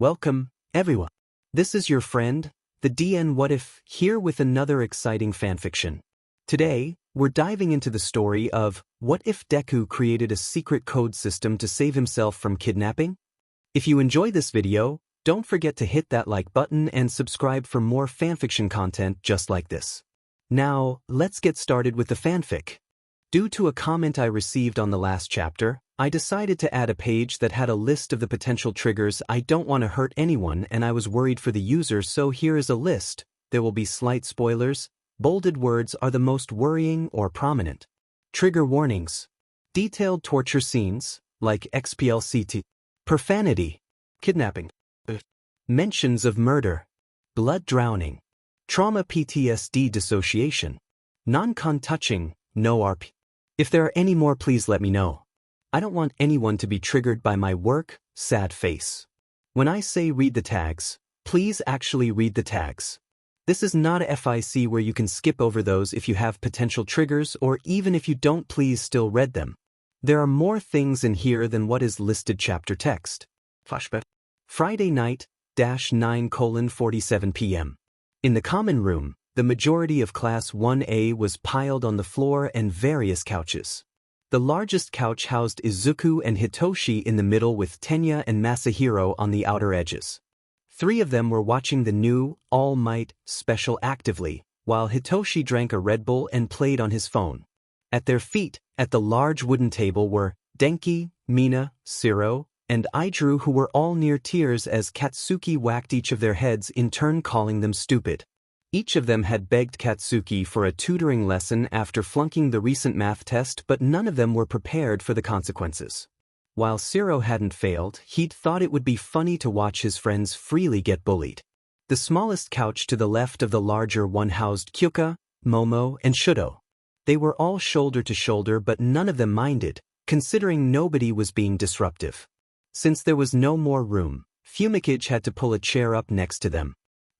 Welcome, everyone. This is your friend, the DN What If, here with another exciting fanfiction. Today, we're diving into the story of what if Deku created a secret code system to save himself from kidnapping? If you enjoy this video, don't forget to hit that like button and subscribe for more fanfiction content just like this. Now, let's get started with the fanfic. Due to a comment I received on the last chapter, I decided to add a page that had a list of the potential triggers. I don't want to hurt anyone and I was worried for the user, so here is a list. There will be slight spoilers. Bolded words are the most worrying or prominent. Trigger warnings. Detailed torture scenes, like XPLCT. Profanity. Kidnapping. Mentions of murder. Blood drowning. Trauma PTSD dissociation. Non-con touching, no RP. If there are any more, please let me know. I don't want anyone to be triggered by my work, sad face. When I say read the tags, please actually read the tags. This is not a FIC where you can skip over those if you have potential triggers, or even if you don't, please still read them. There are more things in here than what is listed chapter text. Flashback. Friday night, 9:47 p.m. In the common room, the majority of Class 1A was piled on the floor and various couches. The largest couch housed Izuku and Hitoshi in the middle with Tenya and Masahiro on the outer edges. Three of them were watching the new All Might special actively, while Hitoshi drank a Red Bull and played on his phone. At their feet, at the large wooden table, were Denki, Mina, Shiro, and Aijuru, who were all near tears as Katsuki whacked each of their heads, in turn calling them stupid. Each of them had begged Katsuki for a tutoring lesson after flunking the recent math test, but none of them were prepared for the consequences. While Shiro hadn't failed, he'd thought it would be funny to watch his friends freely get bullied. The smallest couch to the left of the larger one housed Kyuka, Momo, and Shudo. They were all shoulder to shoulder, but none of them minded, considering nobody was being disruptive. Since there was no more room, Fumikage had to pull a chair up next to them.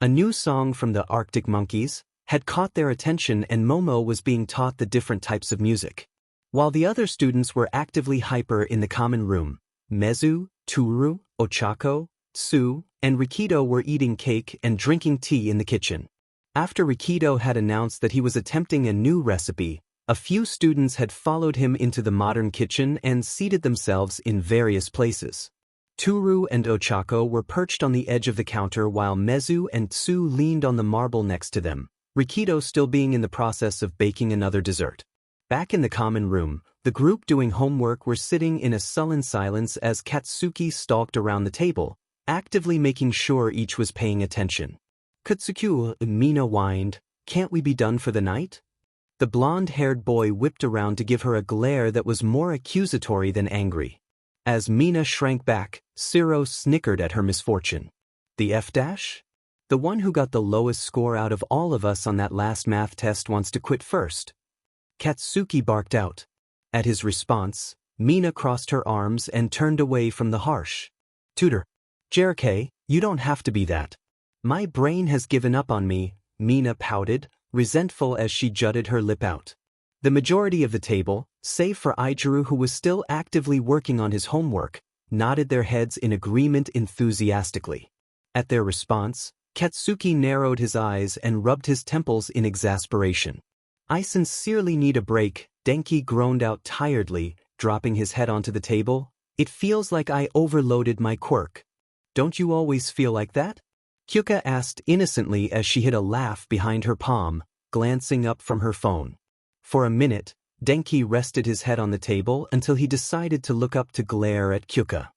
A new song from the Arctic Monkeys had caught their attention, and Momo was being taught the different types of music. While the other students were actively hyper in the common room, Mezu, Toru, Ochako, Tsu, and Rikido were eating cake and drinking tea in the kitchen. After Rikido had announced that he was attempting a new recipe, a few students had followed him into the modern kitchen and seated themselves in various places. Toru and Ochako were perched on the edge of the counter while Mezu and Tsu leaned on the marble next to them, Rikido still being in the process of baking another dessert. Back in the common room, the group doing homework were sitting in a sullen silence as Katsuki stalked around the table, actively making sure each was paying attention. Katsuki, Mina whined, "Can't we be done for the night?" The blonde-haired boy whipped around to give her a glare that was more accusatory than angry. As Mina shrank back, Shiro snickered at her misfortune. The F-? The one who got the lowest score out of all of us on that last math test wants to quit first. Katsuki barked out. At his response, Mina crossed her arms and turned away from the harsh tutor. "JRK, you don't have to be that. My brain has given up on me," Mina pouted, resentful as she jutted her lip out. The majority of the table, save for Aijuru who was still actively working on his homework, nodded their heads in agreement enthusiastically. At their response, Katsuki narrowed his eyes and rubbed his temples in exasperation. "I sincerely need a break," Denki groaned out tiredly, dropping his head onto the table. "It feels like I overloaded my quirk." "Don't you always feel like that?" Kyuka asked innocently as she hid a laugh behind her palm, glancing up from her phone. For a minute, Denki rested his head on the table until he decided to look up to glare at Kyuka.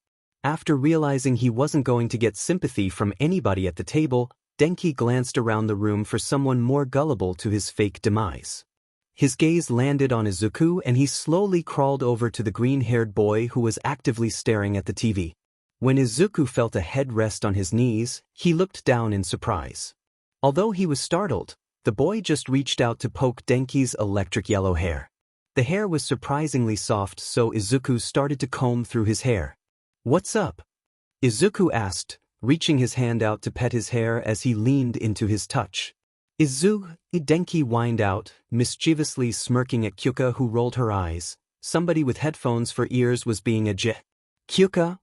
After realizing he wasn't going to get sympathy from anybody at the table, Denki glanced around the room for someone more gullible to his fake demise. His gaze landed on Izuku and he slowly crawled over to the green-haired boy who was actively staring at the TV. When Izuku felt a head rest on his knees, he looked down in surprise. Although he was startled, the boy just reached out to poke Denki's electric yellow hair. The hair was surprisingly soft, so Izuku started to comb through his hair. "What's up?" Izuku asked, reaching his hand out to pet his hair as he leaned into his touch. Denki whined out, mischievously smirking at Kyuka who rolled her eyes. Somebody with headphones for ears was being a Kyuka?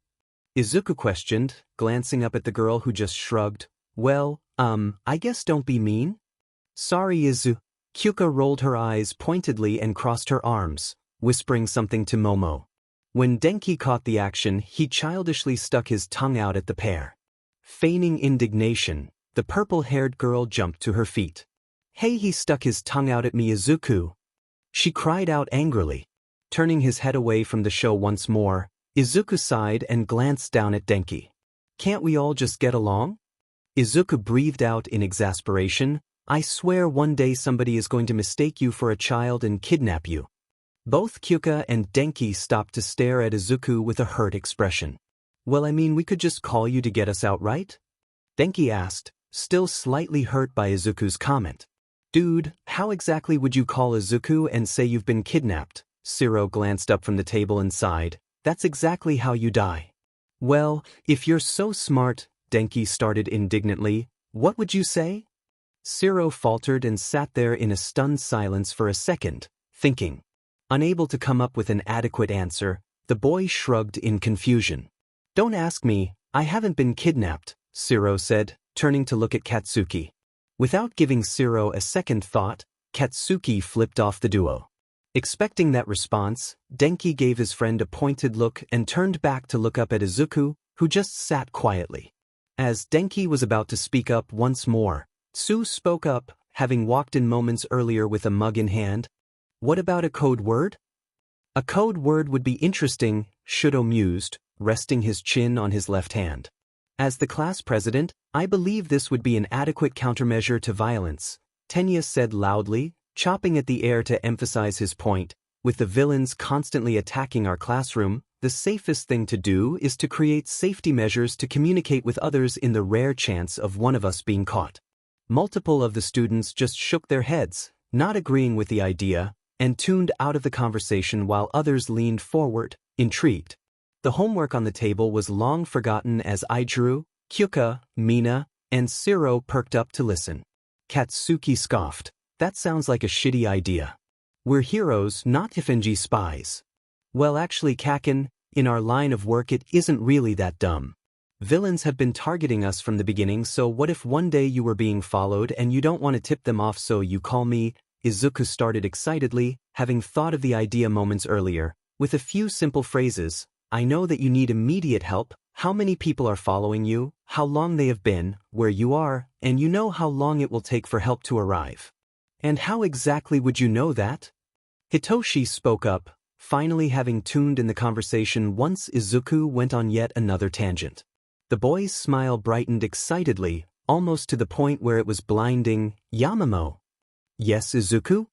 Izuku questioned, glancing up at the girl who just shrugged. Well, I guess don't be mean. Sorry, Izu. Kyuka rolled her eyes pointedly and crossed her arms, whispering something to Momo. When Denki caught the action, he childishly stuck his tongue out at the pair. Feigning indignation, the purple-haired girl jumped to her feet. Hey, he stuck his tongue out at me, Izuku. She cried out angrily. Turning his head away from the show once more, Izuku sighed and glanced down at Denki. Can't we all just get along? Izuku breathed out in exasperation. I swear one day somebody is going to mistake you for a child and kidnap you. Both Kyuka and Denki stopped to stare at Izuku with a hurt expression. Well, I mean, we could just call you to get us out, right? Denki asked, still slightly hurt by Izuku's comment. Dude, how exactly would you call Izuku and say you've been kidnapped? Shiro glanced up from the table and sighed. That's exactly how you die. Well, if you're so smart, Denki started indignantly, what would you say? Shiro faltered and sat there in a stunned silence for a second, thinking. Unable to come up with an adequate answer, the boy shrugged in confusion. Don't ask me, I haven't been kidnapped, Shiro said, turning to look at Katsuki. Without giving Shiro a second thought, Katsuki flipped off the duo. Expecting that response, Denki gave his friend a pointed look and turned back to look up at Izuku, who just sat quietly. As Denki was about to speak up once more, Tsu spoke up, having walked in moments earlier with a mug in hand. What about a code word? A code word would be interesting, Shudo mused, resting his chin on his left hand. As the class president, I believe this would be an adequate countermeasure to violence, Tenya said loudly, chopping at the air to emphasize his point. With the villains constantly attacking our classroom, the safest thing to do is to create safety measures to communicate with others in the rare chance of one of us being caught. Multiple of the students just shook their heads, not agreeing with the idea, and tuned out of the conversation while others leaned forward, intrigued. The homework on the table was long forgotten as Aijuru, Kyuka, Mina, and Shiro perked up to listen. Katsuki scoffed. That sounds like a shitty idea. We're heroes, not Hifenji spies. Well, actually, Kaken, in our line of work it isn't really that dumb. Villains have been targeting us from the beginning, so what if one day you were being followed and you don't want to tip them off, so you call me? Izuku started excitedly, having thought of the idea moments earlier. With a few simple phrases, I know that you need immediate help, how many people are following you, how long they have been, where you are, and you know how long it will take for help to arrive. And how exactly would you know that? Hitoshi spoke up, finally having tuned in the conversation once Izuku went on yet another tangent. The boy's smile brightened excitedly, almost to the point where it was blinding. Yamamo. Yes, Izuku?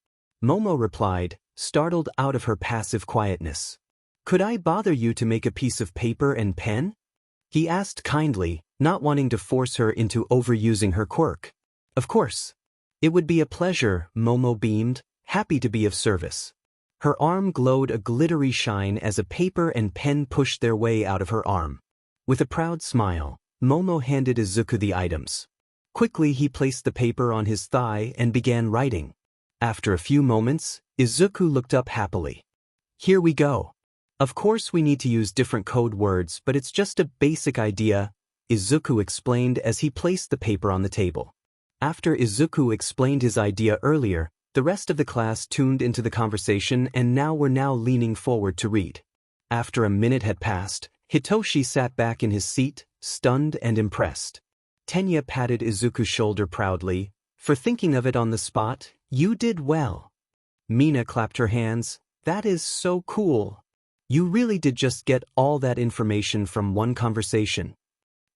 Momo replied, startled out of her passive quietness. Could I bother you to make a piece of paper and pen? He asked kindly, not wanting to force her into overusing her quirk. Of course. It would be a pleasure, Momo beamed, happy to be of service. Her arm glowed a glittery shine as a paper and pen pushed their way out of her arm. With a proud smile, Momo handed Izuku the items. Quickly he placed the paper on his thigh and began writing. After a few moments, Izuku looked up happily. Here we go. Of course we need to use different code words, but it's just a basic idea, Izuku explained as he placed the paper on the table. After Izuku explained his idea earlier, the rest of the class tuned into the conversation and were now leaning forward to read. After a minute had passed, Hitoshi sat back in his seat, stunned and impressed. Tenya patted Izuku's shoulder proudly. For thinking of it on the spot, you did well. Mina clapped her hands. That is so cool. You really did just get all that information from one conversation.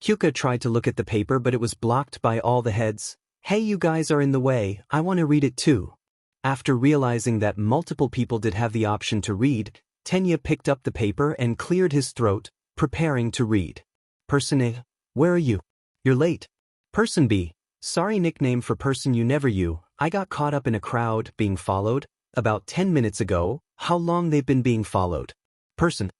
Kyuka tried to look at the paper, but it was blocked by all the heads. Hey, you guys are in the way, I want to read it too. After realizing that multiple people did have the option to read, Tenya picked up the paper and cleared his throat, preparing to read. Person A, where are you? You're late. Person B, sorry, nickname for person you never you. I got caught up in a crowd being followed about 10 minutes ago. How long they've been being followed? Person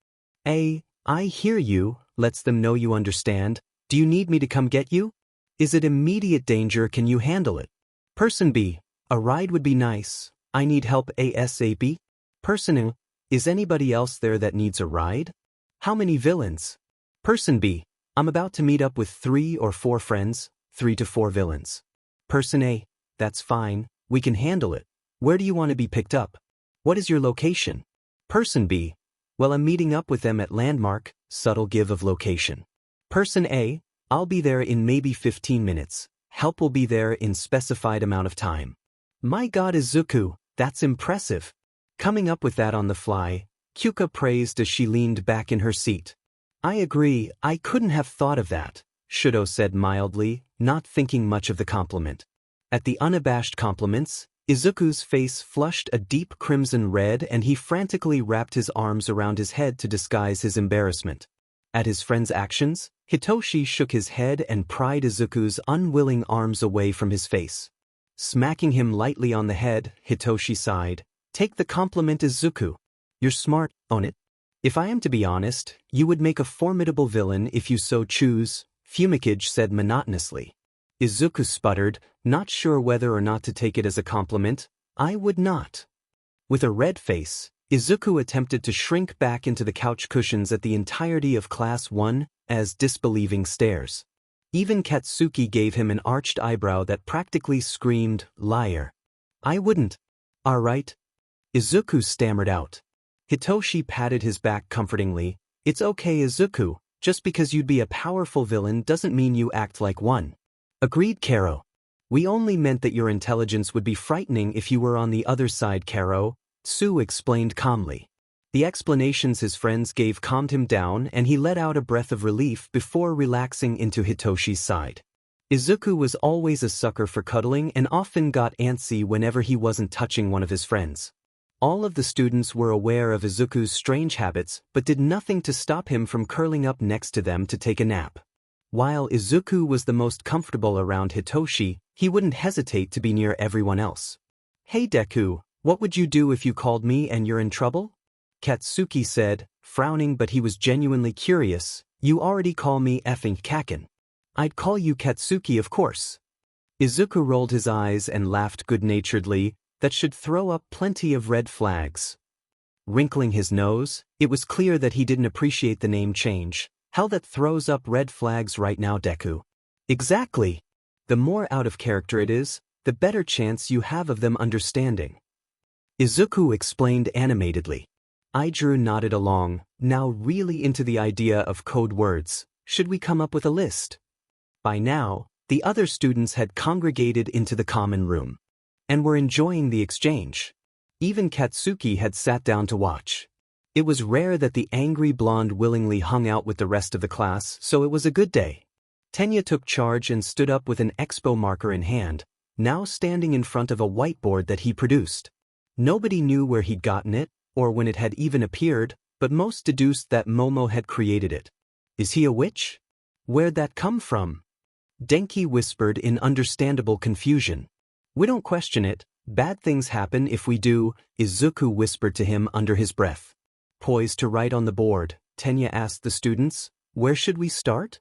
A, I hear you, lets them know you understand. Do you need me to come get you? Is it immediate danger? Can you handle it? Person B, a ride would be nice. I need help ASAP. Person A, is anybody else there that needs a ride? How many villains? Person B, I'm about to meet up with 3 or 4 friends, 3 to 4 villains. Person A, that's fine, we can handle it. Where do you want to be picked up? What is your location? Person B, well, I'm meeting up with them at Landmark, subtle give of location. Person A, I'll be there in maybe 15 minutes. Help will be there in specified amount of time. My God, Izuku, that's impressive. Coming up with that on the fly, Kyuka praised as she leaned back in her seat. I agree, I couldn't have thought of that, Shudo said mildly, not thinking much of the compliment. At the unabashed compliments, Izuku's face flushed a deep crimson red and he frantically wrapped his arms around his head to disguise his embarrassment. At his friend's actions, Hitoshi shook his head and pried Izuku's unwilling arms away from his face. Smacking him lightly on the head, Hitoshi sighed. Take the compliment, Izuku. You're smart, own it. If I am to be honest, you would make a formidable villain if you so choose, Fumikage said monotonously. Izuku sputtered, not sure whether or not to take it as a compliment. I would not. With a red face, Izuku attempted to shrink back into the couch cushions at the entirety of Class 1, as disbelieving stares. Even Katsuki gave him an arched eyebrow that practically screamed, liar. I wouldn't. All right. Izuku stammered out. Hitoshi patted his back comfortingly. It's okay, Izuku, just because you'd be a powerful villain doesn't mean you act like one. Agreed, Karo. We only meant that your intelligence would be frightening if you were on the other side, Karo, Tsu explained calmly. The explanations his friends gave calmed him down and he let out a breath of relief before relaxing into Hitoshi's side. Izuku was always a sucker for cuddling and often got antsy whenever he wasn't touching one of his friends. All of the students were aware of Izuku's strange habits but did nothing to stop him from curling up next to them to take a nap. While Izuku was the most comfortable around Hitoshi, he wouldn't hesitate to be near everyone else. Hey Deku, what would you do if you called me and you're in trouble? Katsuki said, frowning but he was genuinely curious. You already call me effing Kaken. I'd call you Katsuki, of course. Izuku rolled his eyes and laughed good-naturedly. That should throw up plenty of red flags. Wrinkling his nose, it was clear that he didn't appreciate the name change. How that throws up red flags right now, Deku. Exactly. The more out of character it is, the better chance you have of them understanding. Izuku explained animatedly. Aijuru nodded along, now really into the idea of code words. Should we come up with a list? By now, the other students had congregated into the common room and were enjoying the exchange. Even Katsuki had sat down to watch. It was rare that the angry blonde willingly hung out with the rest of the class, so it was a good day. Tenya took charge and stood up with an expo marker in hand, now standing in front of a whiteboard that he produced. Nobody knew where he'd gotten it, or when it had even appeared, but most deduced that Momo had created it. Is he a witch? Where'd that come from? Denki whispered in understandable confusion. We don't question it, bad things happen if we do, Izuku whispered to him under his breath. Poised to write on the board, Tenya asked the students, where should we start?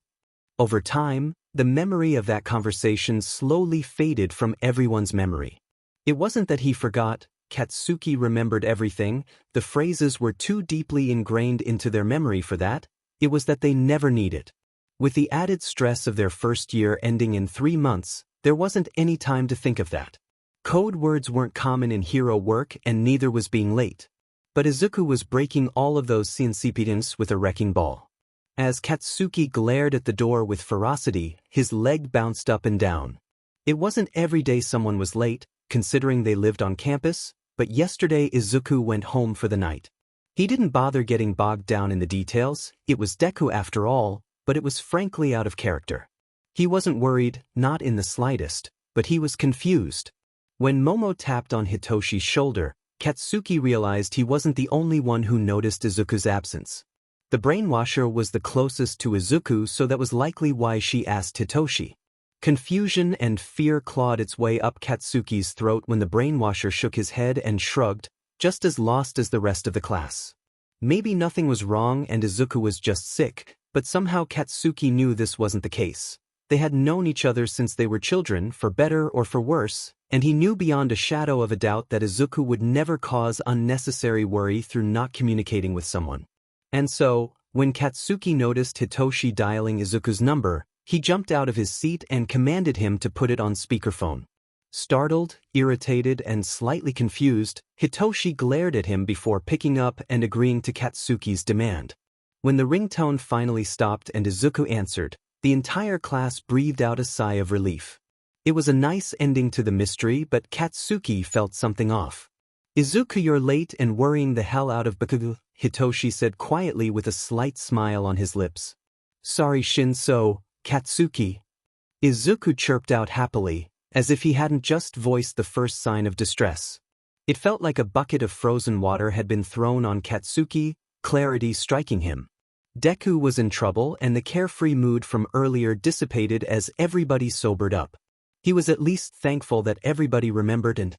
Over time, the memory of that conversation slowly faded from everyone's memory. It wasn't that he forgot, Katsuki remembered everything, the phrases were too deeply ingrained into their memory for that, it was that they never needed. With the added stress of their first year ending in 3 months, there wasn't any time to think of that. Code words weren't common in hero work and neither was being late. But Izuku was breaking all of those incipitants with a wrecking ball. As Katsuki glared at the door with ferocity, his leg bounced up and down. It wasn't every day someone was late, considering they lived on campus, but yesterday Izuku went home for the night. He didn't bother getting bogged down in the details, it was Deku after all, but it was frankly out of character. He wasn't worried, not in the slightest, but he was confused. When Momo tapped on Hitoshi's shoulder, Katsuki realized he wasn't the only one who noticed Izuku's absence. The brainwasher was the closest to Izuku, so that was likely why she asked Hitoshi. Confusion and fear clawed its way up Katsuki's throat when the brainwasher shook his head and shrugged, just as lost as the rest of the class. Maybe nothing was wrong and Izuku was just sick, but somehow Katsuki knew this wasn't the case. They had known each other since they were children, for better or for worse, and he knew beyond a shadow of a doubt that Izuku would never cause unnecessary worry through not communicating with someone. And so, When Katsuki noticed Hitoshi dialing Izuku's number, he jumped out of his seat and commanded him to put it on speakerphone. Startled, irritated, and slightly confused, Hitoshi glared at him before picking up and agreeing to Katsuki's demand. When the ringtone finally stopped and Izuku answered, the entire class breathed out a sigh of relief. It was a nice ending to the mystery, but Katsuki felt something off. "Izuku, you're late and worrying the hell out of Bakugo," Hitoshi said quietly with a slight smile on his lips. "Sorry, Shinso, Katsuki," Izuku chirped out happily, as if he hadn't just voiced the first sign of distress. It felt like a bucket of frozen water had been thrown on Katsuki, clarity striking him. Deku was in trouble and the carefree mood from earlier dissipated as everybody sobered up. He was at least thankful that everybody remembered and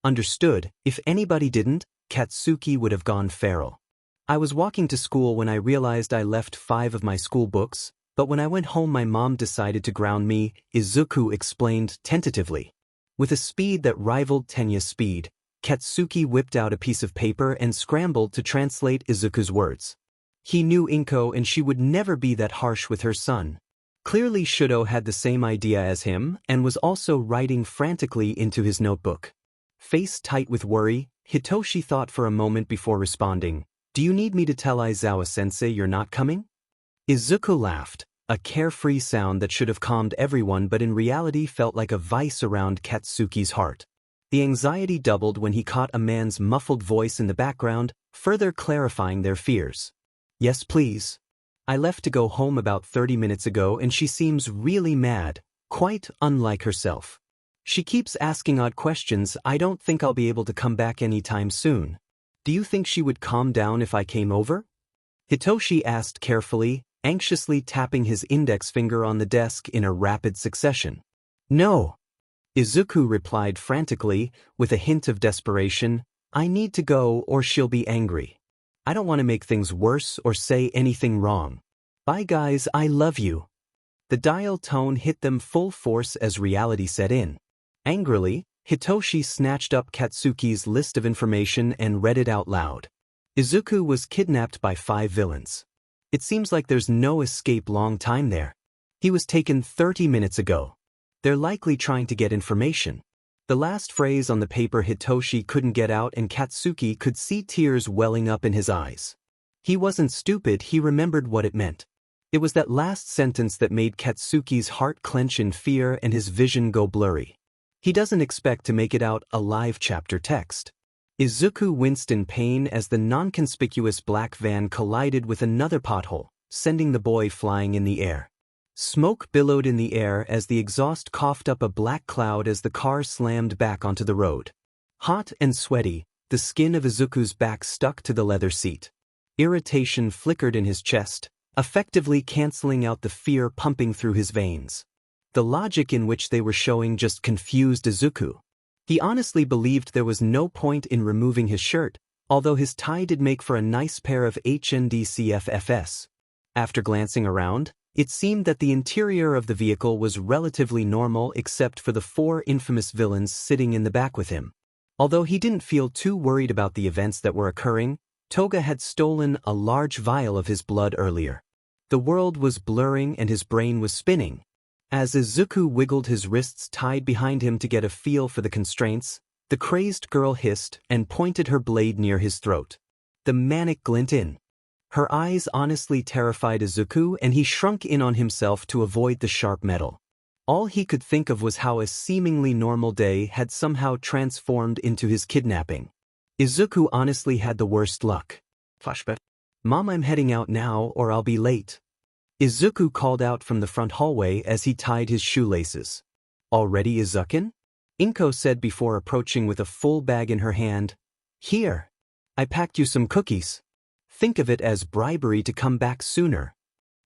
understood. If anybody didn't, Katsuki would have gone feral. "I was walking to school when I realized I left 5 of my school books, but when I went home my mom decided to ground me," Izuku explained tentatively. With a speed that rivaled Tenya's speed, Katsuki whipped out a piece of paper and scrambled to translate Izuku's words. He knew Inko and she would never be that harsh with her son. Clearly Shudo had the same idea as him and was also writing frantically into his notebook. Face tight with worry, Hitoshi thought for a moment before responding, "Do you need me to tell Aizawa-sensei you're not coming?" Izuku laughed, a carefree sound that should have calmed everyone but in reality felt like a vice around Katsuki's heart. The anxiety doubled when he caught a man's muffled voice in the background, further clarifying their fears. "Yes, please. I left to go home about 30 minutes ago and she seems really mad, quite unlike herself. She keeps asking odd questions. I don't think I'll be able to come back anytime soon. Do you think she would calm down if I came over?" Hitoshi asked carefully, anxiously tapping his index finger on the desk in a rapid succession. "No," Izuku replied frantically, with a hint of desperation. "I need to go or she'll be angry. I don't want to make things worse or say anything wrong. Bye guys, I love you." The dial tone hit them full force as reality set in. Angrily, Hitoshi snatched up Katsuki's list of information and read it out loud. Izuku was kidnapped by 5 villains. It seems like there's no escape long time there. He was taken 30 minutes ago. They're likely trying to get information. The last phrase on the paper Hitoshi couldn't get out and Katsuki could see tears welling up in his eyes. He wasn't stupid, he remembered what it meant. It was that last sentence that made Katsuki's heart clench in fear and his vision go blurry. He doesn't expect to make it out alive. Chapter text. Izuku winced in pain as the non-conspicuous black van collided with another pothole, sending the boy flying in the air. Smoke billowed in the air as the exhaust coughed up a black cloud as the car slammed back onto the road. Hot and sweaty, the skin of Izuku's back stuck to the leather seat. Irritation flickered in his chest, effectively canceling out the fear pumping through his veins. The logic in which they were showing just confused Izuku. He honestly believed there was no point in removing his shirt, although his tie did make for a nice pair of HNDCFFs. After glancing around, it seemed that the interior of the vehicle was relatively normal except for the 4 infamous villains sitting in the back with him. Although he didn't feel too worried about the events that were occurring, Toga had stolen a large vial of his blood earlier. The world was blurring and his brain was spinning. As Izuku wiggled his wrists tied behind him to get a feel for the constraints, the crazed girl hissed and pointed her blade near his throat. The manic glint in her eyes honestly terrified Izuku and he shrunk in on himself to avoid the sharp metal. All he could think of was how a seemingly normal day had somehow transformed into his kidnapping. Izuku honestly had the worst luck. Flashback. "Mom, I'm heading out now or I'll be late," Izuku called out from the front hallway as he tied his shoelaces. "Already, Izukin?" Inko said before approaching with a full bag in her hand. "Here. I packed you some cookies. Think of it as bribery to come back sooner."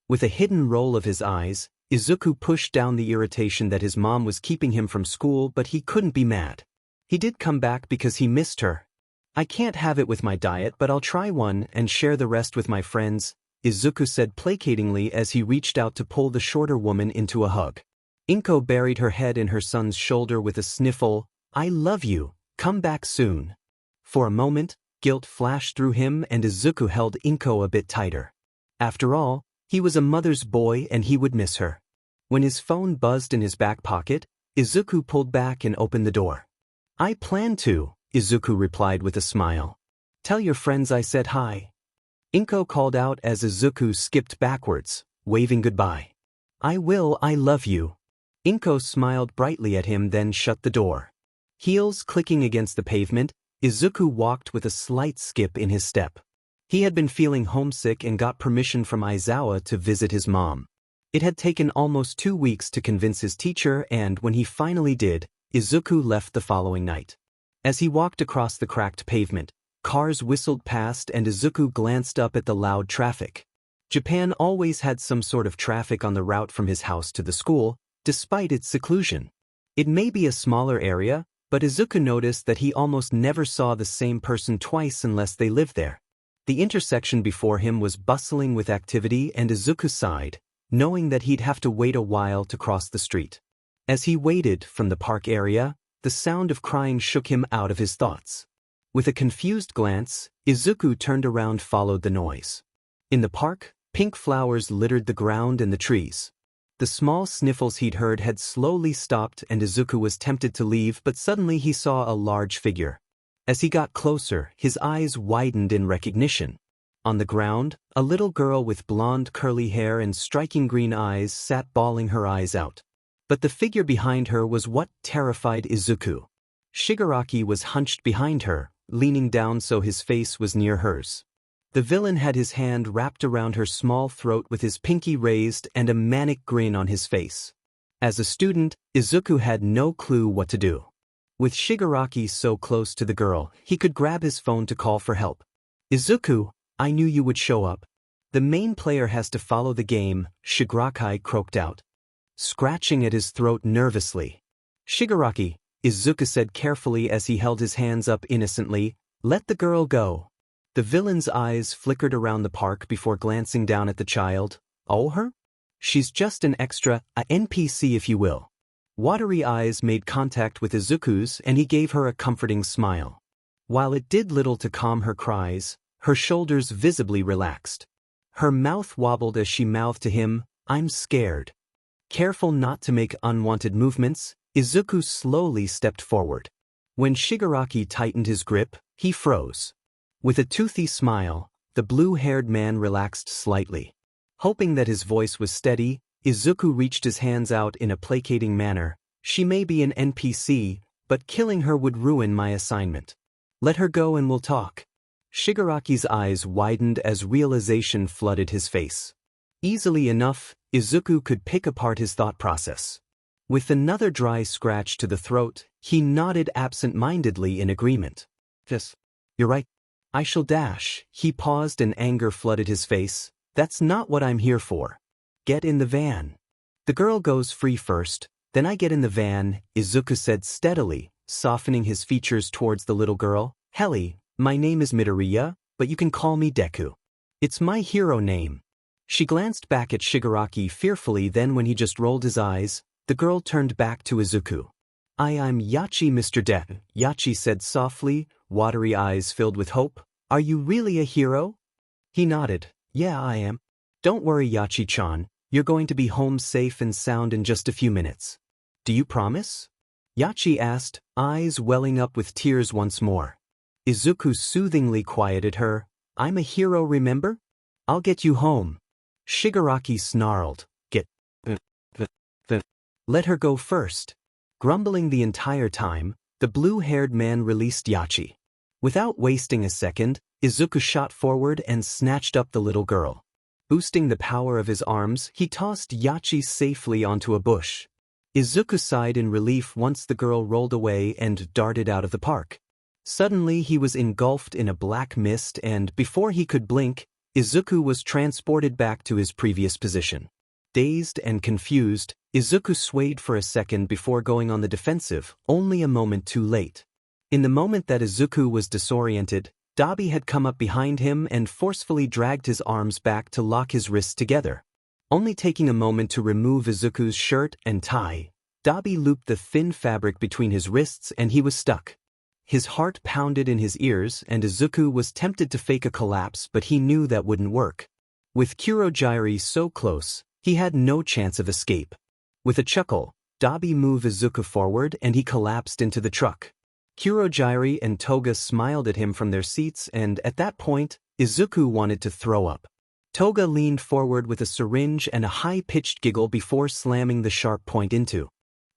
With a hidden roll of his eyes, Izuku pushed down the irritation that his mom was keeping him from school, but he couldn't be mad. He did come back because he missed her. "I can't have it with my diet, but I'll try one and share the rest with my friends," Izuku said placatingly as he reached out to pull the shorter woman into a hug. Inko buried her head in her son's shoulder with a sniffle. "I love you, come back soon." For a moment, guilt flashed through him and Izuku held Inko a bit tighter. After all, he was a mother's boy and he would miss her. When his phone buzzed in his back pocket, Izuku pulled back and opened the door. "I plan to," Izuku replied with a smile. "Tell your friends I said hi." Inko called out as Izuku skipped backwards, waving goodbye. "I will, I love you." Inko smiled brightly at him, then shut the door. Heels clicking against the pavement, Izuku walked with a slight skip in his step. He had been feeling homesick and got permission from Aizawa to visit his mom. It had taken almost 2 weeks to convince his teacher, and when he finally did, Izuku left the following night. As he walked across the cracked pavement, cars whistled past and Izuku glanced up at the loud traffic. Japan always had some sort of traffic on the route from his house to the school, despite its seclusion. It may be a smaller area, but Izuku noticed that he almost never saw the same person twice unless they lived there. The intersection before him was bustling with activity and Izuku sighed, knowing that he'd have to wait a while to cross the street. As he waited from the park area, the sound of crying shook him out of his thoughts. With a confused glance, Izuku turned around, followed the noise. In the park, pink flowers littered the ground and the trees. The small sniffles he'd heard had slowly stopped and Izuku was tempted to leave, but suddenly he saw a large figure. As he got closer, his eyes widened in recognition. On the ground, a little girl with blonde curly hair and striking green eyes sat bawling her eyes out. But the figure behind her was what terrified Izuku. Shigaraki was hunched behind her, leaning down so his face was near hers. The villain had his hand wrapped around her small throat with his pinky raised and a manic grin on his face. As a student, Izuku had no clue what to do. With Shigaraki so close to the girl, he could grab his phone to call for help. "Izuku, I knew you would show up. The main player has to follow the game," Shigaraki croaked out, scratching at his throat nervously. "Shigaraki," Izuku said carefully as he held his hands up innocently, "let the girl go." The villain's eyes flickered around the park before glancing down at the child. "Oh, her? She's just an extra, a NPC if you will." Watery eyes made contact with Izuku's and he gave her a comforting smile. While it did little to calm her cries, her shoulders visibly relaxed. Her mouth wobbled as she mouthed to him, "I'm scared." Careful not to make unwanted movements, Izuku slowly stepped forward. When Shigaraki tightened his grip, he froze. With a toothy smile, the blue-haired man relaxed slightly. Hoping that his voice was steady, Izuku reached his hands out in a placating manner. "She may be an NPC, but killing her would ruin my assignment. Let her go and we'll talk." Shigaraki's eyes widened as realization flooded his face. Easily enough, Izuku could pick apart his thought process. With another dry scratch to the throat, he nodded absent-mindedly in agreement. "Yes, you're right. I shall dash." He paused and anger flooded his face. "That's not what I'm here for. Get in the van. The girl goes free first, then I get in the van," Izuku said steadily, softening his features towards the little girl. "Helly, my name is Midoriya, but you can call me Deku. It's my hero name." She glanced back at Shigaraki fearfully, then when he just rolled his eyes, the girl turned back to Izuku. I'm Yachi, Mr. Deku," Yachi said softly, watery eyes filled with hope. "Are you really a hero?" He nodded. "Yeah, I am. Don't worry, Yachi-chan, you're going to be home safe and sound in just a few minutes. Do you promise?" Yachi asked, eyes welling up with tears once more. Izuku soothingly quieted her. "I'm a hero, remember? I'll get you home." Shigaraki snarled. "Get Let her go first." Grumbling the entire time, the blue-haired man released Yachi. Without wasting a second, Izuku shot forward and snatched up the little girl. Boosting the power of his arms, he tossed Yachi safely onto a bush. Izuku sighed in relief once the girl rolled away and darted out of the park. Suddenly he was engulfed in a black mist and, before he could blink, Izuku was transported back to his previous position. Dazed and confused, Izuku swayed for a second before going on the defensive, only a moment too late. In the moment that Izuku was disoriented, Dabi had come up behind him and forcefully dragged his arms back to lock his wrists together. Only taking a moment to remove Izuku's shirt and tie, Dabi looped the thin fabric between his wrists and he was stuck. His heart pounded in his ears and Izuku was tempted to fake a collapse, but he knew that wouldn't work. With Kurogiri so close, he had no chance of escape. With a chuckle, Dabi moved Izuku forward and he collapsed into the truck. Kurogiri and Toga smiled at him from their seats, and at that point, Izuku wanted to throw up. Toga leaned forward with a syringe and a high-pitched giggle before slamming the sharp point into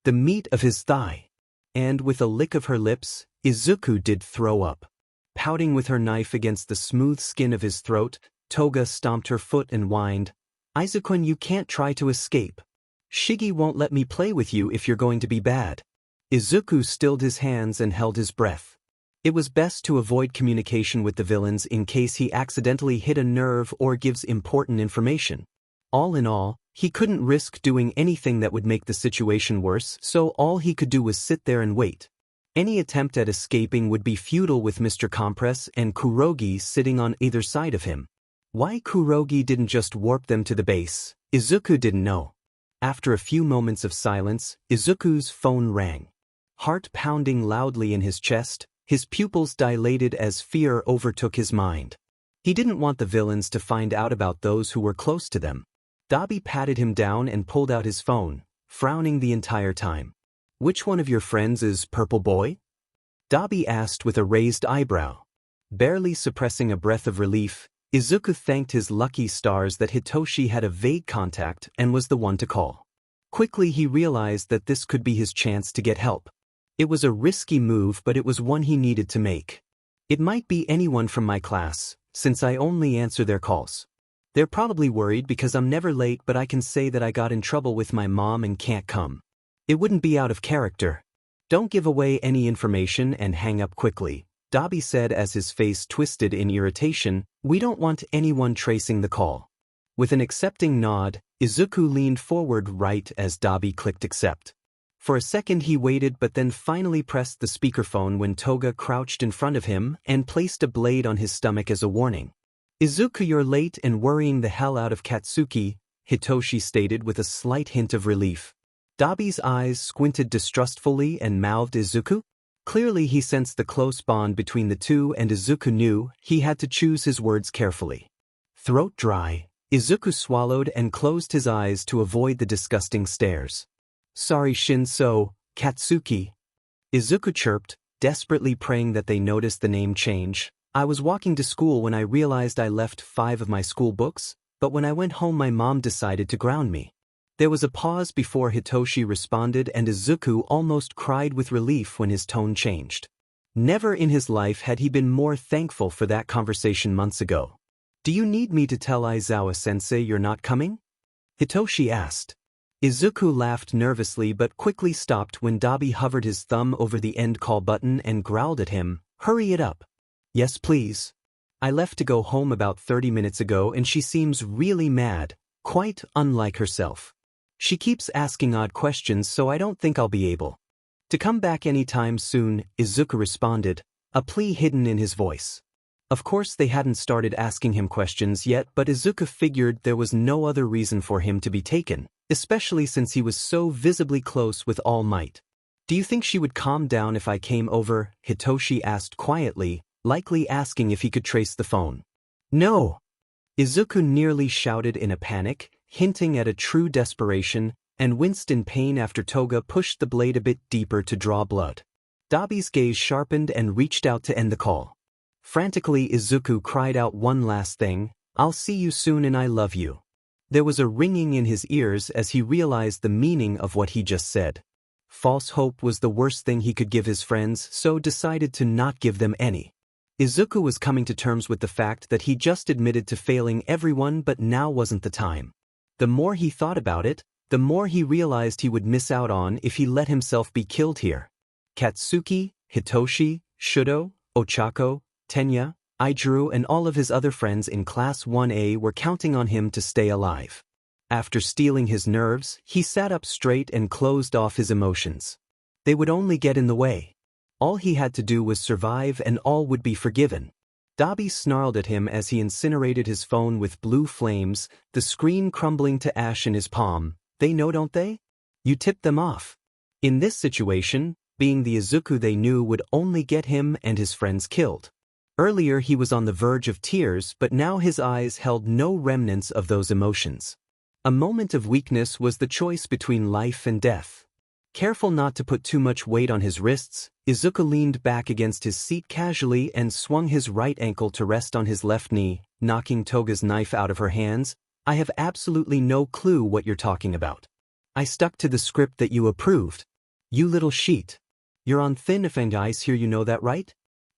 the meat of his thigh. And with a lick of her lips, Izuku did throw up. Pouting with her knife against the smooth skin of his throat, Toga stomped her foot and whined, "Izuku, you can't try to escape. Shigi won't let me play with you if you're going to be bad." Izuku stilled his hands and held his breath. It was best to avoid communication with the villains in case he accidentally hit a nerve or gives important information. All in all, he couldn't risk doing anything that would make the situation worse, so all he could do was sit there and wait. Any attempt at escaping would be futile with Mr. Compress and Kurogi sitting on either side of him. Why Kurogi didn't just warp them to the base, Izuku didn't know. After a few moments of silence, Izuku's phone rang. Heart pounding loudly in his chest, his pupils dilated as fear overtook his mind. He didn't want the villains to find out about those who were close to them. Dabi patted him down and pulled out his phone, frowning the entire time. "Which one of your friends is Purple Boy?" Dabi asked with a raised eyebrow. Barely suppressing a breath of relief, Izuku thanked his lucky stars that Hitoshi had a vague contact and was the one to call. Quickly he realized that this could be his chance to get help. It was a risky move, but it was one he needed to make. "It might be anyone from my class, since I only answer their calls. They're probably worried because I'm never late, but I can say that I got in trouble with my mom and can't come. It wouldn't be out of character. Don't give away any information and hang up quickly," Dabi said as his face twisted in irritation. "We don't want anyone tracing the call." With an accepting nod, Izuku leaned forward right as Dabi clicked accept. For a second he waited, but then finally pressed the speakerphone when Toga crouched in front of him and placed a blade on his stomach as a warning. "Izuku, you're late and worrying the hell out of Katsuki," Hitoshi stated with a slight hint of relief. Dabi's eyes squinted distrustfully and mouthed, "Izuku?" Clearly he sensed the close bond between the two, and Izuku knew he had to choose his words carefully. Throat dry, Izuku swallowed and closed his eyes to avoid the disgusting stares. "Sorry Shinso, Katsuki," Izuku chirped, desperately praying that they noticed the name change. "I was walking to school when I realized I left 5 of my school books, but when I went home my mom decided to ground me." There was a pause before Hitoshi responded, and Izuku almost cried with relief when his tone changed. Never in his life had he been more thankful for that conversation months ago. "Do you need me to tell Aizawa-sensei you're not coming?" Hitoshi asked. Izuku laughed nervously but quickly stopped when Dabi hovered his thumb over the end call button and growled at him, "Hurry it up." "Yes please. I left to go home about 30 minutes ago and she seems really mad, quite unlike herself. She keeps asking odd questions, so I don't think I'll be able to come back anytime soon," Izuku responded, a plea hidden in his voice. Of course they hadn't started asking him questions yet, but Izuku figured there was no other reason for him to be taken, especially since he was so visibly close with All Might. "Do you think she would calm down if I came over?" Hitoshi asked quietly, likely asking if he could trace the phone. "No!" Izuku nearly shouted in a panic, hinting at a true desperation, and winced in pain after Toga pushed the blade a bit deeper to draw blood. Dabi's gaze sharpened and reached out to end the call. Frantically Izuku cried out one last thing, "I'll see you soon and I love you." There was a ringing in his ears as he realized the meaning of what he just said. False hope was the worst thing he could give his friends, so decided to not give them any. Izuku was coming to terms with the fact that he just admitted to failing everyone, but now wasn't the time. The more he thought about it, the more he realized he would miss out on if he let himself be killed here. Katsuki, Hitoshi, Shudo, Ochako, Tenya, Aijuru and all of his other friends in Class 1A were counting on him to stay alive. After steeling his nerves, he sat up straight and closed off his emotions. They would only get in the way. All he had to do was survive and all would be forgiven. Dabi snarled at him as he incinerated his phone with blue flames, the screen crumbling to ash in his palm. "They know, don't they? You tipped them off." In this situation, being the Izuku they knew would only get him and his friends killed. Earlier he was on the verge of tears, but now his eyes held no remnants of those emotions. A moment of weakness was the choice between life and death. Careful not to put too much weight on his wrists, Izuku leaned back against his seat casually and swung his right ankle to rest on his left knee, knocking Toga's knife out of her hands. I have absolutely no clue what you're talking about. I stuck to the script that you approved. You little sheet. You're on thin ice here, you know that, right?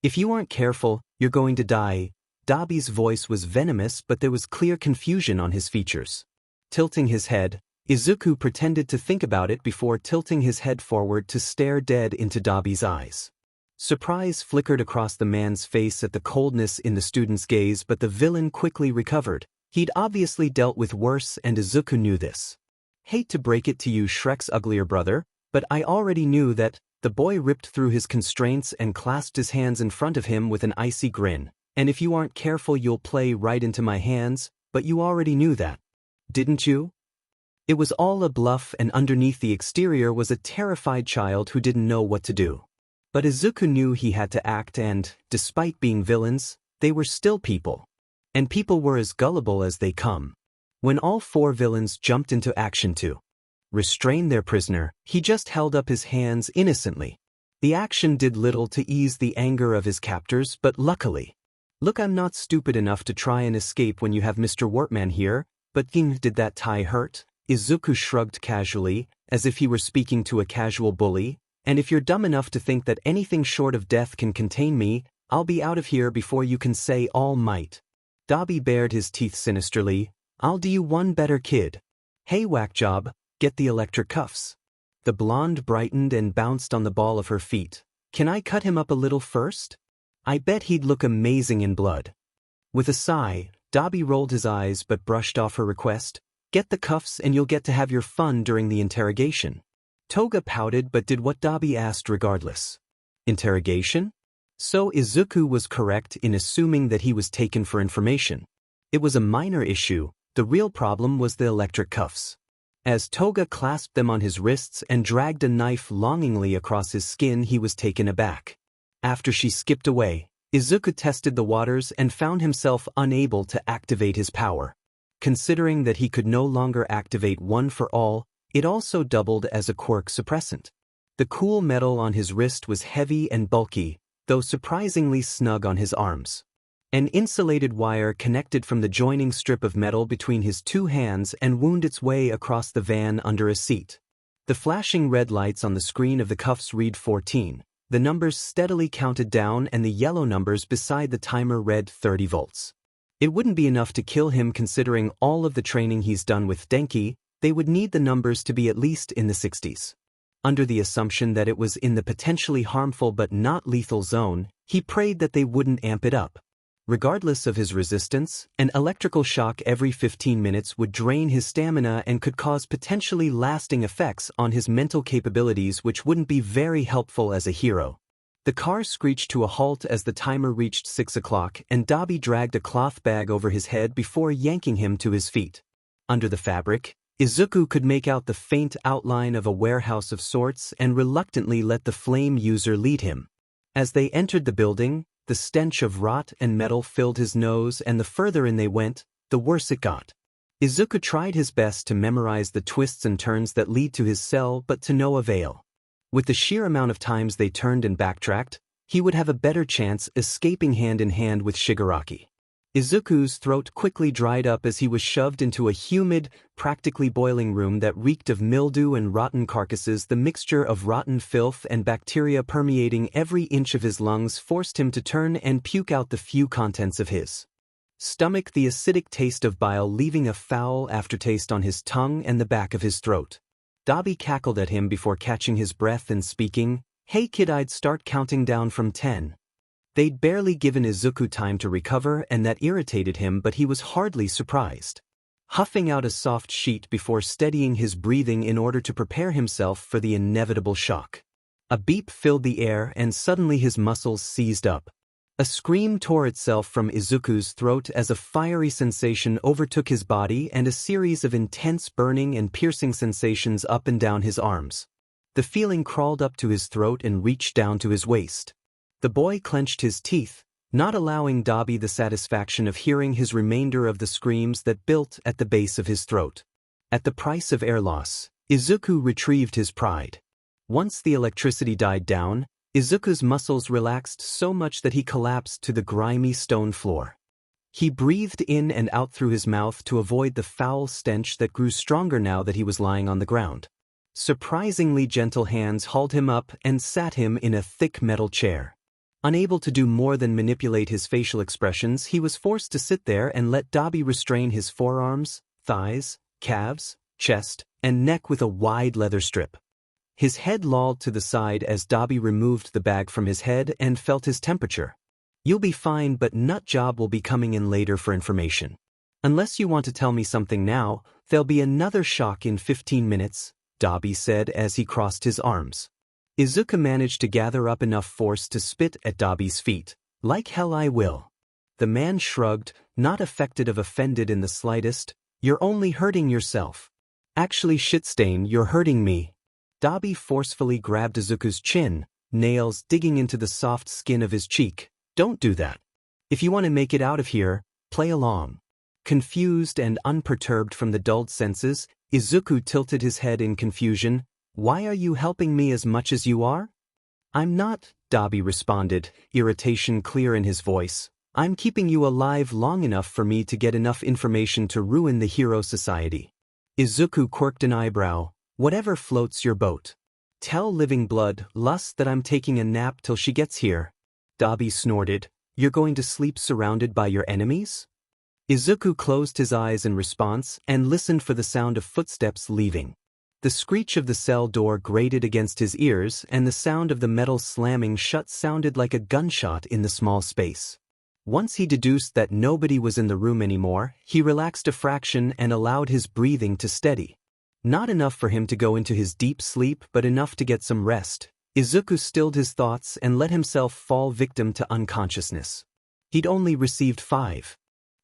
If you aren't careful, you're going to die. Dabi's voice was venomous, but there was clear confusion on his features. Tilting his head, Izuku pretended to think about it before tilting his head forward to stare dead into Dabi's eyes. Surprise flickered across the man's face at the coldness in the student's gaze, but the villain quickly recovered. He'd obviously dealt with worse, and Izuku knew this. Hate to break it to you, Shrek's uglier brother, but I already knew that. The boy ripped through his constraints and clasped his hands in front of him with an icy grin. And if you aren't careful, you'll play right into my hands, but you already knew that. Didn't you? It was all a bluff, and underneath the exterior was a terrified child who didn't know what to do. But Izuku knew he had to act, and, despite being villains, they were still people. And people were as gullible as they come. When all four villains jumped into action to restrain their prisoner, he just held up his hands innocently. The action did little to ease the anger of his captors, but luckily. Look, I'm not stupid enough to try and escape when you have Mr. Wortman here, but did that tie hurt? Izuku shrugged casually, as if he were speaking to a casual bully. And if you're dumb enough to think that anything short of death can contain me, I'll be out of here before you can say all might. Dabi bared his teeth sinisterly. I'll do you one better, kid. Hey, whack job. Get the electric cuffs. The blonde brightened and bounced on the ball of her feet. Can I cut him up a little first? I bet he'd look amazing in blood. With a sigh, Dabi rolled his eyes but brushed off her request. Get the cuffs and you'll get to have your fun during the interrogation. Toga pouted but did what Dabi asked regardless. Interrogation? So Izuku was correct in assuming that he was taken for information. It was a minor issue. The real problem was the electric cuffs. As Toga clasped them on his wrists and dragged a knife longingly across his skin, he was taken aback. After she skipped away, Izuku tested the waters and found himself unable to activate his power. Considering that he could no longer activate one for all, it also doubled as a quirk suppressant. The cool metal on his wrist was heavy and bulky, though surprisingly snug on his arms. An insulated wire connected from the joining strip of metal between his two hands and wound its way across the van under a seat. The flashing red lights on the screen of the cuffs read 14. The numbers steadily counted down and the yellow numbers beside the timer read 30 volts. It wouldn't be enough to kill him considering all of the training he's done with Denki. They would need the numbers to be at least in the 60s. Under the assumption that it was in the potentially harmful but not lethal zone, he prayed that they wouldn't amp it up. Regardless of his resistance, an electrical shock every 15 minutes would drain his stamina and could cause potentially lasting effects on his mental capabilities, which wouldn't be very helpful as a hero. The car screeched to a halt as the timer reached 6 o'clock, and Dabi dragged a cloth bag over his head before yanking him to his feet. Under the fabric, Izuku could make out the faint outline of a warehouse of sorts and reluctantly let the flame user lead him. As they entered the building, the stench of rot and metal filled his nose, and the further in they went, the worse it got. Izuku tried his best to memorize the twists and turns that lead to his cell, but to no avail. With the sheer amount of times they turned and backtracked, he would have a better chance escaping hand in hand with Shigaraki. Izuku's throat quickly dried up as he was shoved into a humid, practically boiling room that reeked of mildew and rotten carcasses. The mixture of rotten filth and bacteria permeating every inch of his lungs forced him to turn and puke out the few contents of his stomach, the acidic taste of bile leaving a foul aftertaste on his tongue and the back of his throat. Dabi cackled at him before catching his breath and speaking, "Hey kid, I'd start counting down from 10. They'd barely given Izuku time to recover, and that irritated him, but he was hardly surprised. Huffing out a soft sheet before steadying his breathing in order to prepare himself for the inevitable shock. A beep filled the air and suddenly his muscles seized up. A scream tore itself from Izuku's throat as a fiery sensation overtook his body and a series of intense burning and piercing sensations up and down his arms. The feeling crawled up to his throat and reached down to his waist. The boy clenched his teeth, not allowing Dabi the satisfaction of hearing his remainder of the screams that built at the base of his throat. At the price of air loss, Izuku retrieved his pride. Once the electricity died down, Izuku's muscles relaxed so much that he collapsed to the grimy stone floor. He breathed in and out through his mouth to avoid the foul stench that grew stronger now that he was lying on the ground. Surprisingly gentle hands hauled him up and sat him in a thick metal chair. Unable to do more than manipulate his facial expressions, he was forced to sit there and let Dabi restrain his forearms, thighs, calves, chest, and neck with a wide leather strip. His head lolled to the side as Dabi removed the bag from his head and felt his temperature. "You'll be fine, but nut job will be coming in later for information. Unless you want to tell me something now, there'll be another shock in 15 minutes, Dabi said as he crossed his arms. Izuku managed to gather up enough force to spit at Dabi's feet. "Like hell I will." The man shrugged, not affected or offended in the slightest. "You're only hurting yourself." "Actually shitstain, you're hurting me." Dabi forcefully grabbed Izuku's chin, nails digging into the soft skin of his cheek. "Don't do that. If you want to make it out of here, play along." Confused and unperturbed from the dulled senses, Izuku tilted his head in confusion. "Why are you helping me as much as you are?" "I'm not," Dabi responded, irritation clear in his voice. "I'm keeping you alive long enough for me to get enough information to ruin the hero society." Izuku quirked an eyebrow. "Whatever floats your boat. Tell Living Blood Lust that I'm taking a nap till she gets here." Dabi snorted. "You're going to sleep surrounded by your enemies?" Izuku closed his eyes in response and listened for the sound of footsteps leaving. The screech of the cell door grated against his ears, and the sound of the metal slamming shut sounded like a gunshot in the small space. Once he deduced that nobody was in the room anymore, he relaxed a fraction and allowed his breathing to steady. Not enough for him to go into his deep sleep, but enough to get some rest. Izuku stilled his thoughts and let himself fall victim to unconsciousness. He'd only received 5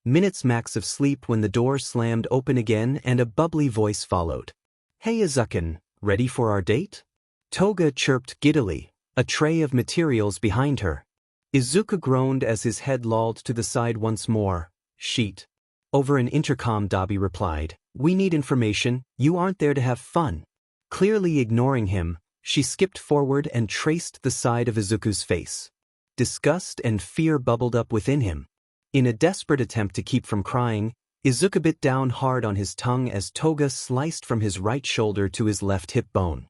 minutes max of sleep when the door slammed open again and a bubbly voice followed. "Hey Izuku, ready for our date?" Toga chirped giddily, a tray of materials behind her. Izuku groaned as his head lolled to the side once more. "Sheet." Over an intercom, Dabi replied, "We need information, you aren't there to have fun." Clearly ignoring him, she skipped forward and traced the side of Izuku's face. Disgust and fear bubbled up within him. In a desperate attempt to keep from crying, Izuku bit down hard on his tongue as Toga sliced from his right shoulder to his left hip bone.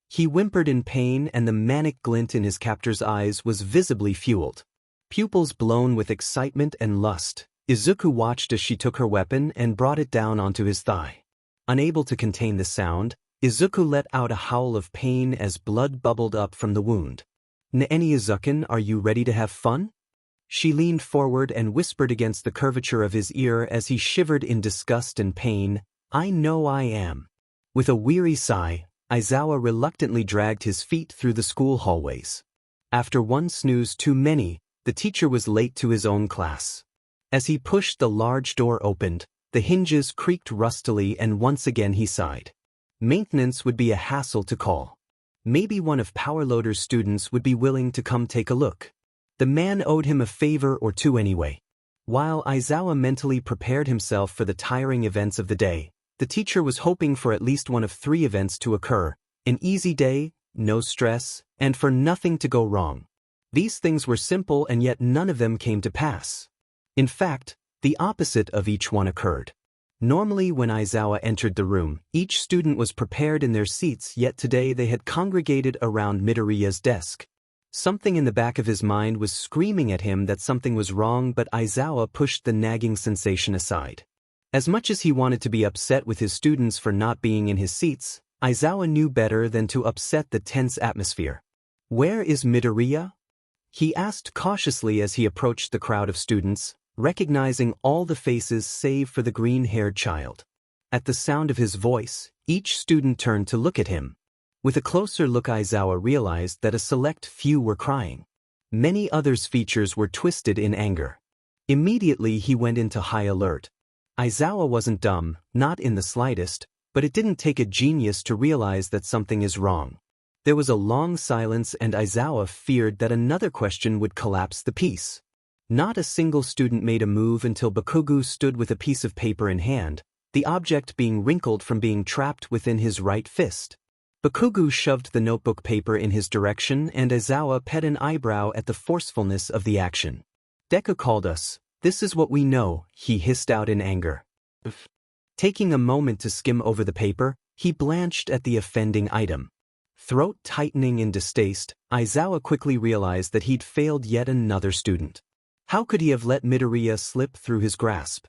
He whimpered in pain, and the manic glint in his captor's eyes was visibly fueled. Pupils blown with excitement and lust, Izuku watched as she took her weapon and brought it down onto his thigh. Unable to contain the sound, Izuku let out a howl of pain as blood bubbled up from the wound. "N'eni Izuku, are you ready to have fun?" She leaned forward and whispered against the curvature of his ear as he shivered in disgust and pain. "I know I am." With a weary sigh, Aizawa reluctantly dragged his feet through the school hallways. After one snooze too many, the teacher was late to his own class. As he pushed the large door opened, the hinges creaked rustily and once again he sighed. Maintenance would be a hassle to call. Maybe one of Powerloader's students would be willing to come take a look. The man owed him a favor or two anyway. While Aizawa mentally prepared himself for the tiring events of the day, the teacher was hoping for at least one of 3 events to occur: an easy day, no stress, and for nothing to go wrong. These things were simple, and yet none of them came to pass. In fact, the opposite of each one occurred. Normally when Aizawa entered the room, each student was prepared in their seats, yet today they had congregated around Midoriya's desk. Something in the back of his mind was screaming at him that something was wrong, but Aizawa pushed the nagging sensation aside. As much as he wanted to be upset with his students for not being in his seats, Aizawa knew better than to upset the tense atmosphere. "Where is Midoriya?" he asked cautiously as he approached the crowd of students, recognizing all the faces save for the green-haired child. At the sound of his voice, each student turned to look at him. With a closer look, Aizawa realized that a select few were crying. Many others' features were twisted in anger. Immediately he went into high alert. Aizawa wasn't dumb, not in the slightest, but it didn't take a genius to realize that something is wrong. There was a long silence, and Aizawa feared that another question would collapse the peace. Not a single student made a move until Bakugu stood with a piece of paper in hand, the object being wrinkled from being trapped within his right fist. Bakugu shoved the notebook paper in his direction and Aizawa pet an eyebrow at the forcefulness of the action. Deku called us. This is what we know, he hissed out in anger. Taking a moment to skim over the paper, he blanched at the offending item. Throat tightening in distaste, Aizawa quickly realized that he'd failed yet another student. How could he have let Midoriya slip through his grasp?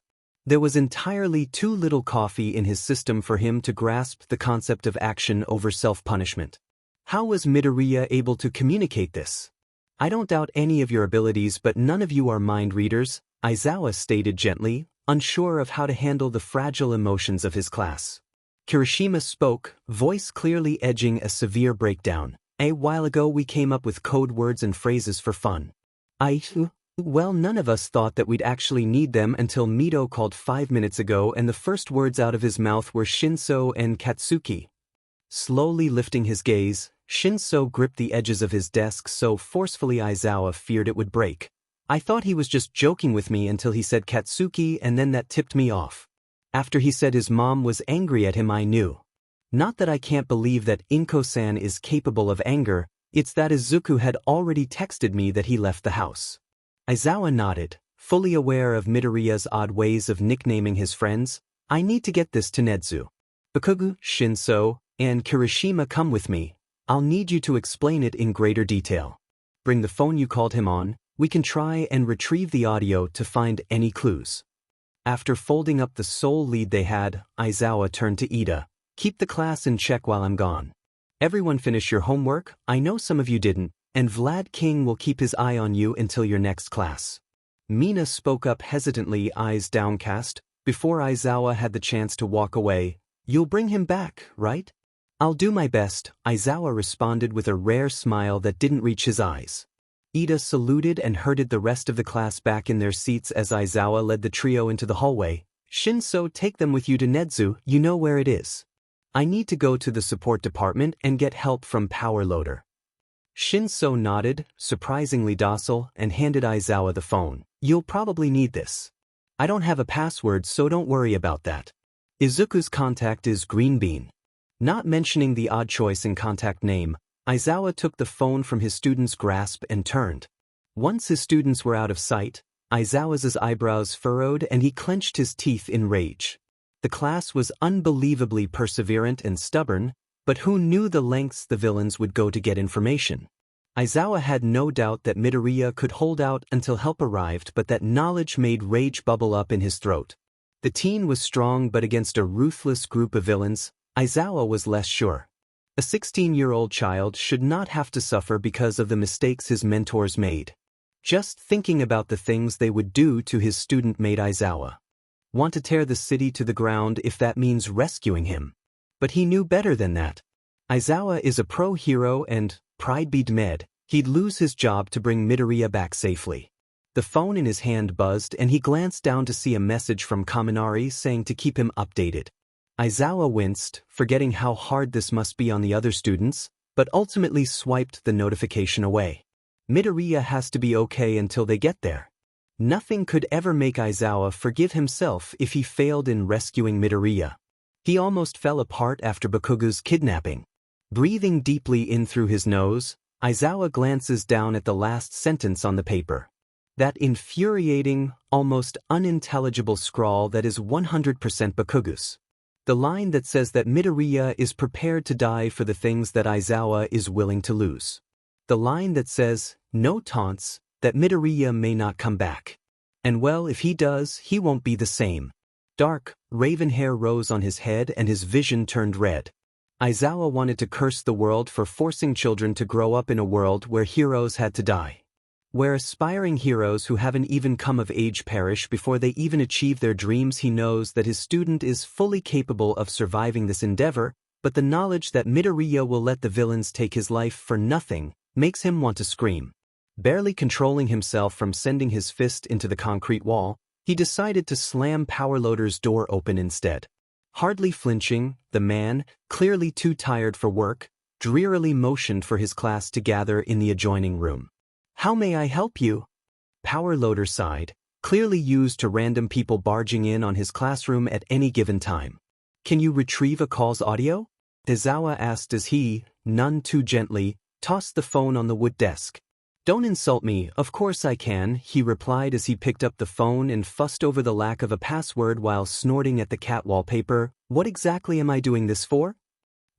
There was entirely too little coffee in his system for him to grasp the concept of action over self-punishment. How was Midoriya able to communicate this? I don't doubt any of your abilities, but none of you are mind readers, Aizawa stated gently, unsure of how to handle the fragile emotions of his class. Kirishima spoke, voice clearly edging a severe breakdown. A while ago we came up with code words and phrases for fun. Well, none of us thought that we'd actually need them until Mito called 5 minutes ago and the first words out of his mouth were Shinso and Katsuki. Slowly lifting his gaze, Shinso gripped the edges of his desk so forcefully Aizawa feared it would break. I thought he was just joking with me until he said Katsuki and then that tipped me off. After he said his mom was angry at him I knew. Not that I can't believe that Inko-san is capable of anger, it's that Izuku had already texted me that he left the house. Aizawa nodded, fully aware of Midoriya's odd ways of nicknaming his friends. I need to get this to Nedzu. Bakugu, Shinso, and Kirishima come with me. I'll need you to explain it in greater detail. Bring the phone you called him on, we can try and retrieve the audio to find any clues. After folding up the sole lead they had, Aizawa turned to Ida. Keep the class in check while I'm gone. Everyone finish your homework, I know some of you didn't, and Vlad King will keep his eye on you until your next class. Mina spoke up hesitantly, eyes downcast, before Aizawa had the chance to walk away. You'll bring him back, right? I'll do my best, Aizawa responded with a rare smile that didn't reach his eyes. Ida saluted and herded the rest of the class back in their seats as Aizawa led the trio into the hallway. Shinso, take them with you to Nedzu, you know where it is. I need to go to the support department and get help from Power Loader. Shinso nodded, surprisingly docile, and handed Aizawa the phone. You'll probably need this. I don't have a password, so don't worry about that. Izuku's contact is Green Bean. Not mentioning the odd choice in contact name, Aizawa took the phone from his student's grasp and turned. Once his students were out of sight, Aizawa's eyebrows furrowed and he clenched his teeth in rage. The class was unbelievably perseverant and stubborn, but who knew the lengths the villains would go to get information? Aizawa had no doubt that Midoriya could hold out until help arrived, but that knowledge made rage bubble up in his throat. The teen was strong, but against a ruthless group of villains, Aizawa was less sure. A 16-year-old child should not have to suffer because of the mistakes his mentors made. Just thinking about the things they would do to his student made Aizawa want to tear the city to the ground if that means rescuing him. But he knew better than that. Aizawa is a pro-hero and, pride be damned, he'd lose his job to bring Midoriya back safely. The phone in his hand buzzed and he glanced down to see a message from Kaminari saying to keep him updated. Aizawa winced, forgetting how hard this must be on the other students, but ultimately swiped the notification away. Midoriya has to be okay until they get there. Nothing could ever make Aizawa forgive himself if he failed in rescuing Midoriya. He almost fell apart after Bakugu's kidnapping. Breathing deeply in through his nose, Aizawa glances down at the last sentence on the paper. That infuriating, almost unintelligible scrawl that is 100% Bakugu's. The line that says that Midoriya is prepared to die for the things that Aizawa is willing to lose. The line that says, no taunts, that Midoriya may not come back. And well, if he does, he won't be the same. Dark, raven hair rose on his head and his vision turned red. Aizawa wanted to curse the world for forcing children to grow up in a world where heroes had to die. Where aspiring heroes who haven't even come of age perish before they even achieve their dreams. He knows that his student is fully capable of surviving this endeavor, but the knowledge that Midoriya will let the villains take his life for nothing makes him want to scream. Barely controlling himself from sending his fist into the concrete wall, he decided to slam Power Loader's door open instead. Hardly flinching, the man, clearly too tired for work, drearily motioned for his class to gather in the adjoining room. How may I help you? power loader sighed, clearly used to random people barging in on his classroom at any given time. Can you retrieve a call's audio? Aizawa asked as he, none too gently, tossed the phone on the wood desk. Don't insult me, of course I can, he replied as he picked up the phone and fussed over the lack of a password while snorting at the cat wallpaper. What exactly am I doing this for?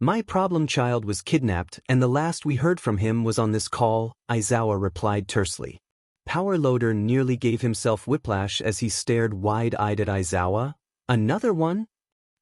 My problem child was kidnapped and the last we heard from him was on this call, Aizawa replied tersely. Power loader nearly gave himself whiplash as he stared wide-eyed at Aizawa. Another one?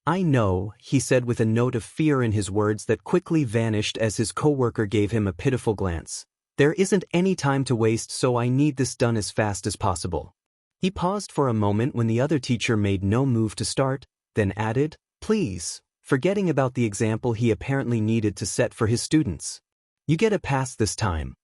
I know, he said with a note of fear in his words that quickly vanished as his coworker gave him a pitiful glance. There isn't any time to waste, so I need this done as fast as possible. He paused for a moment when the other teacher made no move to start, then added, please, forgetting about the example he apparently needed to set for his students. You get a pass this time.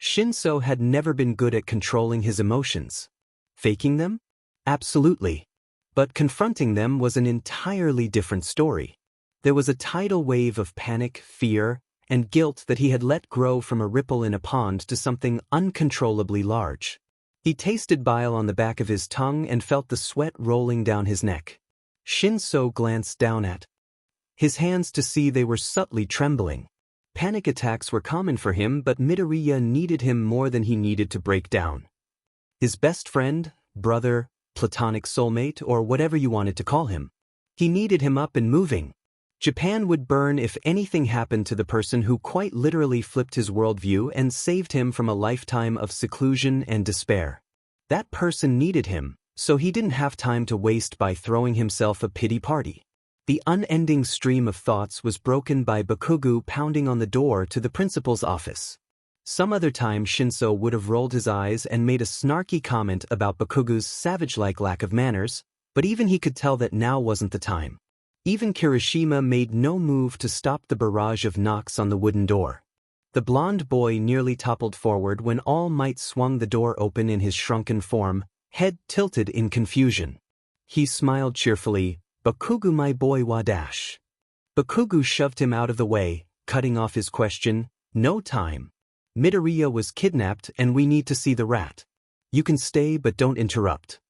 Shinso had never been good at controlling his emotions. Faking them? Absolutely. But confronting them was an entirely different story. There was a tidal wave of panic, fear, and guilt that he had let grow from a ripple in a pond to something uncontrollably large. He tasted bile on the back of his tongue and felt the sweat rolling down his neck. Shinso glanced down at his hands to see they were subtly trembling. Panic attacks were common for him, but Midoriya needed him more than he needed to break down. His best friend, brother, platonic soulmate, or whatever you wanted to call him. He needed him up and moving. Japan would burn if anything happened to the person who quite literally flipped his worldview and saved him from a lifetime of seclusion and despair. That person needed him, so he didn't have time to waste by throwing himself a pity party. The unending stream of thoughts was broken by Bakugo pounding on the door to the principal's office. Some other time Shinso would have rolled his eyes and made a snarky comment about Bakugo's savage-like lack of manners, but even he could tell that now wasn't the time. Even Kirishima made no move to stop the barrage of knocks on the wooden door. The blonde boy nearly toppled forward when All Might swung the door open in his shrunken form, head tilted in confusion. He smiled cheerfully, Bakugo my boy wa dash. Bakugo shoved him out of the way, cutting off his question, no time. Midoriya was kidnapped and we need to see the rat. You can stay but don't interrupt.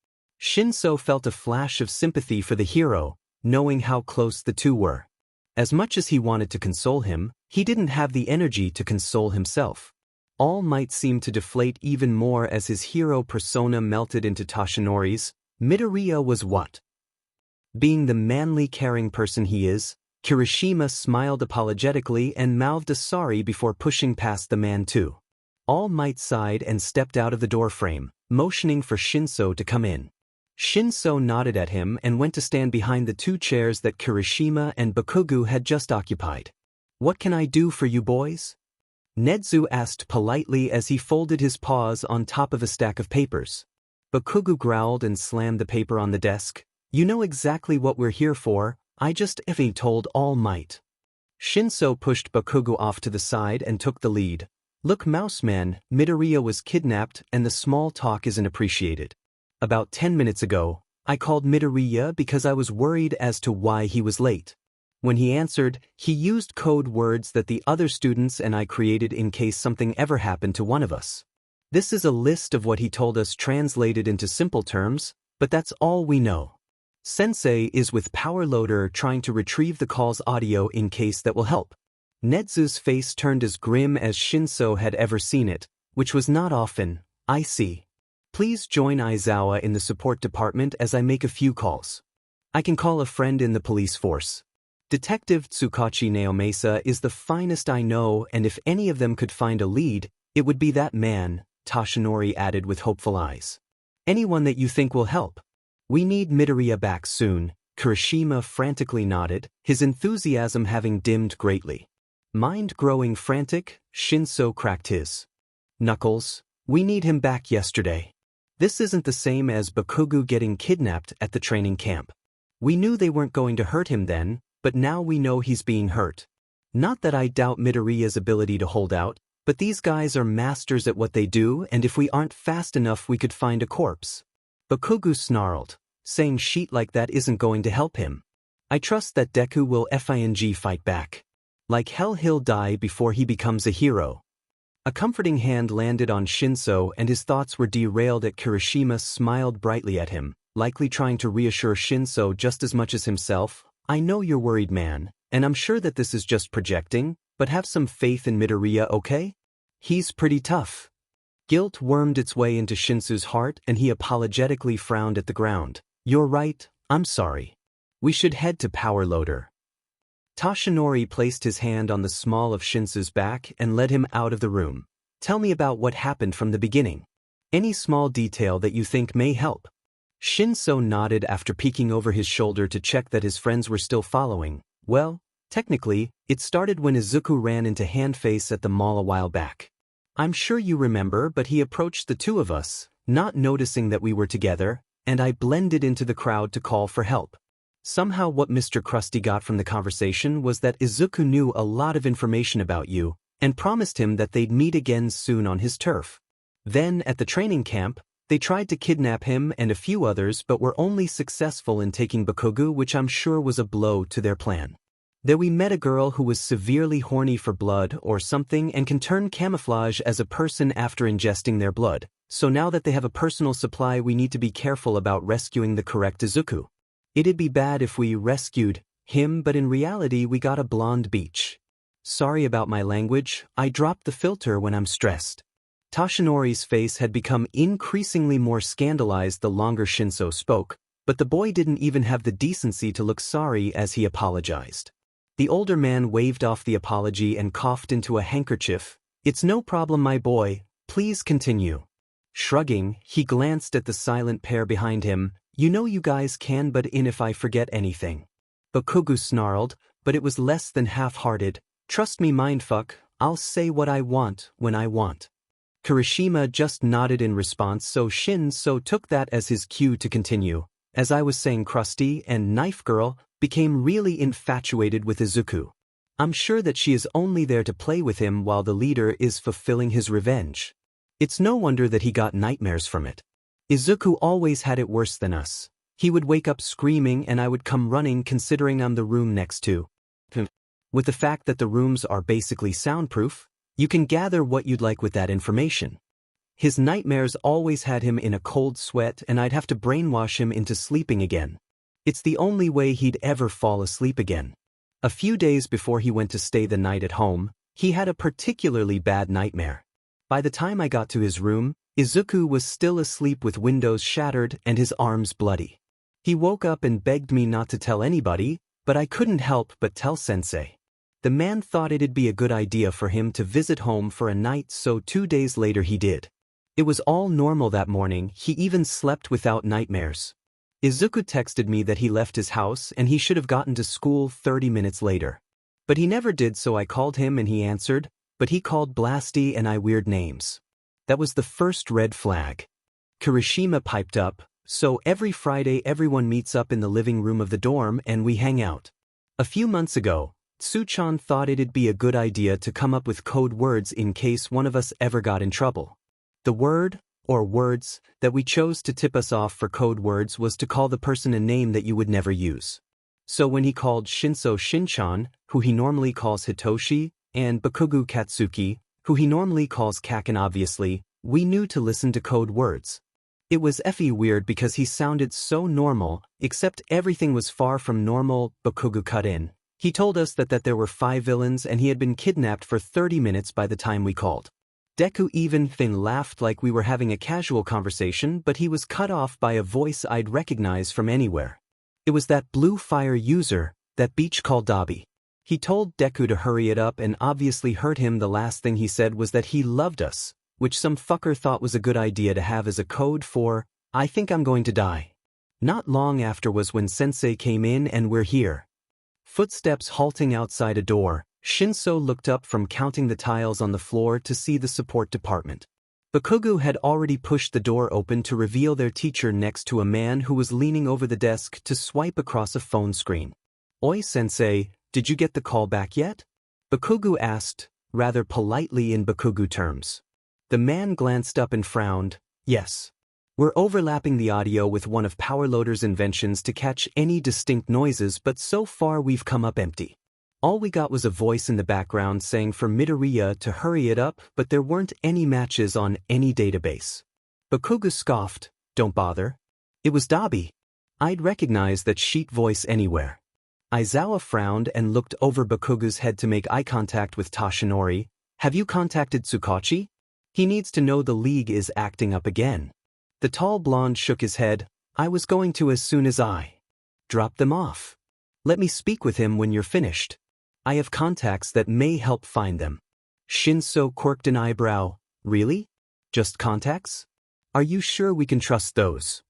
Shinso felt a flash of sympathy for the hero, knowing how close the two were. As much as he wanted to console him, he didn't have the energy to console himself. All Might seemed to deflate even more as his hero persona melted into Toshinori's. Midoriya was what? Being the manly caring person he is, Kirishima smiled apologetically and mouthed a sorry before pushing past the man too. All Might sighed and stepped out of the doorframe, motioning for Shinso to come in. Shinso nodded at him and went to stand behind the two chairs that Kirishima and Bakugo had just occupied. What can I do for you boys? Nedzu asked politely as he folded his paws on top of a stack of papers. Bakugo growled and slammed the paper on the desk. You know exactly what we're here for. I just effing told All Might. Shinso pushed Bakugo off to the side and took the lead. Look Mouseman, Midoriya was kidnapped and the small talk isn't appreciated. About 10 minutes ago, I called Midoriya because I was worried as to why he was late. When he answered, he used code words that the other students and I created in case something ever happened to one of us. This is a list of what he told us translated into simple terms, but that's all we know. Sensei is with Power Loader trying to retrieve the call's audio in case that will help. Nedzu's face turned as grim as Shinso had ever seen it, which was not often. I see. Please join Aizawa in the support department as I make a few calls. I can call a friend in the police force. Detective Tsukachi Naomasa is the finest I know, and if any of them could find a lead, it would be that man, Toshinori added with hopeful eyes. Anyone that you think will help. We need Midoriya back soon, Kirishima frantically nodded, his enthusiasm having dimmed greatly. Mind growing frantic, Shinso cracked his knuckles. We need him back yesterday. This isn't the same as Bakugo getting kidnapped at the training camp. We knew they weren't going to hurt him then, but now we know he's being hurt. Not that I doubt Midoriya's ability to hold out, but these guys are masters at what they do, and if we aren't fast enough we could find a corpse. Bakugo snarled, saying shit like that isn't going to help him. I trust that Deku will fight back. Like hell he'll die before he becomes a hero. A comforting hand landed on Shinso and his thoughts were derailed at Kirishima smiled brightly at him, likely trying to reassure Shinso just as much as himself. I know you're worried, man, and I'm sure that this is just projecting, but have some faith in Midoriya, okay? He's pretty tough. Guilt wormed its way into Shinsu's heart and he apologetically frowned at the ground. You're right, I'm sorry. We should head to Power Loader. Toshinori placed his hand on the small of Shinsu's back and led him out of the room. Tell me about what happened from the beginning. Any small detail that you think may help. Shinso nodded after peeking over his shoulder to check that his friends were still following. Well, technically, it started when Izuku ran into Handface at the mall a while back. I'm sure you remember, but he approached the two of us, not noticing that we were together, and I blended into the crowd to call for help. Somehow what Mr. Krusty got from the conversation was that Izuku knew a lot of information about you, and promised him that they'd meet again soon on his turf. Then, at the training camp, they tried to kidnap him and a few others but were only successful in taking Bakugo, which I'm sure was a blow to their plan. There we met a girl who was severely horny for blood or something and can turn camouflage as a person after ingesting their blood, so now that they have a personal supply we need to be careful about rescuing the correct Izuku. It'd be bad if we rescued him, but in reality we got a blonde beach. Sorry about my language, I dropped the filter when I'm stressed. Toshinori's face had become increasingly more scandalized the longer Shinso spoke, but the boy didn't even have the decency to look sorry as he apologized. The older man waved off the apology and coughed into a handkerchief. It's no problem, my boy, please continue. Shrugging, he glanced at the silent pair behind him. You know you guys can butt in if I forget anything. Bakugo snarled, but it was less than half-hearted. Trust me, mindfuck, I'll say what I want when I want. Kirishima just nodded in response, so Shinso took that as his cue to continue. As I was saying, Krusty and Knife Girl became really infatuated with Izuku. I'm sure that she is only there to play with him while the leader is fulfilling his revenge. It's no wonder that he got nightmares from it. Izuku always had it worse than us. He would wake up screaming and I would come running considering I'm the room next to. With the fact that the rooms are basically soundproof, you can gather what you'd like with that information. His nightmares always had him in a cold sweat and I'd have to brainwash him into sleeping again. It's the only way he'd ever fall asleep again. A few days before he went to stay the night at home, he had a particularly bad nightmare. By the time I got to his room, Izuku was still asleep with windows shattered and his arms bloody. He woke up and begged me not to tell anybody, but I couldn't help but tell Sensei. The man thought it'd be a good idea for him to visit home for a night, so 2 days later he did. It was all normal that morning, he even slept without nightmares. Izuku texted me that he left his house and he should have gotten to school 30 minutes later. But he never did, so I called him and he answered, but he called Blasty and I weird names. That was the first red flag. Kirishima piped up, so every Friday everyone meets up in the living room of the dorm and we hang out. A few months ago, Tsuchan thought it'd be a good idea to come up with code words in case one of us ever got in trouble. The word, or words, that we chose to tip us off for code words was to call the person a name that you would never use. So when he called Shinso Shinchan, who he normally calls Hitoshi, and Bakugo Katsuki, who he normally calls Kaken obviously, we knew to listen to code words. It was effing weird because he sounded so normal, except everything was far from normal. Bakugo cut in. He told us that there were 5 villains and he had been kidnapped for 30 minutes by the time we called. Deku even laughed like we were having a casual conversation, but he was cut off by a voice I'd recognize from anywhere. It was that Blue Fire user, that beach called Dobby. He told Deku to hurry it up and obviously hurt him. The last thing he said was that he loved us, which some fucker thought was a good idea to have as a code for, I think I'm going to die. Not long after was when Sensei came in and we're here. Footsteps halting outside a door, Shinso looked up from counting the tiles on the floor to see the support department. Bakugo had already pushed the door open to reveal their teacher next to a man who was leaning over the desk to swipe across a phone screen. Oi Sensei, did you get the call back yet? Bakugo asked, rather politely in Bakugo terms. The man glanced up and frowned. Yes. We're overlapping the audio with one of Power Loader's inventions to catch any distinct noises, but so far we've come up empty. All we got was a voice in the background saying for Midoriya to hurry it up, but there weren't any matches on any database. Bakugo scoffed, "Don't bother." It was Dabi. I'd recognize that sheet voice anywhere. Aizawa frowned and looked over Bakugo's head to make eye contact with Toshinori. "Have you contacted Tsukachi? He needs to know the league is acting up again." The tall blonde shook his head. "I was going to as soon as I drop them off. Let me speak with him when you're finished. I have contacts that may help find them." Shinso quirked an eyebrow. "Really? Just contacts? Are you sure we can trust those?"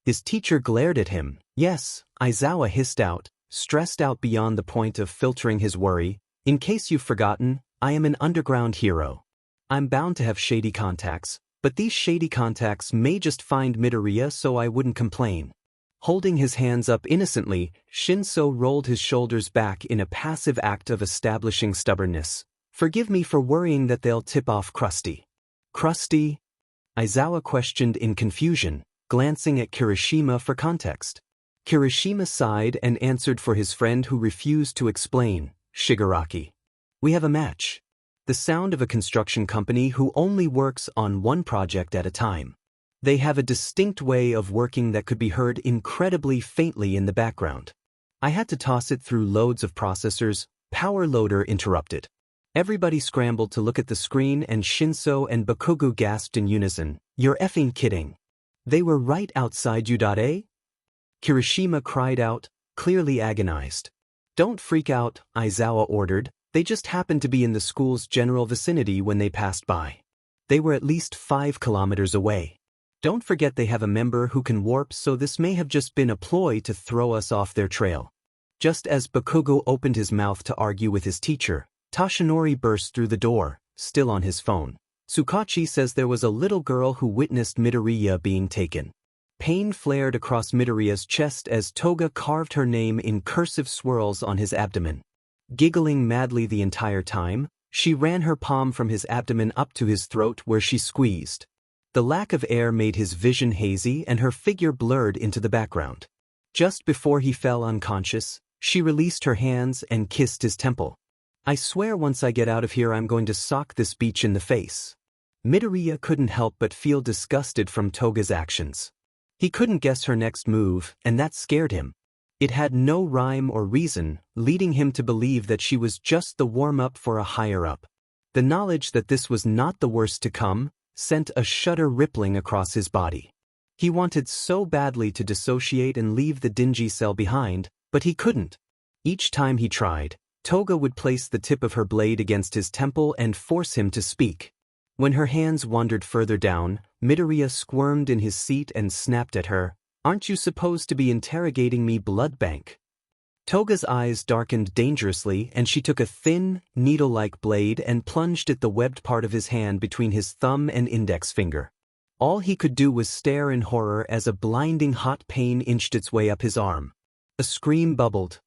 His teacher glared at him. "Yes," Aizawa hissed out, stressed out beyond the point of filtering his worry. "In case you've forgotten, I am an underground hero. I'm bound to have shady contacts, but these shady contacts may just find Midoriya, so I wouldn't complain." Holding his hands up innocently, Shinso rolled his shoulders back in a passive act of establishing stubbornness. "Forgive me for worrying that they'll tip off Krusty." "Krusty?" Aizawa questioned in confusion, glancing at Kirishima for context. Kirishima sighed and answered for his friend who refused to explain, "Shigaraki. We have a match." The sound of a construction company who only works on one project at a time. They have a distinct way of working that could be heard incredibly faintly in the background. I had to toss it through loads of processors. Power loader interrupted. Everybody scrambled to look at the screen and Shinso and Bakugo gasped in unison, "You're effing kidding. They were right outside you." Kirishima cried out, clearly agonized. "Don't freak out," Aizawa ordered. "They just happened to be in the school's general vicinity when they passed by. They were at least 5 kilometers away. Don't forget they have a member who can warp, so this may have just been a ploy to throw us off their trail." Just as Bakugo opened his mouth to argue with his teacher, Toshinori burst through the door, still on his phone. "Tsukachi says there was a little girl who witnessed Midoriya being taken." Pain flared across Midoriya's chest as Toga carved her name in cursive swirls on his abdomen. Giggling madly the entire time, she ran her palm from his abdomen up to his throat where she squeezed. The lack of air made his vision hazy and her figure blurred into the background. Just before he fell unconscious, she released her hands and kissed his temple. "I swear once I get out of here I'm going to sock this beach in the face." Midoriya couldn't help but feel disgusted from Toga's actions. He couldn't guess her next move, and that scared him. It had no rhyme or reason, leading him to believe that she was just the warm-up for a higher-up. The knowledge that this was not the worst to come sent a shudder rippling across his body. He wanted so badly to dissociate and leave the dingy cell behind, but he couldn't. Each time he tried, Toga would place the tip of her blade against his temple and force him to speak. When her hands wandered further down, Midoriya squirmed in his seat and snapped at her, "Aren't you supposed to be interrogating me, blood bank?" Toga's eyes darkened dangerously and she took a thin, needle-like blade and plunged at the webbed part of his hand between his thumb and index finger. All he could do was stare in horror as a blinding hot pain inched its way up his arm. A scream bubbled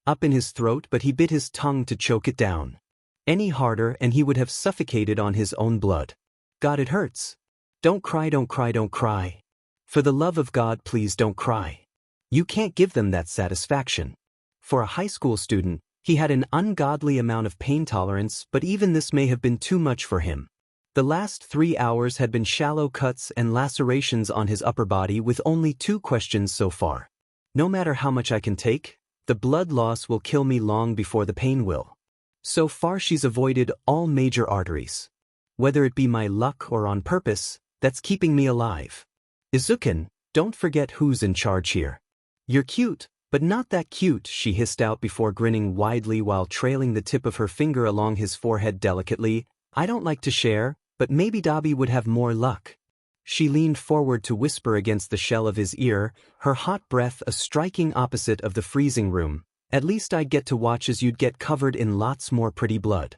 up in his throat, but he bit his tongue to choke it down. Any harder and he would have suffocated on his own blood. "God, it hurts. Don't cry, don't cry, don't cry. For the love of God, please don't cry. You can't give them that satisfaction." For a high school student, he had an ungodly amount of pain tolerance, but even this may have been too much for him. The last 3 hours had been shallow cuts and lacerations on his upper body with only 2 questions so far. "No matter how much I can take, the blood loss will kill me long before the pain will." So far she's avoided all major arteries. Whether it be my luck or on purpose, that's keeping me alive. "Izuken, don't forget who's in charge here. You're cute, but not that cute," she hissed out before grinning widely while trailing the tip of her finger along his forehead delicately. "I don't like to share, but maybe Dabi would have more luck." She leaned forward to whisper against the shell of his ear, her hot breath a striking opposite of the freezing room. "At least I'd get to watch as you'd get covered in lots more pretty blood."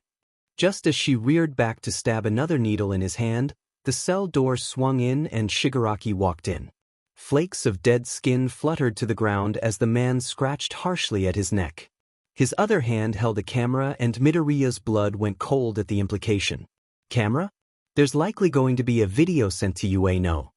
Just as she reared back to stab another needle in his hand, the cell door swung in and Shigaraki walked in. Flakes of dead skin fluttered to the ground as the man scratched harshly at his neck. His other hand held a camera and Midoriya's blood went cold at the implication. "Camera? There's likely going to be a video sent to you, no?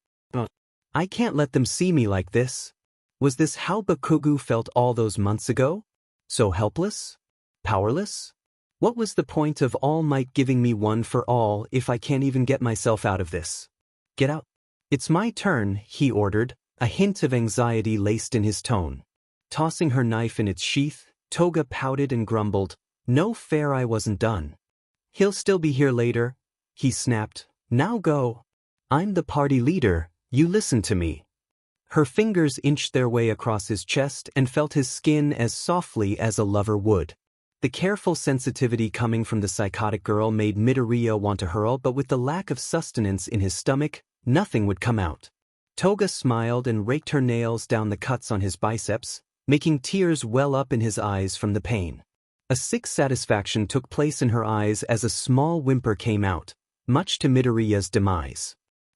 I can't let them see me like this." Was this how Bakugo felt all those months ago? So helpless? Powerless? What was the point of All Might giving me one for all if I can't even get myself out of this? Get out. It's my turn, he ordered, a hint of anxiety laced in his tone. Tossing her knife in its sheath, Toga pouted and grumbled, "No fair, I wasn't done." "He'll still be here later," he snapped. "Now go. I'm the party leader, you listen to me." Her fingers inched their way across his chest and felt his skin as softly as a lover would. The careful sensitivity coming from the psychotic girl made Midoriya want to hurl, but with the lack of sustenance in his stomach, nothing would come out. Toga smiled and raked her nails down the cuts on his biceps, making tears well up in his eyes from the pain. A sick satisfaction took place in her eyes as a small whimper came out, much to Midoriya's demise.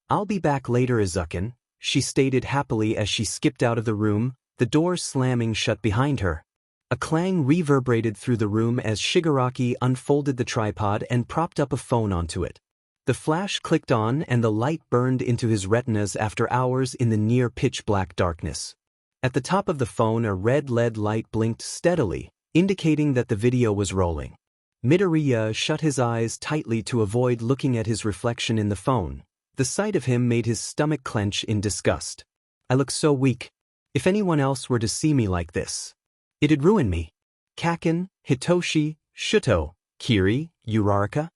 "I'll be back later, Izuken," she stated happily as she skipped out of the room, the door slamming shut behind her. A clang reverberated through the room as Shigaraki unfolded the tripod and propped up a phone onto it. The flash clicked on and the light burned into his retinas after hours in the near pitch-black darkness. At the top of the phone, a red LED light blinked steadily, indicating that the video was rolling. Midoriya shut his eyes tightly to avoid looking at his reflection in the phone. The sight of him made his stomach clench in disgust. "I look so weak. If anyone else were to see me like this, it'd ruin me. Kaken, Hitoshi, Shuto, Kiri, Uraraka,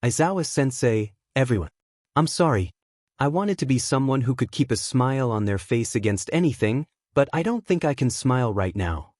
Aizawa-sensei, everyone. I'm sorry. I wanted to be someone who could keep a smile on their face against anything, but I don't think I can smile right now."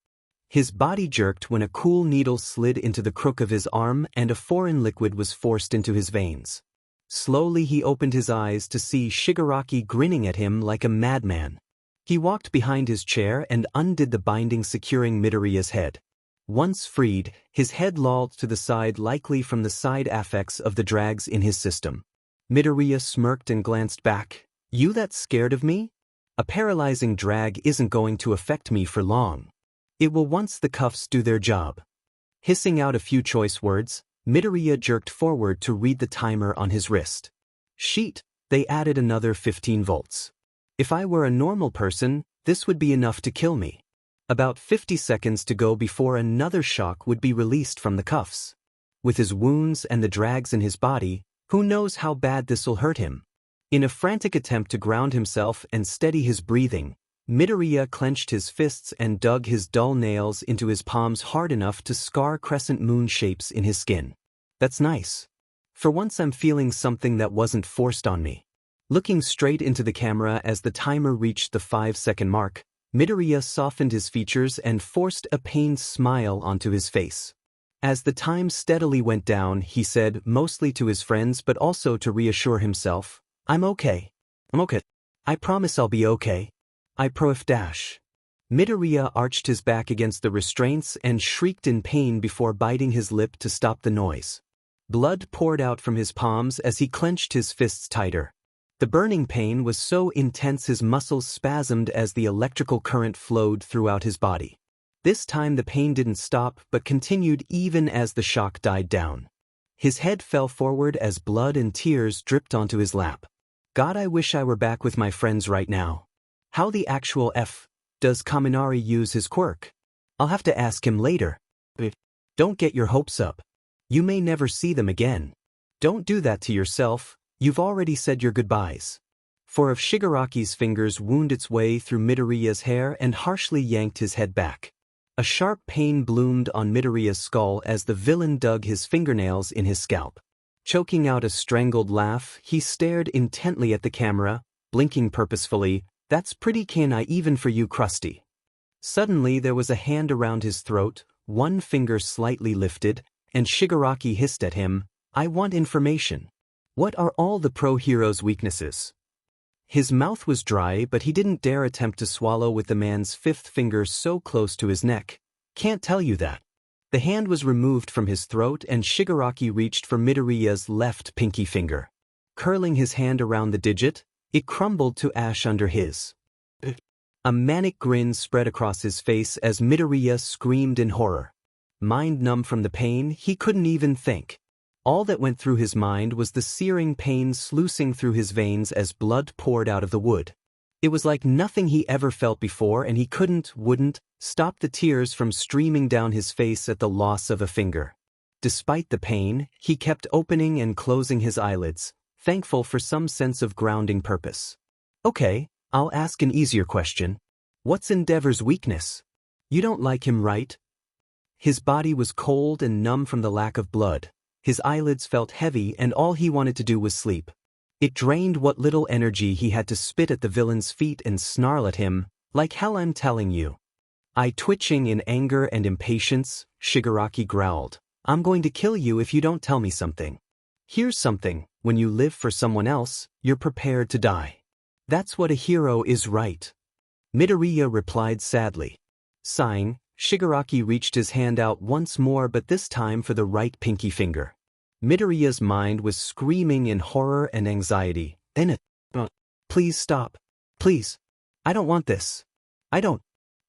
His body jerked when a cool needle slid into the crook of his arm and a foreign liquid was forced into his veins. Slowly he opened his eyes to see Shigaraki grinning at him like a madman. He walked behind his chair and undid the binding securing Midoriya's head. Once freed, his head lolled to the side, likely from the side effects of the drags in his system. Midoriya smirked and glanced back. "You that scared of me? A paralyzing drag isn't going to affect me for long. It will once the cuffs do their job." Hissing out a few choice words, Midoriya jerked forward to read the timer on his wrist. Sheet, they added another 15 volts. If I were a normal person, this would be enough to kill me. About 50 seconds to go before another shock would be released from the cuffs. With his wounds and the drags in his body, who knows how bad this'll hurt him? In a frantic attempt to ground himself and steady his breathing, Midoriya clenched his fists and dug his dull nails into his palms hard enough to scar crescent moon shapes in his skin. "That's nice. For once I'm feeling something that wasn't forced on me." Looking straight into the camera as the timer reached the 5-second mark, Midoriya softened his features and forced a pained smile onto his face. As the time steadily went down, he said, mostly to his friends but also to reassure himself, I'm okay. I promise I'll be okay. I prof dash." Midoriya arched his back against the restraints and shrieked in pain before biting his lip to stop the noise. Blood poured out from his palms as he clenched his fists tighter. The burning pain was so intense his muscles spasmed as the electrical current flowed throughout his body. This time the pain didn't stop but continued even as the shock died down. His head fell forward as blood and tears dripped onto his lap. "God, I wish I were back with my friends right now. How the actual F does Kaminari use his quirk? I'll have to ask him later." "Don't get your hopes up. You may never see them again. Don't do that to yourself. You've already said your goodbyes." Four of Shigaraki's fingers wound its way through Midoriya's hair and harshly yanked his head back. A sharp pain bloomed on Midoriya's skull as the villain dug his fingernails in his scalp. Choking out a strangled laugh, he stared intently at the camera, blinking purposefully. "That's pretty kanai even for you, Krusty." Suddenly there was a hand around his throat, one finger slightly lifted, and Shigaraki hissed at him, "I want information. What are all the pro-heroes' weaknesses?" His mouth was dry but he didn't dare attempt to swallow with the man's fifth finger so close to his neck. "Can't tell you that." The hand was removed from his throat and Shigaraki reached for Midoriya's left pinky finger. Curling his hand around the digit, it crumbled to ash under his. A manic grin spread across his face as Midoriya screamed in horror. Mind numb from the pain, he couldn't even think. All that went through his mind was the searing pain sluicing through his veins as blood poured out of the wood. It was like nothing he ever felt before, and he wouldn't stop the tears from streaming down his face at the loss of a finger. Despite the pain, he kept opening and closing his eyelids, thankful for some sense of grounding purpose. Okay, I'll ask an easier question. What's Endeavor's weakness? You don't like him, right? His body was cold and numb from the lack of blood. His eyelids felt heavy and all he wanted to do was sleep. It drained what little energy he had to spit at the villain's feet and snarl at him, like hell I'm telling you. Eye twitching in anger and impatience, Shigaraki growled. I'm going to kill you if you don't tell me something. Here's something, when you live for someone else, you're prepared to die. That's what a hero is, right? Midoriya replied sadly. Sighing, Shigaraki reached his hand out once more, but this time for the right pinky finger. Midoriya's mind was screaming in horror and anxiety. Please stop. Please. I don't want this. I don't.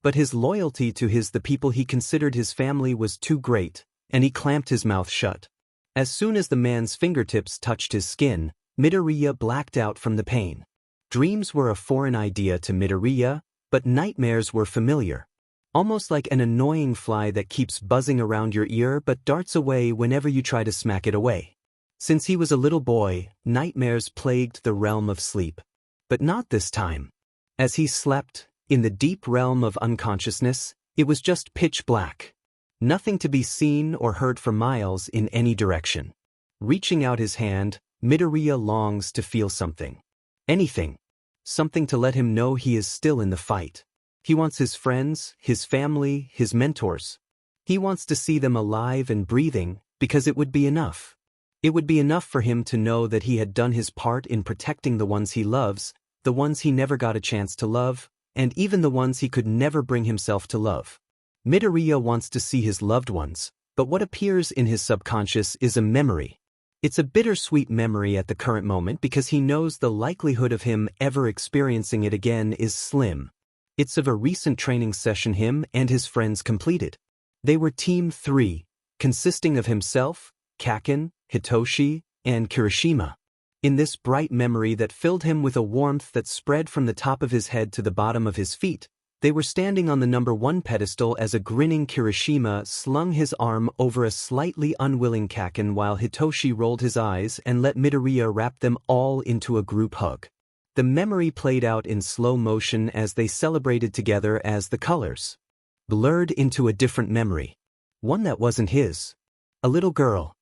But his loyalty to the people he considered his family was too great, and he clamped his mouth shut. As soon as the man's fingertips touched his skin, Midoriya blacked out from the pain. Dreams were a foreign idea to Midoriya, but nightmares were familiar. Almost like an annoying fly that keeps buzzing around your ear but darts away whenever you try to smack it away. Since he was a little boy, nightmares plagued the realm of sleep. But not this time. As he slept, in the deep realm of unconsciousness, it was just pitch black. Nothing to be seen or heard for miles in any direction. Reaching out his hand, Midoriya longs to feel something. Anything. Something to let him know he is still in the fight. He wants his friends, his family, his mentors. He wants to see them alive and breathing, because it would be enough. It would be enough for him to know that he had done his part in protecting the ones he loves, the ones he never got a chance to love, and even the ones he could never bring himself to love. Midoriya wants to see his loved ones, but what appears in his subconscious is a memory. It's a bittersweet memory at the current moment because he knows the likelihood of him ever experiencing it again is slim. It's of a recent training session him and his friends completed. They were Team 3, consisting of himself, Kaken, Hitoshi, and Kirishima. In this bright memory that filled him with a warmth that spread from the top of his head to the bottom of his feet, they were standing on the number 1 pedestal as a grinning Kirishima slung his arm over a slightly unwilling Kaken while Hitoshi rolled his eyes and let Midoriya wrap them all into a group hug. The memory played out in slow motion as they celebrated together as the colors blurred into a different memory. One that wasn't his. A little girl.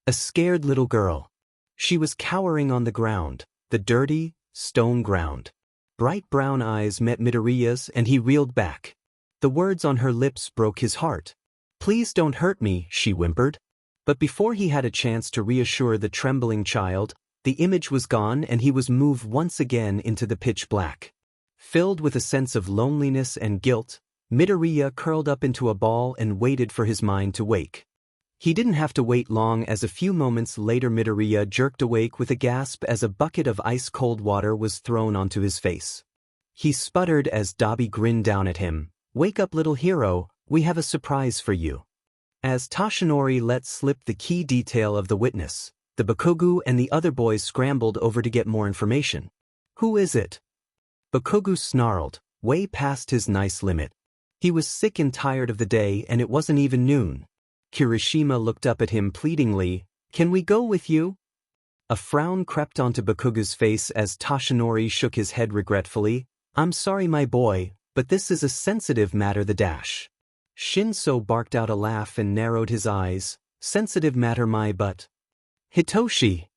A scared little girl. She was cowering on the ground, the dirty, stone ground. Bright brown eyes met Midoriya's and he reeled back. The words on her lips broke his heart. Please don't hurt me, she whimpered. But before he had a chance to reassure the trembling child, the image was gone and he was moved once again into the pitch black. Filled with a sense of loneliness and guilt, Midoriya curled up into a ball and waited for his mind to wake. He didn't have to wait long as a few moments later Midoriya jerked awake with a gasp as a bucket of ice-cold water was thrown onto his face. He sputtered as Dabi grinned down at him. Wake up, little hero, we have a surprise for you. As Toshinori let slip the key detail of the witness, the Bakugo and the other boys scrambled over to get more information. Who is it? Bakugo snarled, way past his nice limit. He was sick and tired of the day and it wasn't even noon. Kirishima looked up at him pleadingly. Can we go with you? A frown crept onto Bakugo's face as Toshinori shook his head regretfully. I'm sorry, my boy, but this is a sensitive matter. Shinso barked out a laugh and narrowed his eyes. Sensitive matter, my butt. Hitoshi!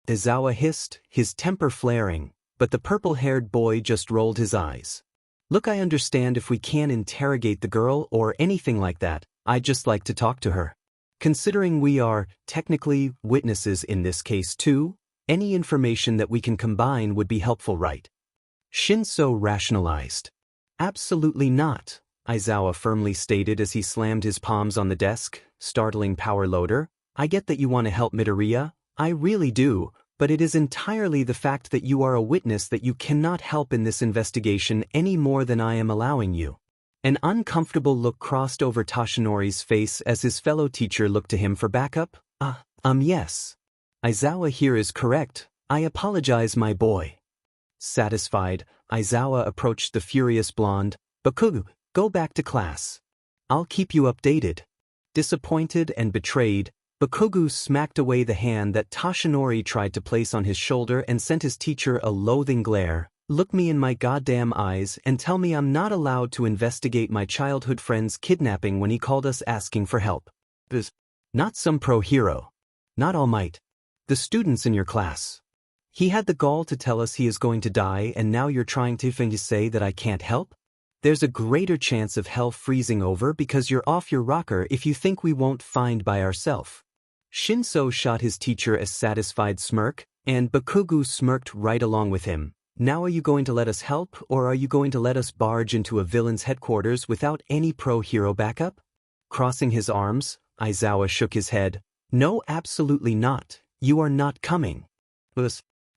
Izawa hissed, his temper flaring, but the purple-haired boy just rolled his eyes. Look, I understand if we can't interrogate the girl or anything like that, I'd just like to talk to her. Considering we are, technically, witnesses in this case too, any information that we can combine would be helpful, right? Shinso rationalized. Absolutely not, Izawa firmly stated as he slammed his palms on the desk, startling power loader. I get that you want to help Midoriya, I really do, but it is entirely the fact that you are a witness that you cannot help in this investigation any more than I am allowing you. An uncomfortable look crossed over Toshinori's face as his fellow teacher looked to him for backup. Yes. Izawa here is correct, I apologize, my boy. Satisfied, Aizawa approached the furious blonde. Bakugo, go back to class. I'll keep you updated. Disappointed and betrayed, Bakugo smacked away the hand that Toshinori tried to place on his shoulder and sent his teacher a loathing glare. Look me in my goddamn eyes and tell me I'm not allowed to investigate my childhood friend's kidnapping when he called us asking for help. Not some pro-hero. Not All Might. The students in your class. He had the gall to tell us he is going to die, and now you're trying to say that I can't help? There's a greater chance of hell freezing over because you're off your rocker if you think we won't find by ourselves. Shinso shot his teacher a satisfied smirk, and Bakugo smirked right along with him. Now are you going to let us help, or are you going to let us barge into a villain's headquarters without any pro-hero backup? Crossing his arms, Aizawa shook his head. No, absolutely not. You are not coming.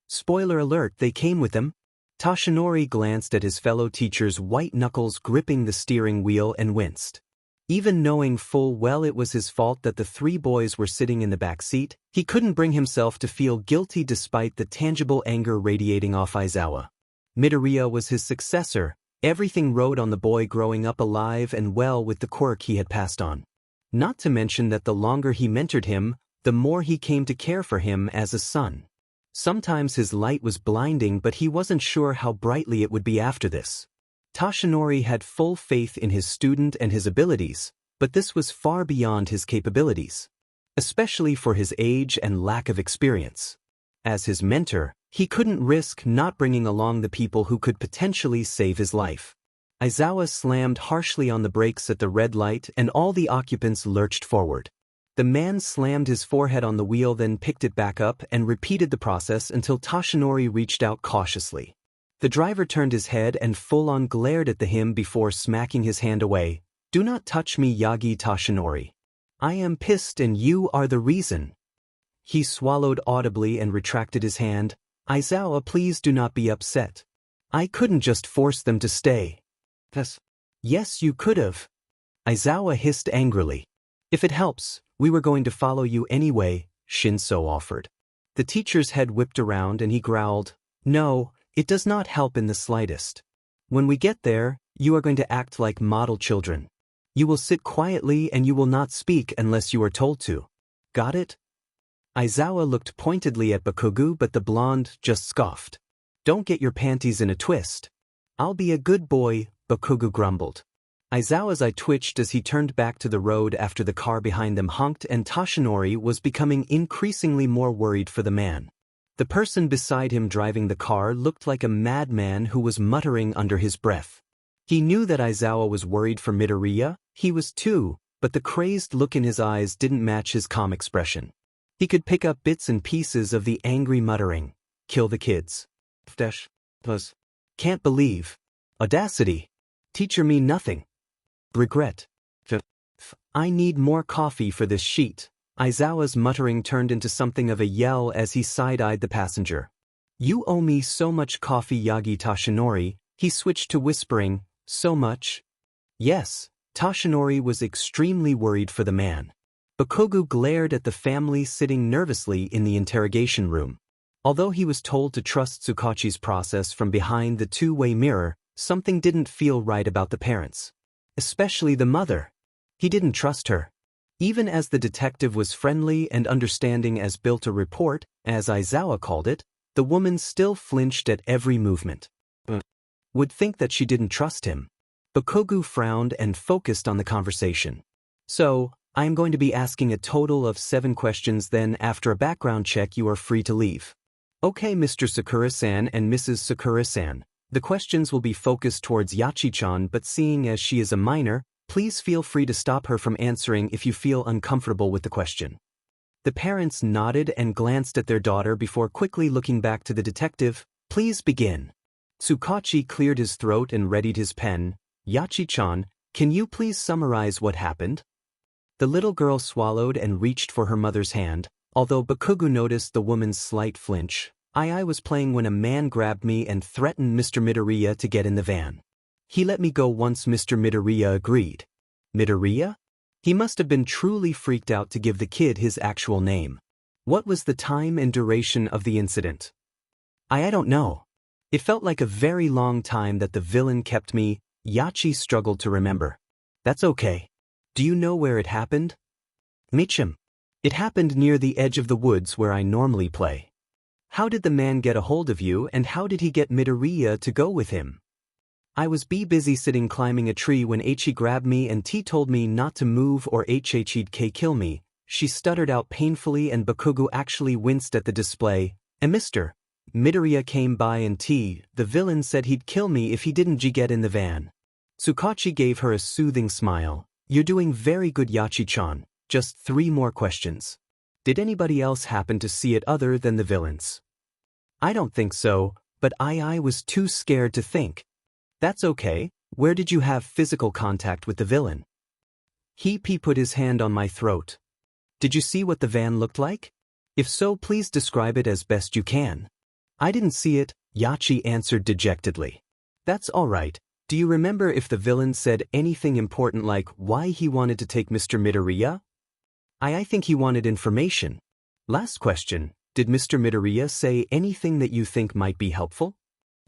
Spoiler alert, they came with him. Toshinori glanced at his fellow teacher's white knuckles gripping the steering wheel and winced. Even knowing full well it was his fault that the three boys were sitting in the back seat, he couldn't bring himself to feel guilty despite the tangible anger radiating off Aizawa. Midoriya was his successor. Everything rode on the boy growing up alive and well with the quirk he had passed on. Not to mention that the longer he mentored him, the more he came to care for him as a son. Sometimes his light was blinding, but he wasn't sure how brightly it would be after this. Toshinori had full faith in his student and his abilities, but this was far beyond his capabilities, especially for his age and lack of experience. As his mentor, he couldn't risk not bringing along the people who could potentially save his life. Aizawa slammed harshly on the brakes at the red light and all the occupants lurched forward. The man slammed his forehead on the wheel, then picked it back up and repeated the process until Toshinori reached out cautiously. The driver turned his head and full-on glared at him before smacking his hand away. Do not touch me, Yagi Toshinori. I am pissed and you are the reason. He swallowed audibly and retracted his hand. Aizawa, please do not be upset. I couldn't just force them to stay. Yes, you could have. Aizawa hissed angrily. If it helps, we were going to follow you anyway, Shinso offered. The teacher's head whipped around and he growled, No, it does not help in the slightest. When we get there, you are going to act like model children. You will sit quietly and you will not speak unless you are told to. Got it? Aizawa looked pointedly at Bakugo, but the blonde just scoffed. Don't get your panties in a twist. I'll be a good boy, Bakugo grumbled. Aizawa's eye twitched as he turned back to the road after the car behind them honked, and Toshinori was becoming increasingly more worried for the man. The person beside him driving the car looked like a madman who was muttering under his breath. He knew that Aizawa was worried for Midoriya. He was too, but the crazed look in his eyes didn't match his calm expression. He could pick up bits and pieces of the angry muttering. Kill the kids. Can't believe. Audacity. Teacher me nothing. Regret. I need more coffee for this sheet. Aizawa's muttering turned into something of a yell as he side-eyed the passenger. You owe me so much coffee, Yagi Toshinori. He switched to whispering, so much? Yes, Toshinori was extremely worried for the man. Bakugo glared at the family sitting nervously in the interrogation room. Although he was told to trust Tsukachi's process from behind the two-way mirror, something didn't feel right about the parents. Especially the mother. He didn't trust her. Even as the detective was friendly and understanding as built a report, as Aizawa called it, the woman still flinched at every movement. Would think that she didn't trust him. Bakugo frowned and focused on the conversation. So, I am going to be asking a total of 7 questions, then after a background check you are free to leave. Okay, Mr. Sakura-san and Mrs. Sakura-san. The questions will be focused towards Yachi-chan, but seeing as she is a minor, please feel free to stop her from answering if you feel uncomfortable with the question. The parents nodded and glanced at their daughter before quickly looking back to the detective. Please begin. Tsukachi cleared his throat and readied his pen. Yachi-chan, can you please summarize what happened? The little girl swallowed and reached for her mother's hand, although Bakugo noticed the woman's slight flinch. I was playing when a man grabbed me and threatened Mr. Midoriya to get in the van. He let me go once Mr. Midoriya agreed. Midoriya? He must have been truly freaked out to give the kid his actual name. What was the time and duration of the incident? I don't know. It felt like a very long time that the villain kept me. Yachi struggled to remember. That's okay. Do you know where it happened? Michim. It happened near the edge of the woods where I normally play. How did the man get a hold of you and how did he get Midoriya to go with him? I was busy sitting climbing a tree when Ichi grabbed me and T told me not to move or he'd kill me. She stuttered out painfully and Bakugo actually winced at the display. And Mr. Midoriya came by and T, the villain, said he'd kill me if he didn't get in the van. Tsukachi gave her a soothing smile. You're doing very good, Yachi-chan. Just 3 more questions. Did anybody else happen to see it other than the villains? I don't think so, but I was too scared to think. That's okay. Where did you have physical contact with the villain? He put his hand on my throat. Did you see what the van looked like? If so, please describe it as best you can. I didn't see it, Yachi answered dejectedly. That's all right. Do you remember if the villain said anything important like why he wanted to take Mr. Midoriya? I think he wanted information. Last question. Did Mr. Midoriya say anything that you think might be helpful?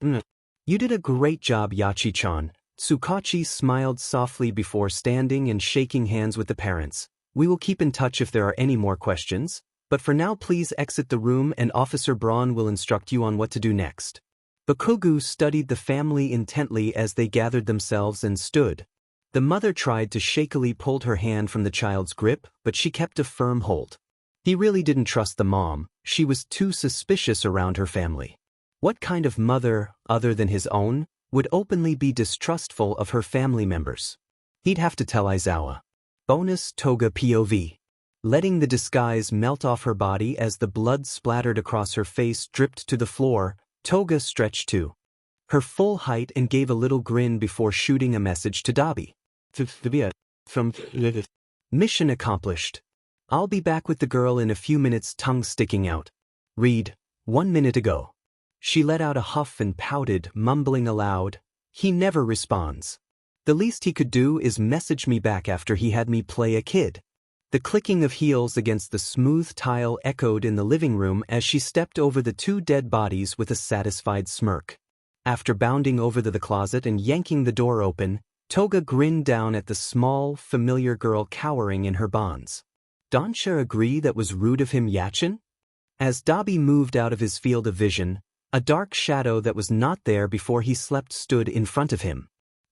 You did a great job, Yachi-chan. Tsukachi smiled softly before standing and shaking hands with the parents. We will keep in touch if there are any more questions, but for now please exit the room and Officer Braun will instruct you on what to do next. Bakugo studied the family intently as they gathered themselves and stood. The mother tried to shakily pull her hand from the child's grip, but she kept a firm hold. He really didn't trust the mom. She was too suspicious around her family. What kind of mother, other than his own, would openly be distrustful of her family members? He'd have to tell Aizawa. Bonus Toga POV. Letting the disguise melt off her body as the blood splattered across her face dripped to the floor, Toga stretched to her full height and gave a little grin before shooting a message to Dabi. Mission accomplished. I'll be back with the girl in a few minutes, tongue sticking out. Read, 1 minute ago. She let out a huff and pouted, mumbling aloud. He never responds. The least he could do is message me back after he had me play a kid. The clicking of heels against the smooth tile echoed in the living room as she stepped over the 2 dead bodies with a satisfied smirk. After bounding over to the closet and yanking the door open, Toga grinned down at the small, familiar girl cowering in her bonds. Donsha agree that was rude of him, Yachin? As Dabi moved out of his field of vision, a dark shadow that was not there before he slept stood in front of him.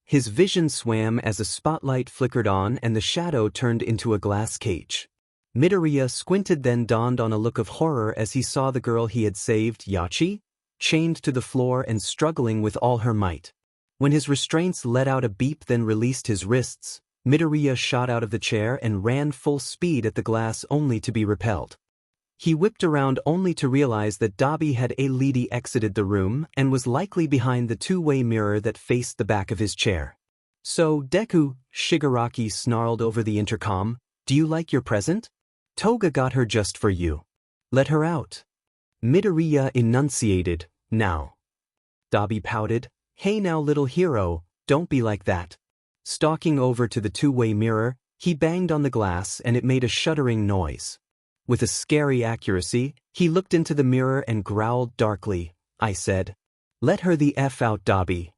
His vision swam as a spotlight flickered on and the shadow turned into a glass cage. Midoriya squinted, then dawned on a look of horror as he saw the girl he had saved, Yachi, chained to the floor and struggling with all her might. When his restraints let out a beep then released his wrists, Midoriya shot out of the chair and ran full speed at the glass only to be repelled. He whipped around only to realize that Dabi had already exited the room and was likely behind the 2-way mirror that faced the back of his chair. So, Deku, Shigaraki snarled over the intercom, do you like your present? Toga got her just for you. Let her out. Midoriya enunciated, now. Dabi pouted, hey now little hero, don't be like that. Stalking over to the 2-way mirror, he banged on the glass and it made a shuddering noise. With a scary accuracy, he looked into the mirror and growled darkly, I said. Let her the F out, Dabi.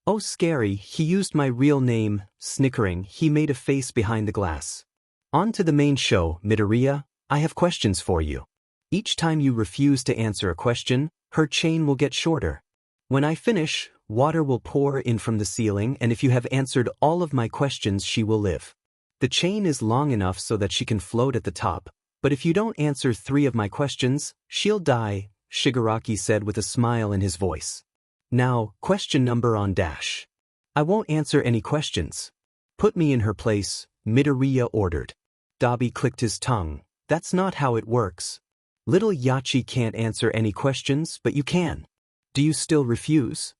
Oh scary, he used my real name. Snickering, he made a face behind the glass. On to the main show, Midoriya, I have questions for you. Each time you refuse to answer a question, her chain will get shorter. When I finish, water will pour in from the ceiling and if you have answered all of my questions she will live. The chain is long enough so that she can float at the top. But if you don't answer 3 of my questions, she'll die, Shigaraki said with a smile in his voice. Now, question number on dash. I won't answer any questions. Put me in her place, Midoriya ordered. Dabi clicked his tongue. That's not how it works. Little Yachi can't answer any questions, but you can. Do you still refuse?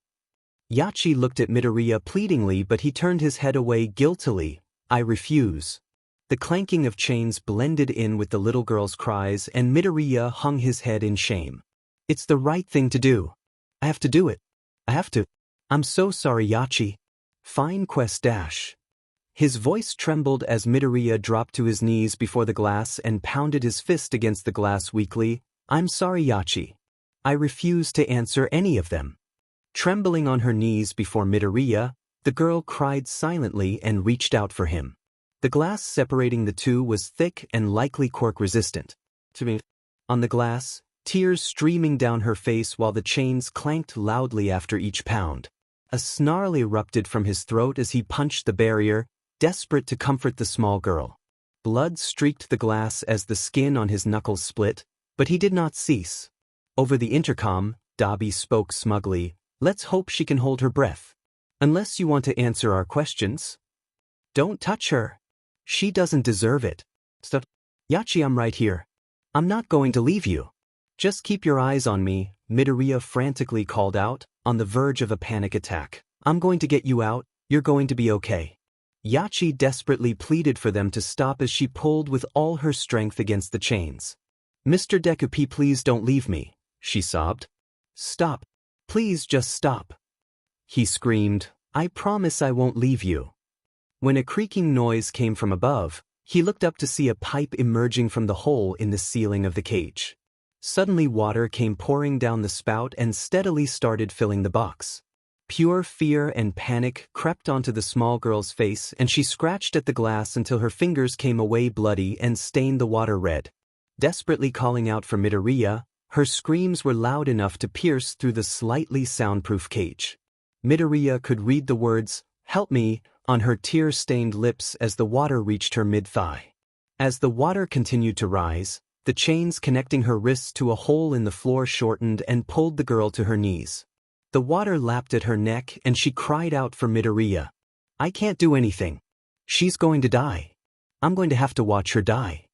Yachi looked at Midoriya pleadingly, but he turned his head away guiltily. I refuse. The clanking of chains blended in with the little girl's cries and Midoriya hung his head in shame. It's the right thing to do. I have to do it. I have to. I'm so sorry, Yachi. Fine quest dash. His voice trembled as Midoriya dropped to his knees before the glass and pounded his fist against the glass weakly. I'm sorry, Yachi. I refuse to answer any of them. Trembling on her knees before Midoriya, the girl cried silently and reached out for him. The glass separating the two was thick and likely cork-resistant. On the glass, tears streaming down her face while the chains clanked loudly after each pound. A snarl erupted from his throat as he punched the barrier, desperate to comfort the small girl. Blood streaked the glass as the skin on his knuckles split, but he did not cease. Over the intercom, Dabi spoke smugly, "Let's hope she can hold her breath. Unless you want to answer our questions. Don't touch her. She doesn't deserve it. Stop. Yachi, I'm right here. I'm not going to leave you. Just keep your eyes on me," Midoriya frantically called out, on the verge of a panic attack. "I'm going to get you out, you're going to be okay." Yachi desperately pleaded for them to stop as she pulled with all her strength against the chains. "Mr. Deku, please don't leave me," she sobbed. "Stop. Please just stop." He screamed, "I promise I won't leave you." When a creaking noise came from above, he looked up to see a pipe emerging from the hole in the ceiling of the cage. Suddenly water came pouring down the spout and steadily started filling the box. Pure fear and panic crept onto the small girl's face and she scratched at the glass until her fingers came away bloody and stained the water red. Desperately calling out for Midoriya, her screams were loud enough to pierce through the slightly soundproof cage. Midoriya could read the words, "Help me," on her tear-stained lips as the water reached her mid-thigh. As the water continued to rise, the chains connecting her wrists to a hole in the floor shortened and pulled the girl to her knees. The water lapped at her neck and she cried out for Midoriya. "I can't do anything. She's going to die. I'm going to have to watch her die."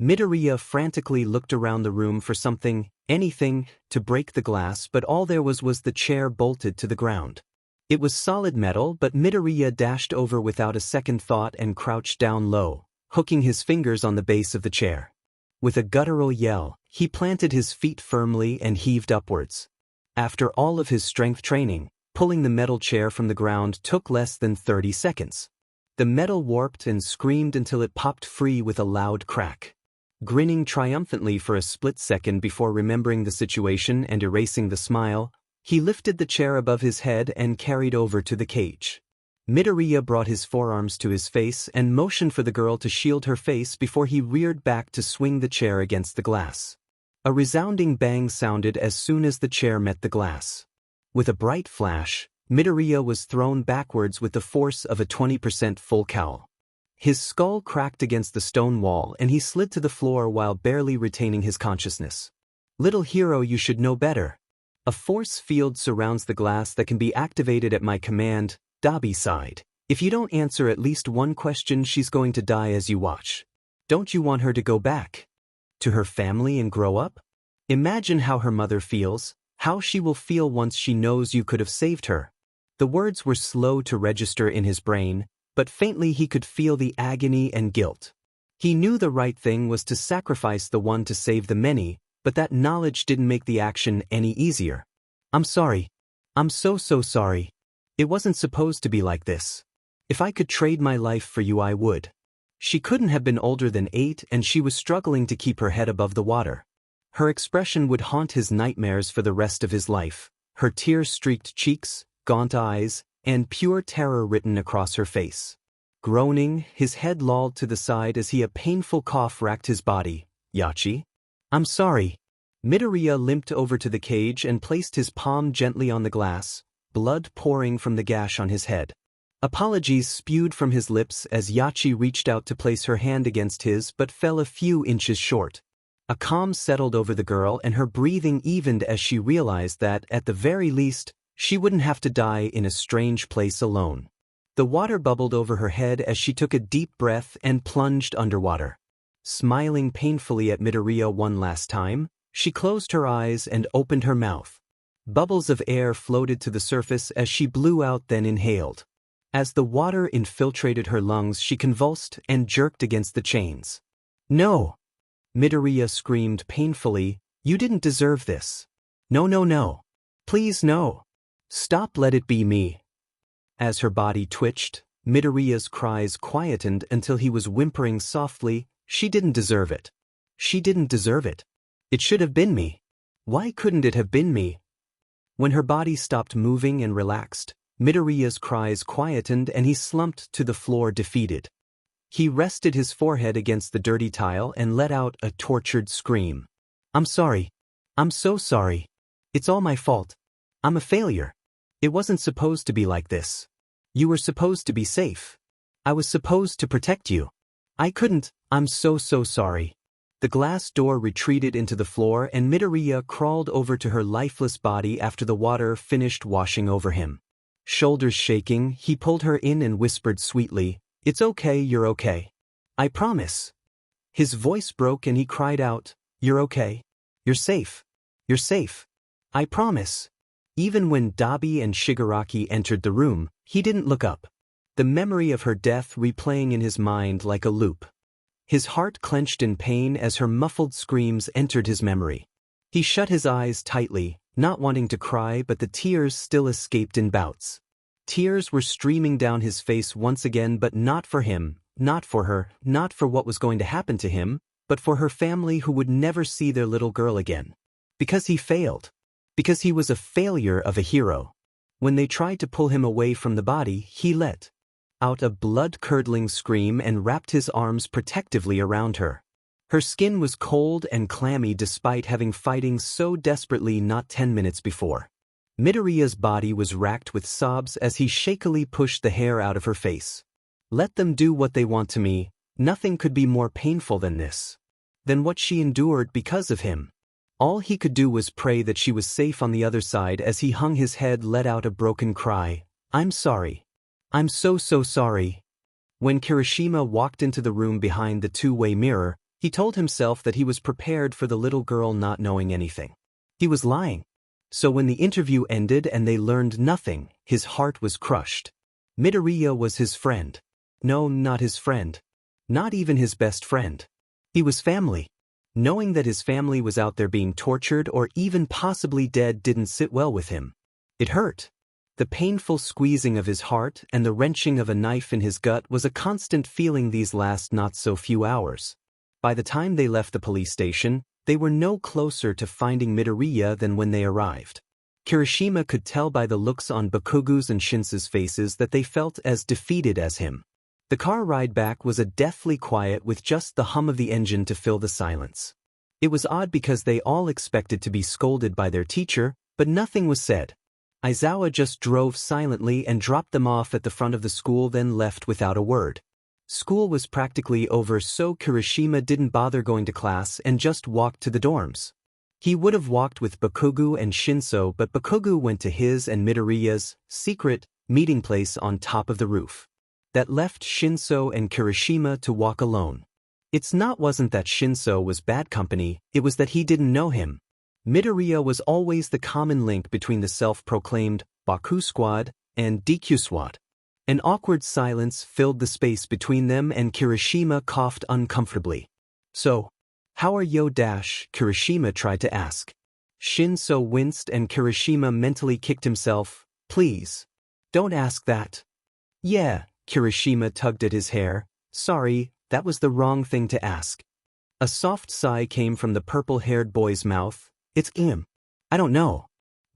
Midoriya frantically looked around the room for something, anything, to break the glass, but all there was the chair bolted to the ground. It was solid metal, but Midoriya dashed over without a second thought and crouched down low, hooking his fingers on the base of the chair. With a guttural yell, he planted his feet firmly and heaved upwards. After all of his strength training, pulling the metal chair from the ground took less than 30 seconds. The metal warped and screamed until it popped free with a loud crack. Grinning triumphantly for a split second before remembering the situation and erasing the smile, he lifted the chair above his head and carried over to the cage. Midoriya brought his forearms to his face and motioned for the girl to shield her face before he reared back to swing the chair against the glass. A resounding bang sounded as soon as the chair met the glass. With a bright flash, Midoriya was thrown backwards with the force of a 20% full cowl. His skull cracked against the stone wall and he slid to the floor while barely retaining his consciousness. "Little hero, you should know better. A force field surrounds the glass that can be activated at my command," Dabi sighed. "If you don't answer at least one question, she's going to die as you watch. Don't you want her to go back to her family and grow up? Imagine how her mother feels, how she will feel once she knows you could have saved her." The words were slow to register in his brain, but faintly he could feel the agony and guilt. He knew the right thing was to sacrifice the one to save the many, but that knowledge didn't make the action any easier. "I'm sorry. I'm so sorry. It wasn't supposed to be like this. If I could trade my life for you, I would." She couldn't have been older than 8 and she was struggling to keep her head above the water. Her expression would haunt his nightmares for the rest of his life, her tear-streaked cheeks, gaunt eyes, and pure terror written across her face. Groaning, his head lolled to the side as a painful cough racked his body. "Yachi? I'm sorry." Midoriya limped over to the cage and placed his palm gently on the glass, blood pouring from the gash on his head. Apologies spewed from his lips as Yachi reached out to place her hand against his but fell a few inches short. A calm settled over the girl and her breathing evened as she realized that, at the very least, she wouldn't have to die in a strange place alone. The water bubbled over her head as she took a deep breath and plunged underwater. Smiling painfully at Midoriya one last time, she closed her eyes and opened her mouth. Bubbles of air floated to the surface as she blew out then inhaled. As the water infiltrated her lungs, she convulsed and jerked against the chains. "No!" Midoriya screamed painfully, "You didn't deserve this. No. Please no. Stop, let it be me." As her body twitched, Midoriya's cries quietened until he was whimpering softly, "She didn't deserve it. She didn't deserve it. It should have been me. Why couldn't it have been me?" When her body stopped moving and relaxed, Midoriya's cries quietened and he slumped to the floor defeated. He rested his forehead against the dirty tile and let out a tortured scream. "I'm sorry. I'm so sorry. It's all my fault. I'm a failure. It wasn't supposed to be like this. You were supposed to be safe. I was supposed to protect you. I couldn't. I'm so sorry." The glass door retreated into the floor and Midoriya crawled over to her lifeless body after the water finished washing over him. Shoulders shaking, he pulled her in and whispered sweetly, "It's okay, you're okay. I promise." His voice broke and he cried out, "You're okay. You're safe. You're safe. I promise." Even when Dabi and Shigaraki entered the room, he didn't look up. The memory of her death replaying in his mind like a loop. His heart clenched in pain as her muffled screams entered his memory. He shut his eyes tightly, not wanting to cry, but the tears still escaped in bouts. Tears were streaming down his face once again, but not for him, not for her, not for what was going to happen to him, but for her family who would never see their little girl again. Because he failed. Because he was a failure of a hero. When they tried to pull him away from the body, he let out a blood-curdling scream and wrapped his arms protectively around her. Her skin was cold and clammy despite having fighting so desperately not 10 minutes before. Midoriya's body was racked with sobs as he shakily pushed the hair out of her face. Let them do what they want to me, nothing could be more painful than this. Than what she endured because of him. All he could do was pray that she was safe on the other side as he hung his head, let out a broken cry, "I'm sorry. I'm so sorry." When Kirishima walked into the room behind the two-way mirror, he told himself that he was prepared for the little girl not knowing anything. He was lying. So when the interview ended and they learned nothing, his heart was crushed. Midoriya was his friend. No, not his friend. Not even his best friend. He was family. Knowing that his family was out there being tortured or even possibly dead didn't sit well with him. It hurt. The painful squeezing of his heart and the wrenching of a knife in his gut was a constant feeling these last not so few hours. By the time they left the police station, they were no closer to finding Midoriya than when they arrived. Kirishima could tell by the looks on Bakugu's and Shinsu's faces that they felt as defeated as him. The car ride back was a deathly quiet with just the hum of the engine to fill the silence. It was odd because they all expected to be scolded by their teacher, but nothing was said. Aizawa just drove silently and dropped them off at the front of the school, then left without a word. School was practically over, so Kirishima didn't bother going to class and just walked to the dorms. He would have walked with Bakugu and Shinso, but Bakugu went to his and Midoriya's secret meeting place on top of the roof. That left Shinso and Kirishima to walk alone. Wasn't that Shinso was bad company, it was that he didn't know him. Midoriya was always the common link between the self-proclaimed Baku Squad and Deku Squad. An awkward silence filled the space between them and Kirishima coughed uncomfortably. "So, how are yo?" Kirishima tried to ask. Shinso winced and Kirishima mentally kicked himself. "Please. Don't ask that." "Yeah," Kirishima tugged at his hair. "Sorry, that was the wrong thing to ask." A soft sigh came from the purple-haired boy's mouth. "It's him. I don't know.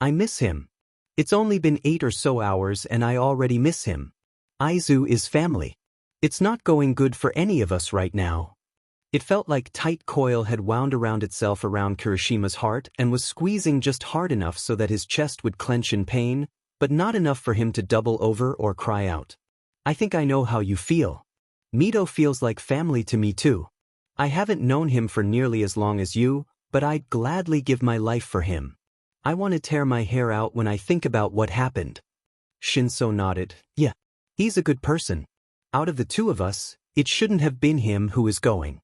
I miss him. It's only been 8 or so hours and I already miss him. Aizu is family. It's not going good for any of us right now." It felt like tight coil had wound around itself around Kirishima's heart and was squeezing just hard enough so that his chest would clench in pain, but not enough for him to double over or cry out. "I think I know how you feel. Mito feels like family to me too. I haven't known him for nearly as long as you, but I'd gladly give my life for him. I want to tear my hair out when I think about what happened." Shinso nodded. "Yeah. He's a good person. Out of the two of us, it shouldn't have been him who is going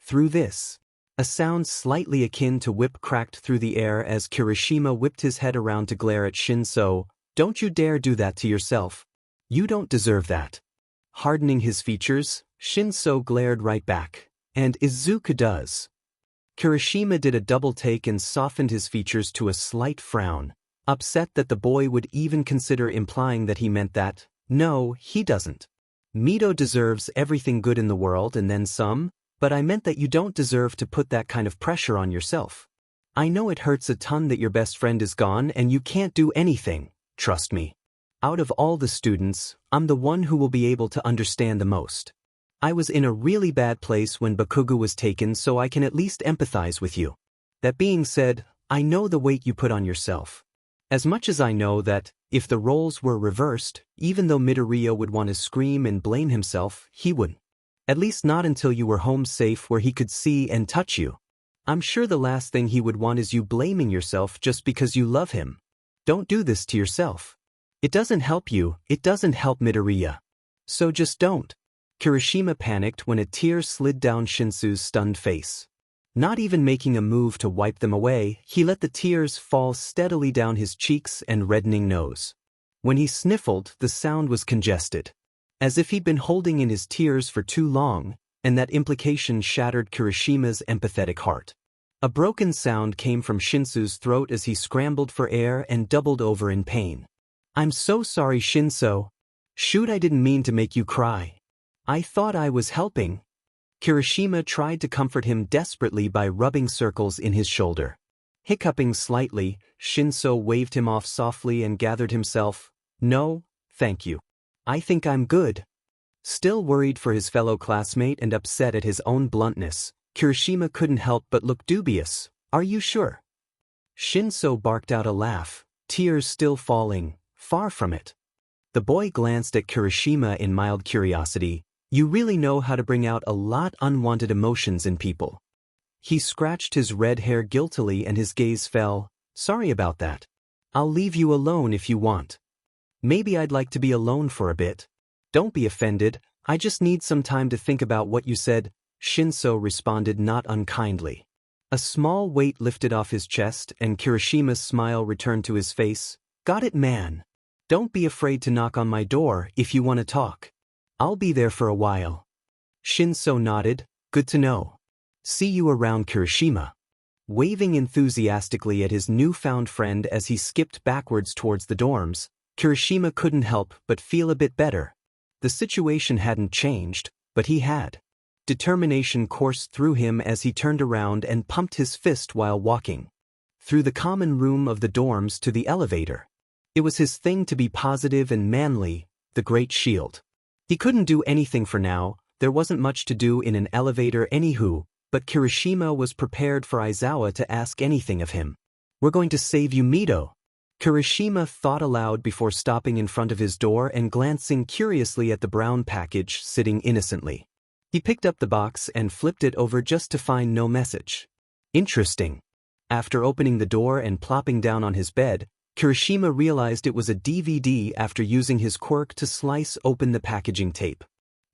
through this." A sound slightly akin to whip cracked through the air as Kirishima whipped his head around to glare at Shinso. "Don't you dare do that to yourself. You don't deserve that." Hardening his features, Shinso glared right back. "And Izuku does." Kirishima did a double take and softened his features to a slight frown, upset that the boy would even consider implying that he meant that. "No, he doesn't. Mito deserves everything good in the world and then some, but I meant that you don't deserve to put that kind of pressure on yourself. I know it hurts a ton that your best friend is gone and you can't do anything, trust me. Out of all the students, I'm the one who will be able to understand the most. I was in a really bad place when Bakugo was taken, so I can at least empathize with you. That being said, I know the weight you put on yourself. As much as I know that, if the roles were reversed, even though Midoriya would want to scream and blame himself, he wouldn't. At least not until you were home safe where he could see and touch you. I'm sure the last thing he would want is you blaming yourself just because you love him. Don't do this to yourself. It doesn't help you, it doesn't help Midoriya. So just don't. Kirishima panicked when a tear slid down Shinsu's stunned face. Not even making a move to wipe them away, he let the tears fall steadily down his cheeks and reddening nose. When he sniffled, the sound was congested. As if he'd been holding in his tears for too long, and that implication shattered Kirishima's empathetic heart. A broken sound came from Shinsu's throat as he scrambled for air and doubled over in pain. I'm so sorry, Shinso. Shoot, I didn't mean to make you cry. I thought I was helping. Kirishima tried to comfort him desperately by rubbing circles in his shoulder. Hiccuping slightly, Shinso waved him off softly and gathered himself. No, thank you. I think I'm good. Still worried for his fellow classmate and upset at his own bluntness, Kirishima couldn't help but look dubious. Are you sure? Shinso barked out a laugh, tears still falling. Far from it. The boy glanced at Kirishima in mild curiosity. You really know how to bring out a lot unwanted emotions in people. He scratched his red hair guiltily and his gaze fell. Sorry about that. I'll leave you alone if you want. Maybe I'd like to be alone for a bit. Don't be offended, I just need some time to think about what you said, Shinso responded not unkindly. A small weight lifted off his chest and Kirishima's smile returned to his face. Got it, man. Don't be afraid to knock on my door if you want to talk. I'll be there for a while. Shinso nodded. Good to know. See you around, Kirishima. Waving enthusiastically at his newfound friend as he skipped backwards towards the dorms, Kirishima couldn't help but feel a bit better. The situation hadn't changed, but he had. Determination coursed through him as he turned around and pumped his fist while walking. Through the common room of the dorms to the elevator. It was his thing to be positive and manly, the great shield. He couldn't do anything for now, there wasn't much to do in an elevator anywho, but Kirishima was prepared for Aizawa to ask anything of him. We're going to save you, Mito. Kirishima thought aloud before stopping in front of his door and glancing curiously at the brown package sitting innocently. He picked up the box and flipped it over just to find no message. Interesting. After opening the door and plopping down on his bed, Kirishima realized it was a DVD after using his quirk to slice open the packaging tape.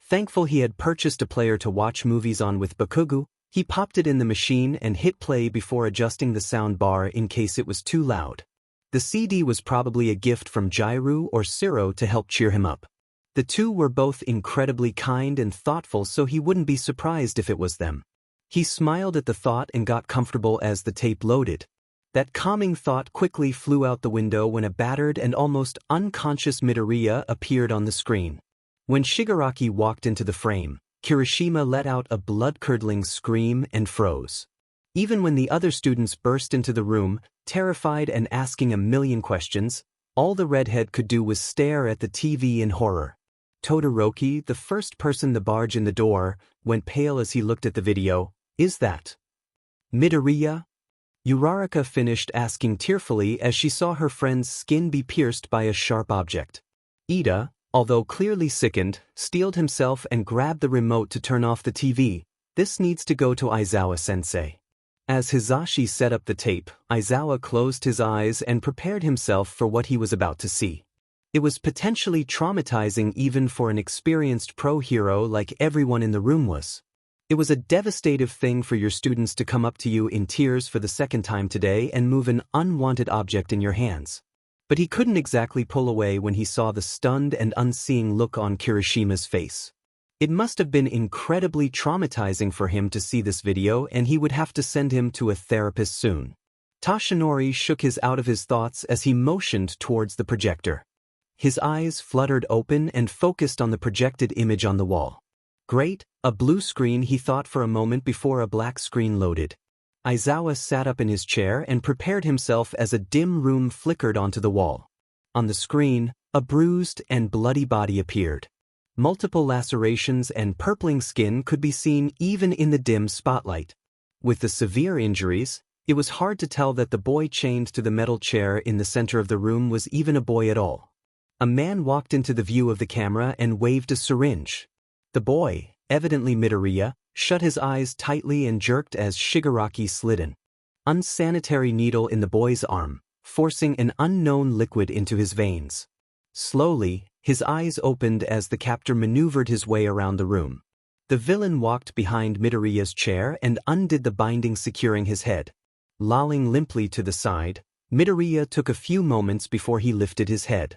Thankful he had purchased a player to watch movies on with Bakugo, he popped it in the machine and hit play before adjusting the sound bar in case it was too loud. The CD was probably a gift from Jairu or Siro to help cheer him up. The two were both incredibly kind and thoughtful, so he wouldn't be surprised if it was them. He smiled at the thought and got comfortable as the tape loaded. That calming thought quickly flew out the window when a battered and almost unconscious Midoriya appeared on the screen. When Shigaraki walked into the frame, Kirishima let out a blood-curdling scream and froze. Even when the other students burst into the room, terrified and asking a million questions, all the redhead could do was stare at the TV in horror. Todoroki, the first person to barge in the door, went pale as he looked at the video. Is that Midoriya? Uraraka finished asking tearfully as she saw her friend's skin be pierced by a sharp object. Ida, although clearly sickened, steeled himself and grabbed the remote to turn off the TV. This needs to go to Aizawa-sensei. As Hizashi set up the tape, Aizawa closed his eyes and prepared himself for what he was about to see. It was potentially traumatizing even for an experienced pro hero like everyone in the room was. It was a devastating thing for your students to come up to you in tears for the second time today and move an unwanted object in your hands. But he couldn't exactly pull away when he saw the stunned and unseeing look on Kirishima's face. It must have been incredibly traumatizing for him to see this video, and he would have to send him to a therapist soon. Toshinori shook his out of his thoughts as he motioned towards the projector. His eyes fluttered open and focused on the projected image on the wall. Great, a blue screen, he thought for a moment before a black screen loaded. Aizawa sat up in his chair and prepared himself as a dim room flickered onto the wall. On the screen, a bruised and bloody body appeared. Multiple lacerations and purpling skin could be seen even in the dim spotlight. With the severe injuries, it was hard to tell that the boy chained to the metal chair in the center of the room was even a boy at all. A man walked into the view of the camera and waved a syringe. The boy, evidently Midoriya, shut his eyes tightly and jerked as Shigaraki slid an unsanitary needle in the boy's arm, forcing an unknown liquid into his veins. Slowly, his eyes opened as the captor maneuvered his way around the room. The villain walked behind Midoriya's chair and undid the binding securing his head. Lolling limply to the side, Midoriya took a few moments before he lifted his head.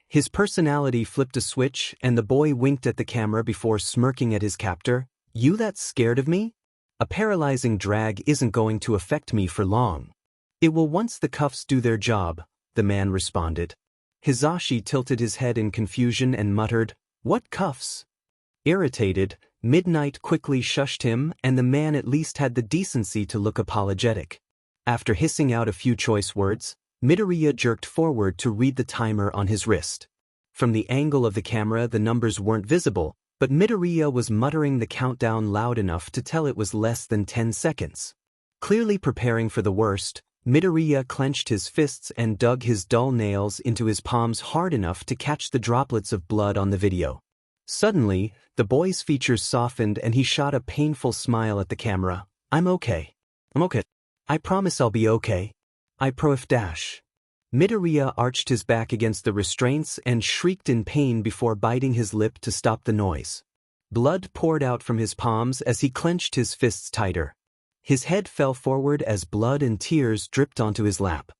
His personality flipped a switch and the boy winked at the camera before smirking at his captor. "You that scared of me? A paralyzing drag isn't going to affect me for long. It will once the cuffs do their job," the man responded. Hizashi tilted his head in confusion and muttered, "What cuffs?" Irritated, Midnight quickly shushed him and the man at least had the decency to look apologetic. After hissing out a few choice words, Midoriya jerked forward to read the timer on his wrist. From the angle of the camera the numbers weren't visible, but Midoriya was muttering the countdown loud enough to tell it was less than 10 seconds. Clearly preparing for the worst, Midoriya clenched his fists and dug his dull nails into his palms hard enough to catch the droplets of blood on the video. Suddenly, the boy's features softened and he shot a painful smile at the camera. I'm okay. I promise I'll be okay. I prof dash. Midoriya arched his back against the restraints and shrieked in pain before biting his lip to stop the noise. Blood poured out from his palms as he clenched his fists tighter. His head fell forward as blood and tears dripped onto his lap.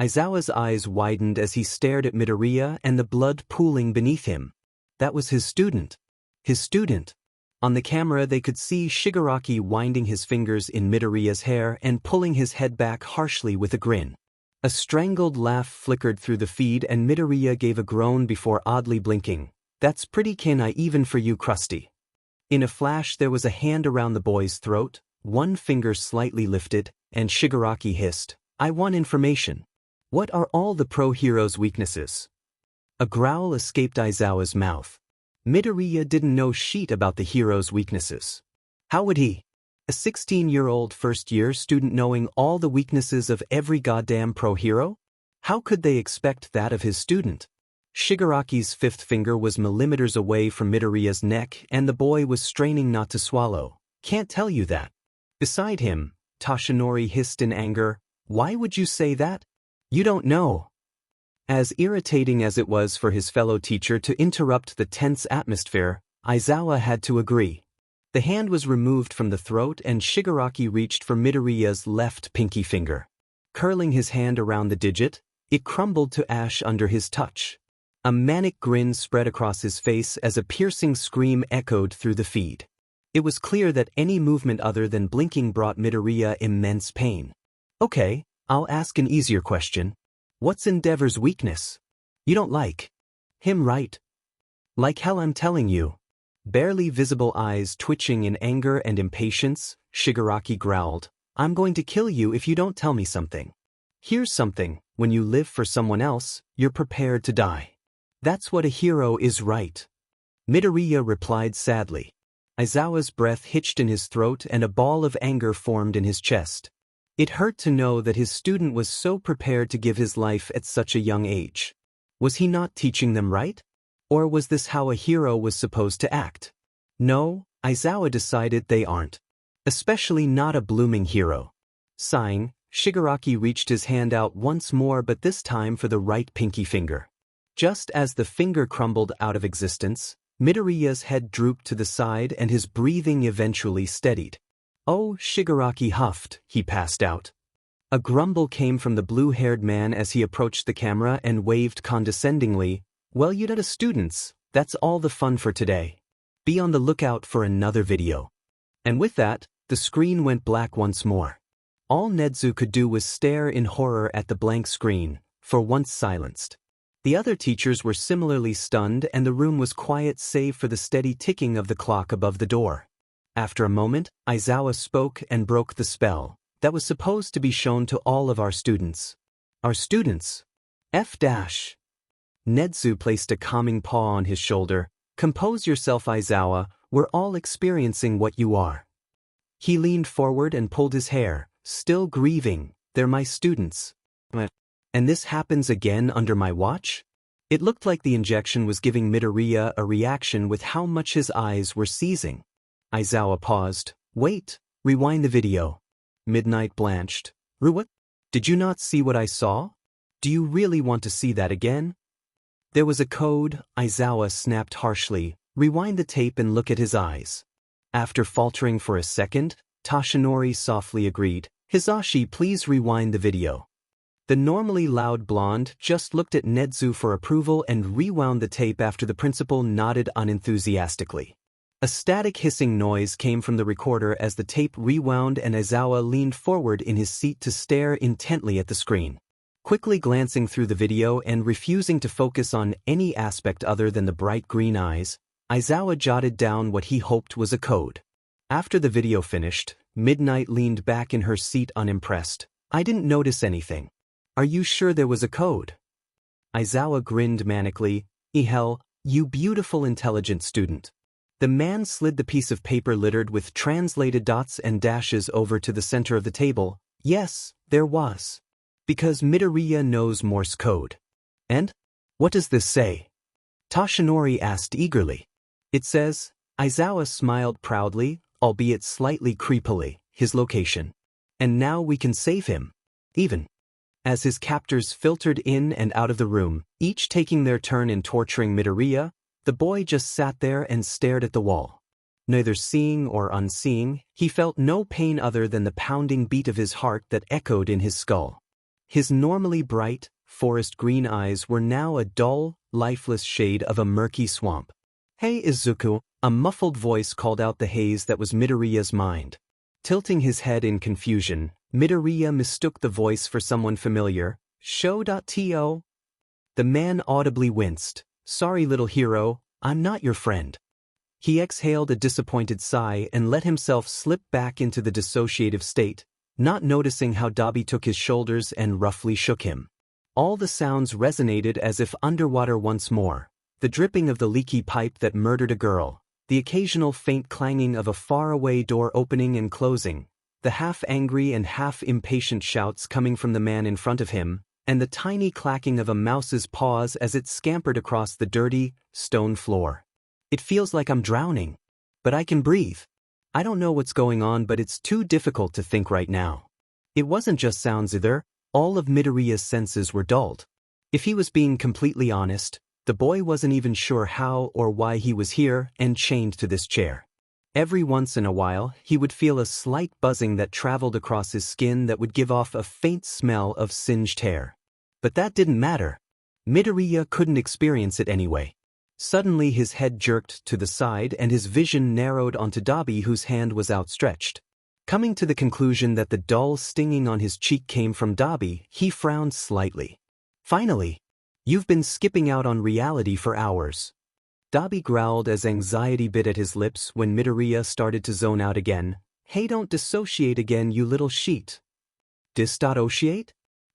Aizawa's eyes widened as he stared at Midoriya and the blood pooling beneath him. That was his student. His student. On the camera they could see Shigaraki winding his fingers in Midoriya's hair and pulling his head back harshly with a grin. A strangled laugh flickered through the feed and Midoriya gave a groan before oddly blinking. That's pretty kinda even for you, Krusty. In a flash there was a hand around the boy's throat, one finger slightly lifted, and Shigaraki hissed, I want information. What are all the pro-heroes' weaknesses? A growl escaped Aizawa's mouth. Midoriya didn't know shit about the hero's weaknesses. How would he? A 16-year-old first-year student knowing all the weaknesses of every goddamn pro-hero? How could they expect that of his student? Shigaraki's fifth finger was millimeters away from Midoriya's neck and the boy was straining not to swallow. Can't tell you that. Beside him, Toshinori hissed in anger, Why would you say that? You don't know. As irritating as it was for his fellow teacher to interrupt the tense atmosphere, Aizawa had to agree. The hand was removed from the throat and Shigaraki reached for Midoriya's left pinky finger. Curling his hand around the digit, it crumbled to ash under his touch. A manic grin spread across his face as a piercing scream echoed through the feed. It was clear that any movement other than blinking brought Midoriya immense pain. Okay, I'll ask an easier question. What's Endeavor's weakness? You don't like him, right? Like hell, I'm telling you. Barely visible eyes twitching in anger and impatience, Shigaraki growled, I'm going to kill you if you don't tell me something. Here's something, when you live for someone else, you're prepared to die. That's what a hero is, right? Midoriya replied sadly. Aizawa's breath hitched in his throat and a ball of anger formed in his chest. It hurt to know that his student was so prepared to give his life at such a young age. Was he not teaching them right? Or was this how a hero was supposed to act? No, Aizawa decided they aren't. Especially not a blooming hero. Sighing, Shigaraki reached his hand out once more but this time for the right pinky finger. Just as the finger crumbled out of existence, Midoriya's head drooped to the side and his breathing eventually steadied. Oh, Shigaraki huffed, he passed out. A grumble came from the blue-haired man as he approached the camera and waved condescendingly, Well, you data students, that's all the fun for today. Be on the lookout for another video. And with that, the screen went black once more. All Nedzu could do was stare in horror at the blank screen, for once silenced. The other teachers were similarly stunned and the room was quiet save for the steady ticking of the clock above the door. After a moment, Aizawa spoke and broke the spell. that was supposed to be shown to all of our students. Our students? F dash. Nedzu placed a calming paw on his shoulder. Compose yourself, Aizawa, we're all experiencing what you are. He leaned forward and pulled his hair, still grieving. They're my students. And this happens again under my watch? It looked like the injection was giving Midoriya a reaction with how much his eyes were seizing. Aizawa paused. Wait, rewind the video. Midnight blanched. Ruwa? Did you not see what I saw? Do you really want to see that again? There was a code, Aizawa snapped harshly. Rewind the tape and look at his eyes. After faltering for a second, Toshinori softly agreed. Hisashi, please rewind the video. The normally loud blonde just looked at Nedzu for approval and rewound the tape after the principal nodded unenthusiastically. A static hissing noise came from the recorder as the tape rewound and Aizawa leaned forward in his seat to stare intently at the screen. Quickly glancing through the video and refusing to focus on any aspect other than the bright green eyes, Aizawa jotted down what he hoped was a code. After the video finished, Midnight leaned back in her seat unimpressed. I didn't notice anything. Are you sure there was a code? Aizawa grinned manically. Ihel, you beautiful intelligent student. The man slid the piece of paper littered with translated dots and dashes over to the center of the table. Yes, there was. Because Midoriya knows Morse code. And? What does this say? Toshinori asked eagerly. It says, Aizawa smiled proudly, albeit slightly creepily, his location. And now we can save him. Even. As his captors filtered in and out of the room, each taking their turn in torturing Midoriya, the boy just sat there and stared at the wall. Neither seeing or unseeing, he felt no pain other than the pounding beat of his heart that echoed in his skull. His normally bright, forest green eyes were now a dull, lifeless shade of a murky swamp. Hey Izuku, a muffled voice called out the haze that was Midoriya's mind. Tilting his head in confusion, Midoriya mistook the voice for someone familiar. Sho.to? The man audibly winced. Sorry little hero, I'm not your friend. He exhaled a disappointed sigh and let himself slip back into the dissociative state, not noticing how Dabi took his shoulders and roughly shook him. All the sounds resonated as if underwater once more. The dripping of the leaky pipe that murdered a girl, the occasional faint clanging of a faraway door opening and closing, the half-angry and half-impatient shouts coming from the man in front of him, and the tiny clacking of a mouse's paws as it scampered across the dirty, stone floor. It feels like I'm drowning. But I can breathe. I don't know what's going on, but it's too difficult to think right now. It wasn't just sounds either. All of Midoriya's senses were dulled. If he was being completely honest, the boy wasn't even sure how or why he was here and chained to this chair. Every once in a while, he would feel a slight buzzing that traveled across his skin that would give off a faint smell of singed hair. But that didn't matter. Midoriya couldn't experience it anyway. Suddenly his head jerked to the side and his vision narrowed onto Dabi, whose hand was outstretched. Coming to the conclusion that the dull stinging on his cheek came from Dabi, he frowned slightly. Finally, you've been skipping out on reality for hours. Dabi growled as anxiety bit at his lips when Midoriya started to zone out again. Hey, don't dissociate again, you little sheet. Dissociate?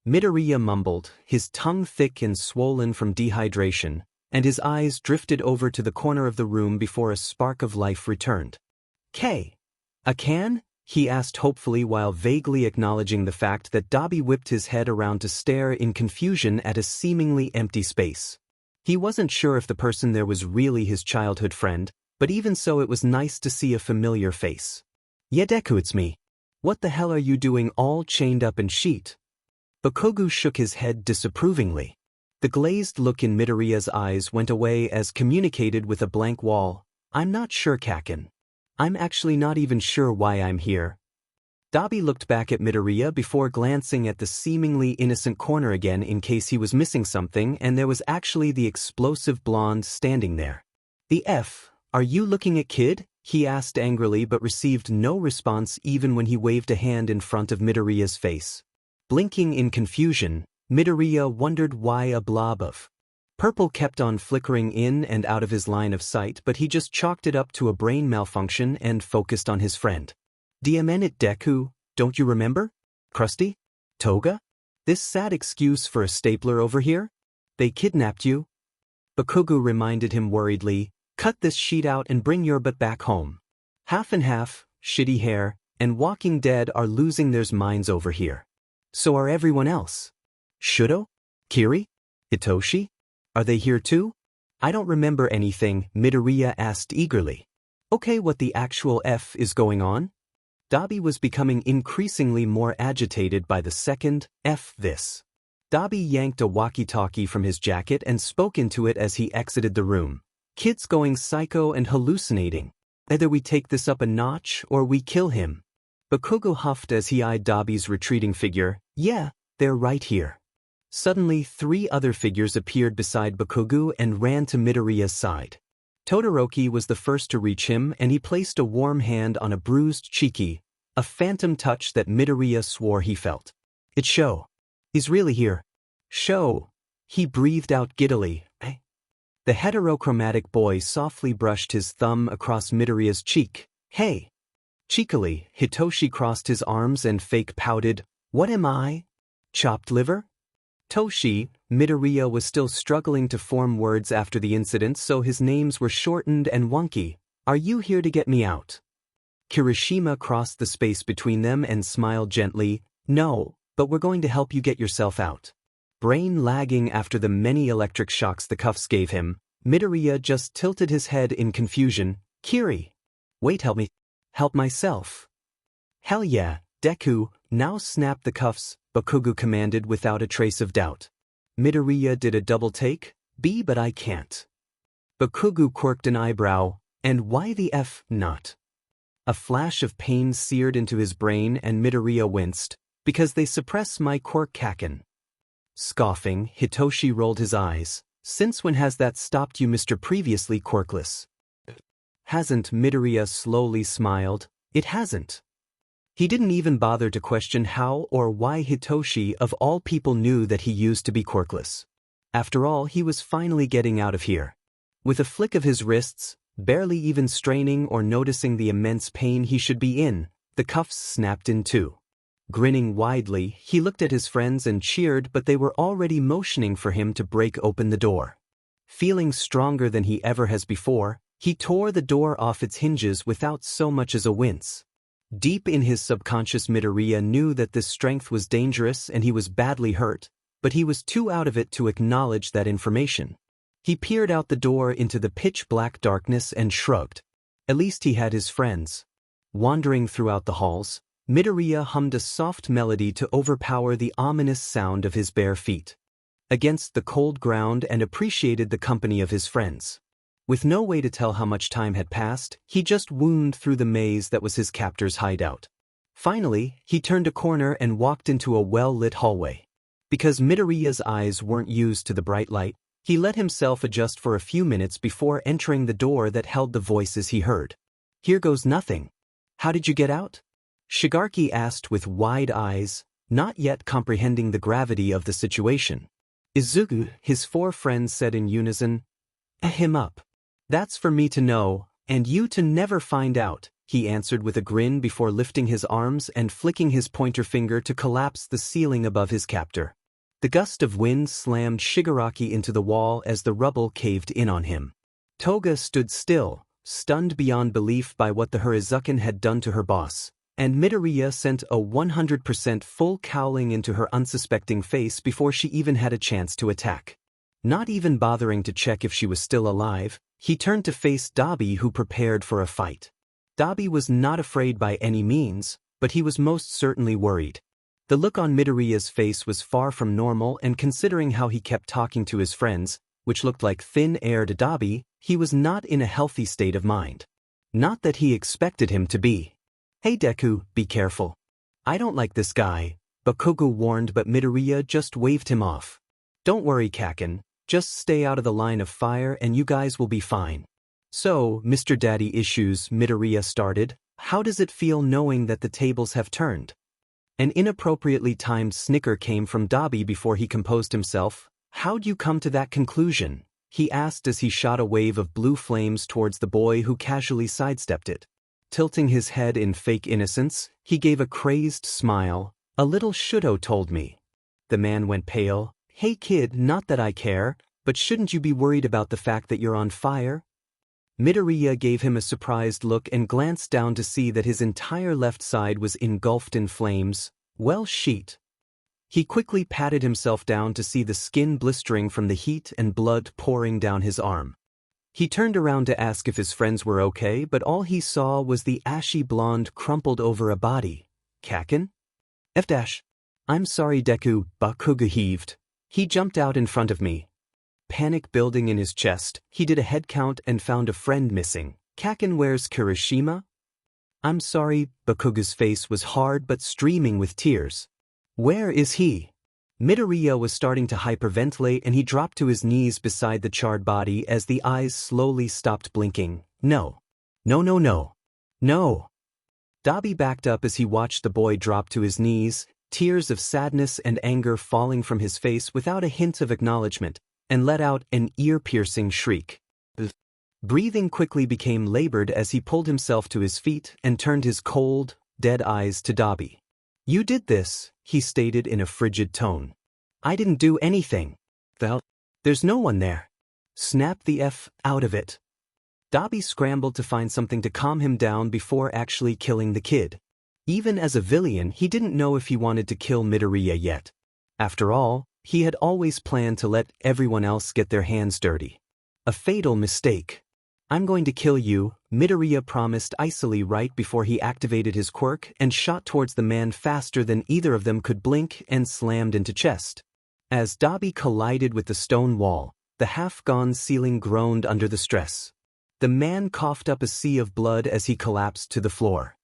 Midoriya mumbled, his tongue thick and swollen from dehydration, and his eyes drifted over to the corner of the room before a spark of life returned. A can? He asked hopefully while vaguely acknowledging the fact that Dabi whipped his head around to stare in confusion at a seemingly empty space. He wasn't sure if the person there was really his childhood friend, but even so it was nice to see a familiar face. Yeah, Deku, it's me. What the hell are you doing all chained up in sheet? Bakugo shook his head disapprovingly. The glazed look in Midoriya's eyes went away as communicated with a blank wall. I'm not sure, Kaken. I'm actually not even sure why I'm here. Dabi looked back at Midoriya before glancing at the seemingly innocent corner again in case he was missing something, and there was actually the explosive blonde standing there. The F, are you looking at kid? He asked angrily but received no response even when he waved a hand in front of Midoriya's face. Blinking in confusion, Midoriya wondered why a blob of purple kept on flickering in and out of his line of sight, but he just chalked it up to a brain malfunction and focused on his friend. Diamenit Deku, don't you remember? Krusty? Toga? This sad excuse for a stapler over here? They kidnapped you? Bakugo reminded him worriedly, cut this sheet out and bring your butt back home. Half and half, shitty hair, and Walking Dead are losing their minds over here. So are everyone else. Shudo? Kiri? Hitoshi? Are they here too? I don't remember anything, Midoriya asked eagerly. Okay, what the actual F is going on? Dabi was becoming increasingly more agitated by the second F this. Dabi yanked a walkie-talkie from his jacket and spoke into it as he exited the room. Kid's going psycho and hallucinating. Either we take this up a notch or we kill him. Bakugo huffed as he eyed Dabi's retreating figure. Yeah, they're right here. Suddenly 3 other figures appeared beside Bakugo and ran to Midoriya's side. Todoroki was the first to reach him and he placed a warm hand on a bruised cheeky, a phantom touch that Midoriya swore he felt. It's Sho. He's really here. Sho. He breathed out giddily. The heterochromatic boy softly brushed his thumb across Midoriya's cheek. Hey. Cheekily, Hitoshi crossed his arms and fake pouted, what am I? Chopped liver? Toshi, Midoriya was still struggling to form words after the incident, so his names were shortened and wonky. Are you here to get me out? Kirishima crossed the space between them and smiled gently. No, but we're going to help you get yourself out. Brain lagging after the many electric shocks the cuffs gave him, Midoriya just tilted his head in confusion. Kiri. Wait, help me. Help myself. Hell yeah, Deku, now snap the cuffs, Bakugo commanded without a trace of doubt. Midoriya did a double take. But I can't. Bakugo quirked an eyebrow. And why the F not? A flash of pain seared into his brain and Midoriya winced. Because they suppress my quirk kaken. Scoffing, Hitoshi rolled his eyes. Since when has that stopped you, Mr. Previously Quirkless? Hasn't, Midoriya slowly smiled. It hasn't. He didn't even bother to question how or why Hitoshi of all people knew that he used to be quirkless. After all, he was finally getting out of here. With a flick of his wrists, barely even straining or noticing the immense pain he should be in, the cuffs snapped in two. Grinning widely, he looked at his friends and cheered, but they were already motioning for him to break open the door. Feeling stronger than he ever has before, he tore the door off its hinges without so much as a wince. Deep in his subconscious, Midoriya knew that this strength was dangerous and he was badly hurt, but he was too out of it to acknowledge that information. He peered out the door into the pitch-black darkness and shrugged. At least he had his friends. Wandering throughout the halls, Midoriya hummed a soft melody to overpower the ominous sound of his bare feet against the cold ground and appreciated the company of his friends. With no way to tell how much time had passed, he just wound through the maze that was his captor's hideout. Finally, he turned a corner and walked into a well-lit hallway. Because Midoriya's eyes weren't used to the bright light, he let himself adjust for a few minutes before entering the door that held the voices he heard. Here goes nothing. How did you get out? Shigaraki asked with wide eyes, not yet comprehending the gravity of the situation. Izuku, his 4 friends said in unison. Him up. That's for me to know, and you to never find out, he answered with a grin before lifting his arms and flicking his pointer finger to collapse the ceiling above his captor. The gust of wind slammed Shigaraki into the wall as the rubble caved in on him. Toga stood still, stunned beyond belief by what the Hirazukin had done to her boss, and Midoriya sent a 100% full cowling into her unsuspecting face before she even had a chance to attack. Not even bothering to check if she was still alive, he turned to face Dabi, who prepared for a fight. Dabi was not afraid by any means, but he was most certainly worried. The look on Midoriya's face was far from normal, and considering how he kept talking to his friends, which looked like thin air to Dabi, he was not in a healthy state of mind. Not that he expected him to be. Hey Deku, be careful. I don't like this guy, Bakugo warned, but Midoriya just waved him off. Don't worry, Kaken. Just stay out of the line of fire and you guys will be fine. So, Mr. Daddy Issues, Midoriya started, how does it feel knowing that the tables have turned? An inappropriately timed snicker came from Dabi before he composed himself. How'd you come to that conclusion? He asked as he shot a wave of blue flames towards the boy who casually sidestepped it. Tilting his head in fake innocence, he gave a crazed smile. A little Shudo told me. The man went pale. Hey kid, not that I care, but shouldn't you be worried about the fact that you're on fire? Midoriya gave him a surprised look and glanced down to see that his entire left side was engulfed in flames. Well, shit. He quickly patted himself down to see the skin blistering from the heat and blood pouring down his arm. He turned around to ask if his friends were okay, but all he saw was the ashy blonde crumpled over a body. Kaken? F-. I'm sorry, Deku, Bakugo heaved. He jumped out in front of me. Panic building in his chest, he did a head count and found a friend missing. Kaken, where's Kirishima? I'm sorry, Bakugo's face was hard but streaming with tears. Where is he? Midoriya was starting to hyperventilate and he dropped to his knees beside the charred body as the eyes slowly stopped blinking. No. No, no, no. No. Dabi backed up as he watched the boy drop to his knees, tears of sadness and anger falling from his face without a hint of acknowledgement, and let out an ear-piercing shriek. Breathing quickly became labored as he pulled himself to his feet and turned his cold, dead eyes to Dabi. You did this, he stated in a frigid tone. I didn't do anything. Well, there's no one there. Snap the F out of it. Dabi scrambled to find something to calm him down before actually killing the kid. Even as a villain, he didn't know if he wanted to kill Midoriya yet. After all, he had always planned to let everyone else get their hands dirty. A fatal mistake. I'm going to kill you, Midoriya promised icily right before he activated his quirk and shot towards the man faster than either of them could blink and slammed into chest. As Dabi collided with the stone wall, the half-gone ceiling groaned under the stress. The man coughed up a sea of blood as he collapsed to the floor.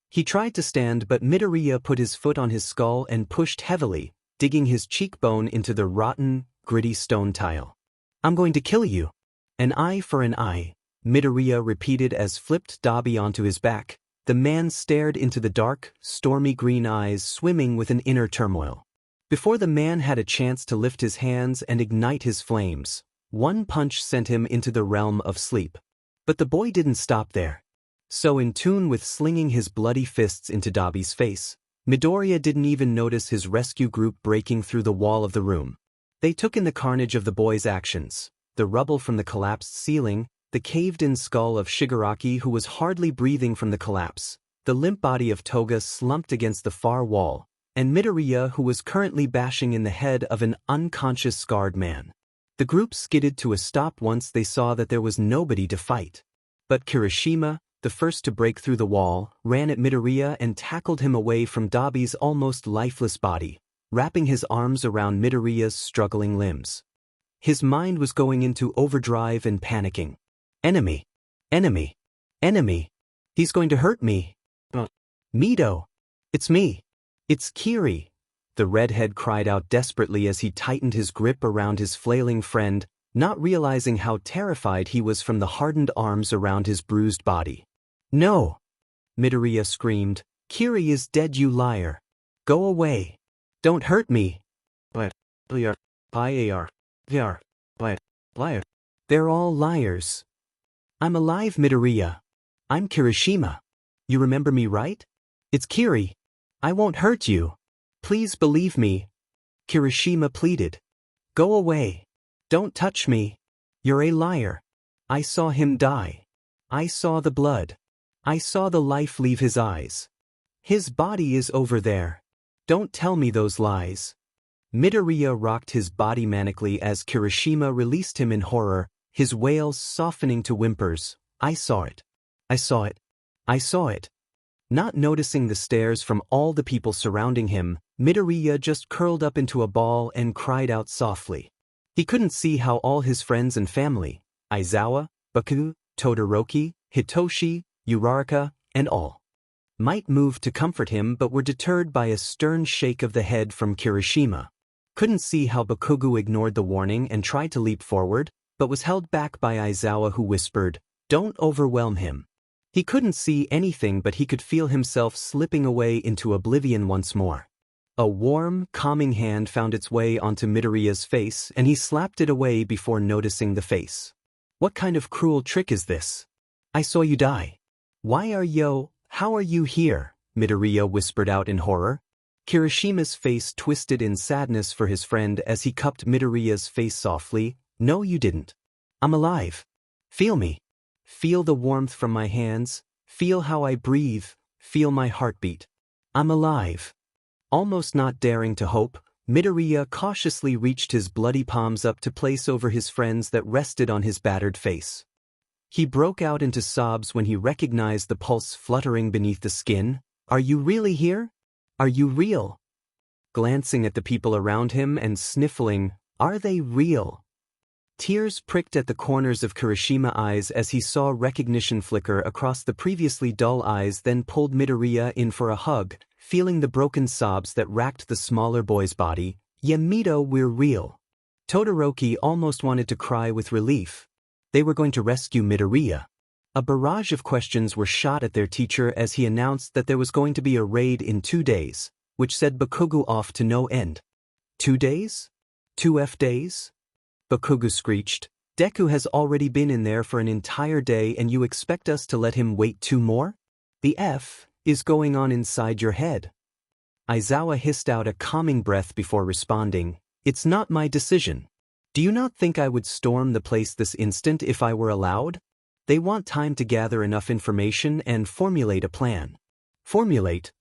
He tried to stand, but Midoriya put his foot on his skull and pushed heavily, digging his cheekbone into the rotten, gritty stone tile. I'm going to kill you. An eye for an eye, Midoriya repeated as flipped Dabi onto his back. The man stared into the dark, stormy green eyes swimming with an inner turmoil. Before the man had a chance to lift his hands and ignite his flames, one punch sent him into the realm of sleep. But the boy didn't stop there. So in tune with slinging his bloody fists into Dabi's face, Midoriya didn't even notice his rescue group breaking through the wall of the room. They took in the carnage of the boy's actions, the rubble from the collapsed ceiling, the caved-in skull of Shigaraki who was hardly breathing from the collapse, the limp body of Toga slumped against the far wall, and Midoriya who was currently bashing in the head of an unconscious scarred man. The group skidded to a stop once they saw that there was nobody to fight. But Kirishima, the first to break through the wall, ran at Midoriya and tackled him away from Dabi's almost lifeless body, wrapping his arms around Midoriya's struggling limbs. His mind was going into overdrive and panicking. Enemy! Enemy! Enemy! He's going to hurt me! Mido! It's me! It's Kiri! The redhead cried out desperately as he tightened his grip around his flailing friend, not realizing how terrified he was from the hardened arms around his bruised body. No! Midoriya screamed. Kiri is dead, you liar! Go away! Don't hurt me! They're all liars. I'm alive, Midoriya. I'm Kirishima. You remember me, right? It's Kiri. I won't hurt you. Please believe me. Kirishima pleaded. Go away. Don't touch me. You're a liar. I saw him die. I saw the blood. I saw the life leave his eyes. His body is over there. Don't tell me those lies. Midoriya rocked his body manically as Kirishima released him in horror, his wails softening to whimpers. I saw it. I saw it. I saw it. Not noticing the stares from all the people surrounding him, Midoriya just curled up into a ball and cried out softly. He couldn't see how all his friends and family, Aizawa, Baku, Todoroki, Hitoshi, Uraraka, and all, might move to comfort him but were deterred by a stern shake of the head from Kirishima. Couldn't see how Bakugo ignored the warning and tried to leap forward, but was held back by Aizawa who whispered, Don't overwhelm him. He couldn't see anything but he could feel himself slipping away into oblivion once more. A warm, calming hand found its way onto Midoriya's face and he slapped it away before noticing the face. What kind of cruel trick is this? I saw you die. How are you here? Midoriya whispered out in horror. Kirishima's face twisted in sadness for his friend as he cupped Midoriya's face softly. No, you didn't. I'm alive. Feel me. Feel the warmth from my hands. Feel how I breathe. Feel my heartbeat. I'm alive. Almost not daring to hope, Midoriya cautiously reached his bloody palms up to place over his friend's that rested on his battered face. He broke out into sobs when he recognized the pulse fluttering beneath the skin. Are you really here? Are you real? Glancing at the people around him and sniffling, are they real? Tears pricked at the corners of Kirishima's eyes as he saw recognition flicker across the previously dull eyes, then pulled Midoriya in for a hug, feeling the broken sobs that racked the smaller boy's body. Yamito, we're real. Todoroki almost wanted to cry with relief. They were going to rescue Midoriya. A barrage of questions were shot at their teacher as he announced that there was going to be a raid in 2 days, which set Bakugo off to no end. 2 days? 2 days? Bakugo screeched. Deku has already been in there for an entire day and you expect us to let him wait 2 more? The F is going on inside your head. Aizawa hissed out a calming breath before responding. It's not my decision. Do you not think I would storm the place this instant if I were allowed? They want time to gather enough information and formulate a plan. Formulate?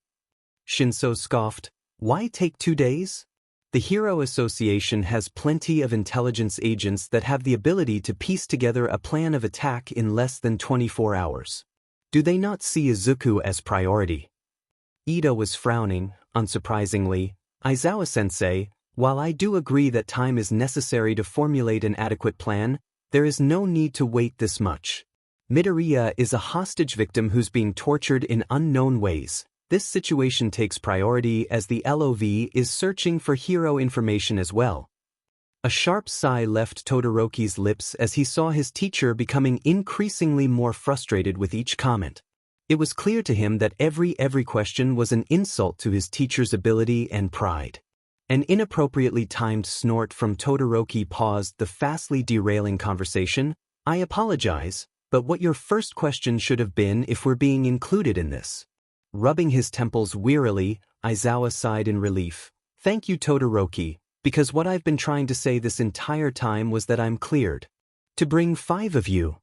Shinso scoffed. Why take 2 days? The Hero Association has plenty of intelligence agents that have the ability to piece together a plan of attack in less than 24 hours. Do they not see Izuku as priority? Ida was frowning, unsurprisingly. Aizawa-sensei, while I do agree that time is necessary to formulate an adequate plan, there is no need to wait this much. Midoriya is a hostage victim who's being tortured in unknown ways. This situation takes priority as the LOV is searching for hero information as well. A sharp sigh left Todoroki's lips as he saw his teacher becoming increasingly more frustrated with each comment. It was clear to him that every question was an insult to his teacher's ability and pride. An inappropriately timed snort from Todoroki paused the fastly derailing conversation. I apologize, but what your first question should have been if we're being included in this. Rubbing his temples wearily, Aizawa sighed in relief. Thank you, Todoroki, because what I've been trying to say this entire time was that I'm cleared. To bring 5 of you.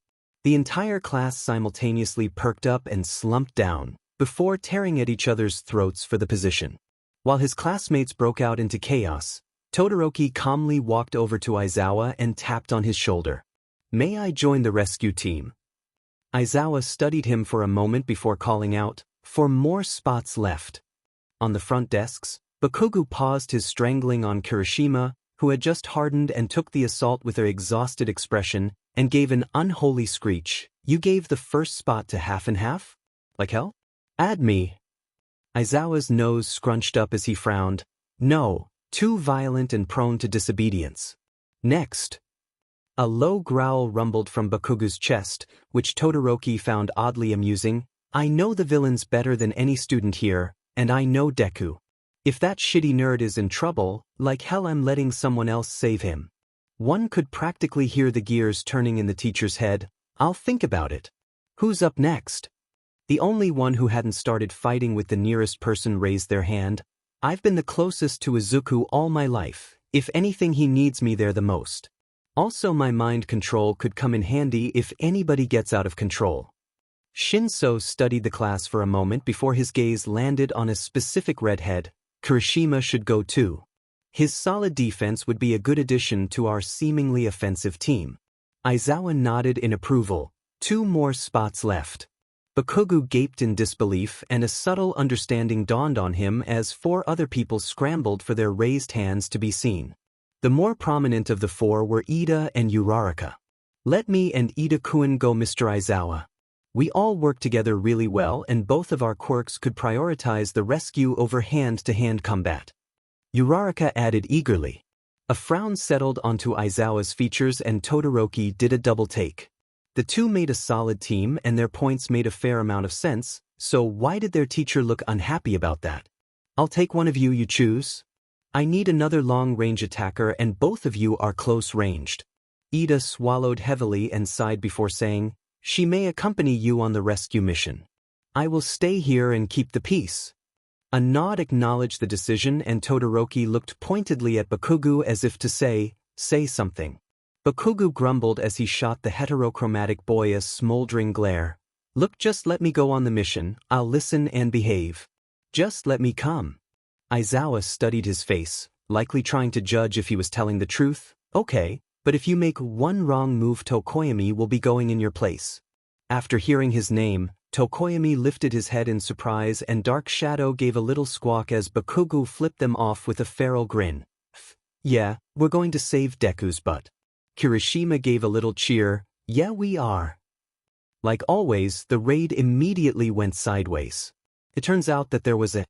The entire class simultaneously perked up and slumped down, before tearing at each other's throats for the position. While his classmates broke out into chaos, Todoroki calmly walked over to Aizawa and tapped on his shoulder. May I join the rescue team? Aizawa studied him for a moment before calling out, 4 more spots left. On the front desks, Bakugo paused his strangling on Kirishima, who had just hardened and took the assault with an exhausted expression, and gave an unholy screech. You gave the first spot to half and half? Like hell? Add me. Aizawa's nose scrunched up as he frowned. No, too violent and prone to disobedience. Next. A low growl rumbled from Bakugo's chest, which Todoroki found oddly amusing. I know the villains better than any student here, and I know Deku. If that shitty nerd is in trouble, like hell I'm letting someone else save him. One could practically hear the gears turning in the teacher's head. I'll think about it. Who's up next? The only one who hadn't started fighting with the nearest person raised their hand. I've been the closest to Izuku all my life. If anything, he needs me there the most. Also, my mind control could come in handy if anybody gets out of control. Shinso studied the class for a moment before his gaze landed on a specific redhead. Kirishima should go too. His solid defense would be a good addition to our seemingly offensive team. Aizawa nodded in approval. 2 more spots left. Bakugo gaped in disbelief, and a subtle understanding dawned on him as 4 other people scrambled for their raised hands to be seen. The more prominent of the 4 were Ida and Uraraka. Let me and Ida-kun go, Mr. Aizawa. We all work together really well, and both of our quirks could prioritize the rescue over hand-to-hand combat. Uraraka added eagerly. A frown settled onto Aizawa's features and Todoroki did a double take. The 2 made a solid team and their points made a fair amount of sense, so why did their teacher look unhappy about that? I'll take one of you choose. I need another long-range attacker and both of you are close-ranged. Ida swallowed heavily and sighed before saying, she may accompany you on the rescue mission. I will stay here and keep the peace. A nod acknowledged the decision and Todoroki looked pointedly at Bakugo as if to say something. Bakugo grumbled as he shot the heterochromatic boy a smoldering glare. Look, just let me go on the mission, I'll listen and behave. Just let me come. Aizawa studied his face, likely trying to judge if he was telling the truth. Okay, but if you make one wrong move Tokoyami will be going in your place. After hearing his name, Tokoyami lifted his head in surprise and Dark Shadow gave a little squawk as Bakugo flipped them off with a feral grin. Yeah, we're going to save Deku's butt. Kirishima gave a little cheer. Yeah, we are. Like always, the raid immediately went sideways. It turns out that there was a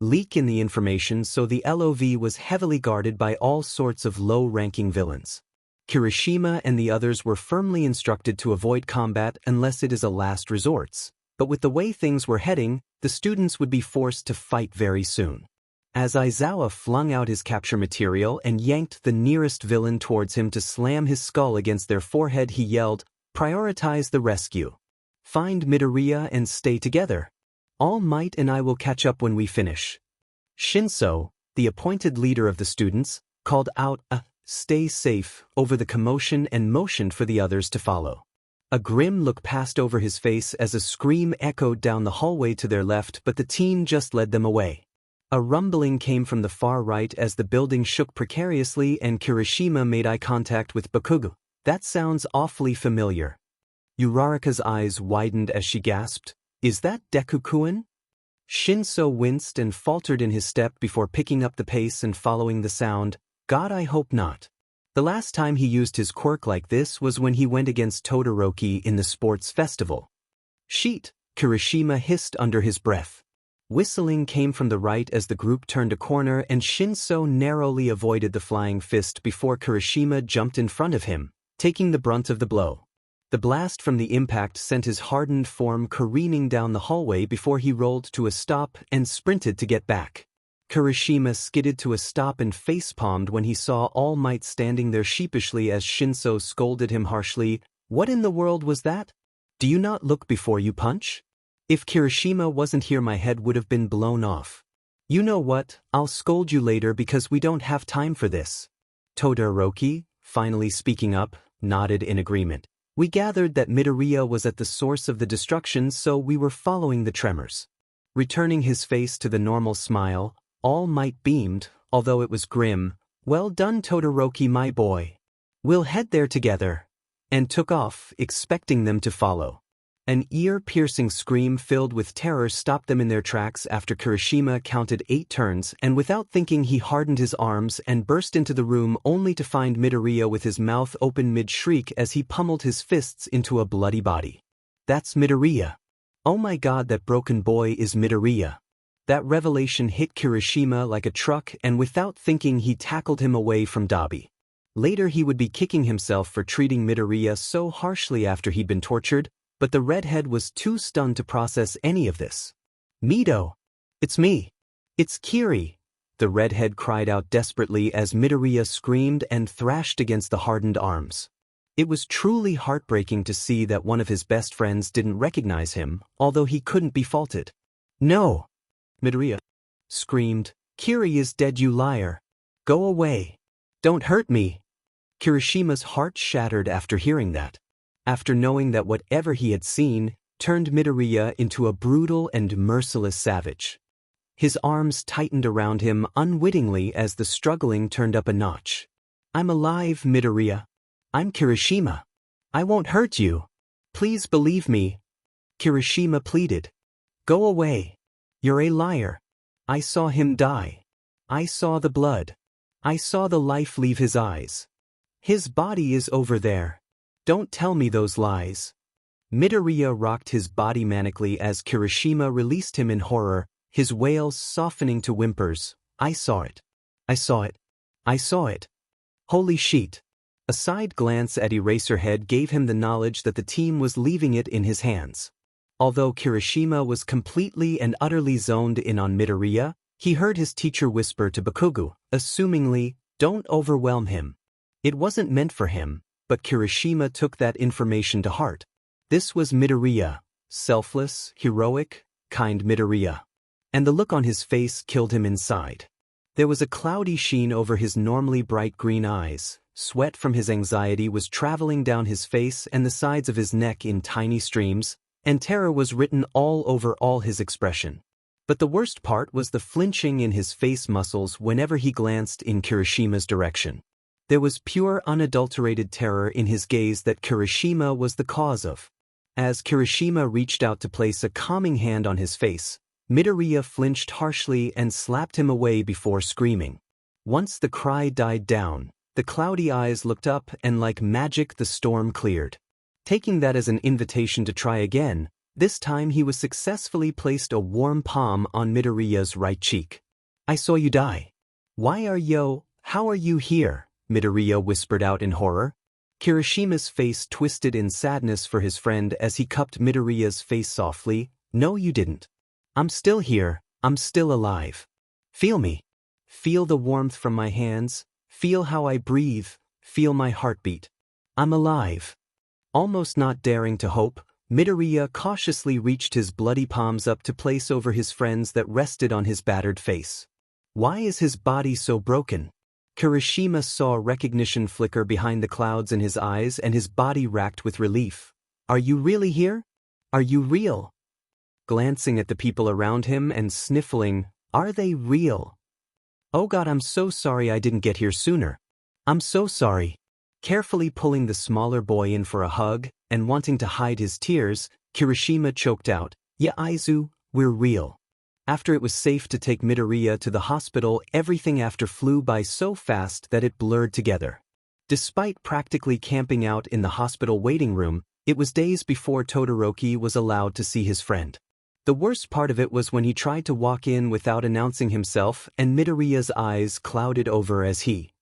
leak in the information, so the LOV was heavily guarded by all sorts of low-ranking villains. Kirishima and the others were firmly instructed to avoid combat unless it is a last resort. But with the way things were heading, the students would be forced to fight very soon. As Aizawa flung out his capture material and yanked the nearest villain towards him to slam his skull against their forehead, he yelled, "Prioritize the rescue. Find Midoriya and stay together. All Might and I will catch up when we finish." Shinso, the appointed leader of the students, called out a "stay safe" over the commotion and motioned for the others to follow. A grim look passed over his face as a scream echoed down the hallway to their left, but the team just led them away. A rumbling came from the far right as the building shook precariously and Kirishima made eye contact with Bakugo. That sounds awfully familiar. Uraraka's eyes widened as she gasped, "Is that Deku-kun?" Shinso winced and faltered in his step before picking up the pace and following the sound. God, I hope not. The last time he used his quirk like this was when he went against Todoroki in the sports festival. "Sheet," Kirishima hissed under his breath. Whistling came from the right as the group turned a corner and Shinso narrowly avoided the flying fist before Kirishima jumped in front of him, taking the brunt of the blow. The blast from the impact sent his hardened form careening down the hallway before he rolled to a stop and sprinted to get back. Kirishima skidded to a stop and facepalmed when he saw All Might standing there sheepishly as Shinso scolded him harshly. "What in the world was that? Do you not look before you punch? If Kirishima wasn't here my head would have been blown off. You know what, I'll scold you later because we don't have time for this." Todoroki, finally speaking up, nodded in agreement. "We gathered that Midoriya was at the source of the destruction, so we were following the tremors." Returning his face to the normal smile, All Might beamed, although it was grim. "Well done, Todoroki, my boy. We'll head there together," and took off, expecting them to follow. An ear-piercing scream filled with terror stopped them in their tracks after Kirishima counted 8 turns, and without thinking he hardened his arms and burst into the room only to find Midoriya with his mouth open mid-shriek as he pummeled his fists into a bloody body. "That's Midoriya. Oh my god, that broken boy is Midoriya." That revelation hit Kirishima like a truck, and without thinking he tackled him away from Dabi. Later he would be kicking himself for treating Midoriya so harshly after he'd been tortured, but the redhead was too stunned to process any of this. "Mido! It's me! It's Kiri!" The redhead cried out desperately as Midoriya screamed and thrashed against the hardened arms. It was truly heartbreaking to see that one of his best friends didn't recognize him, although he couldn't be faulted. "No!" Midoriya screamed. "Kiri is dead, you liar! Go away! Don't hurt me!" Kirishima's heart shattered after hearing that. After knowing that whatever he had seen turned Midoriya into a brutal and merciless savage. His arms tightened around him unwittingly as the struggling turned up a notch. "I'm alive, Midoriya. I'm Kirishima. I won't hurt you. Please believe me," Kirishima pleaded. "Go away. You're a liar. I saw him die. I saw the blood. I saw the life leave his eyes. His body is over there. Don't tell me those lies." Midoriya rocked his body manically as Kirishima released him in horror, his wails softening to whimpers. "I saw it. I saw it. I saw it. Holy shit." A side glance at Eraserhead gave him the knowledge that the team was leaving it in his hands. Although Kirishima was completely and utterly zoned in on Midoriya, he heard his teacher whisper to Bakugo, assumingly, "Don't overwhelm him. It wasn't meant for him," but Kirishima took that information to heart. This was Midoriya, selfless, heroic, kind Midoriya. and the look on his face killed him inside. There was a cloudy sheen over his normally bright green eyes, sweat from his anxiety was traveling down his face and the sides of his neck in tiny streams, and terror was written all over all his expression. But the worst part was the flinching in his face muscles whenever he glanced in Kirishima's direction. There was pure unadulterated terror in his gaze that Kirishima was the cause of. As Kirishima reached out to place a calming hand on his face, Midoriya flinched harshly and slapped him away before screaming. Once the cry died down, the cloudy eyes looked up and like magic the storm cleared. Taking that as an invitation to try again, this time he was successfully placed a warm palm on Midoriya's right cheek. "I saw you die. How are you here?" Midoriya whispered out in horror. Kirishima's face twisted in sadness for his friend as he cupped Midoriya's face softly. "No, you didn't. I'm still here, I'm still alive. Feel me. Feel the warmth from my hands, feel how I breathe, feel my heartbeat. I'm alive." Almost not daring to hope, Midoriya cautiously reached his bloody palms up to place over his friend's that rested on his battered face. Why is his body so broken? Kirishima saw recognition flicker behind the clouds in his eyes and his body racked with relief. "Are you really here? Are you real?" Glancing at the people around him and sniffling, "Are they real? Oh God, I'm so sorry I didn't get here sooner. I'm so sorry." Carefully pulling the smaller boy in for a hug and wanting to hide his tears, Kirishima choked out, "Yeah, Aizu, we're real." After it was safe to take Midoriya to the hospital, everything after flew by so fast that it blurred together. Despite practically camping out in the hospital waiting room, it was days before Todoroki was allowed to see his friend. The worst part of it was when he tried to walk in without announcing himself and Midoriya's eyes clouded over as he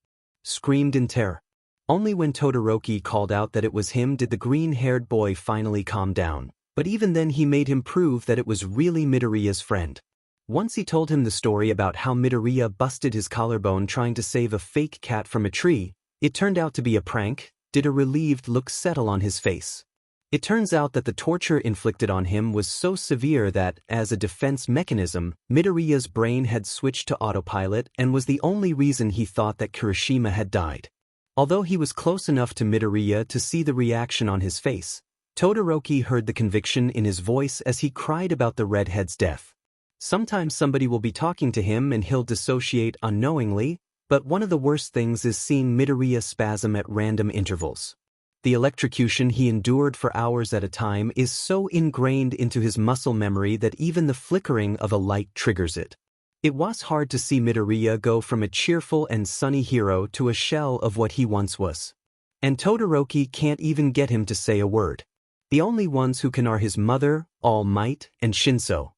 screamed in terror. Only when Todoroki called out that it was him did the green-haired boy finally calm down, but even then he made him prove that it was really Midoriya's friend. Once he told him the story about how Midoriya busted his collarbone trying to save a fake cat from a tree, it turned out to be a prank, did a relieved look settle on his face. It turns out that the torture inflicted on him was so severe that, as a defense mechanism, Midoriya's brain had switched to autopilot and was the only reason he thought that Kirishima had died. Although he was close enough to Midoriya to see the reaction on his face, Todoroki heard the conviction in his voice as he cried about the redhead's death. Sometimes somebody will be talking to him and he'll dissociate unknowingly, but one of the worst things is seeing Midoriya spasm at random intervals. The electrocution he endured for hours at a time is so ingrained into his muscle memory that even the flickering of a light triggers it. It was hard to see Midoriya go from a cheerful and sunny hero to a shell of what he once was. And Todoroki can't even get him to say a word. The only ones who can are his mother, All Might, and Shinso.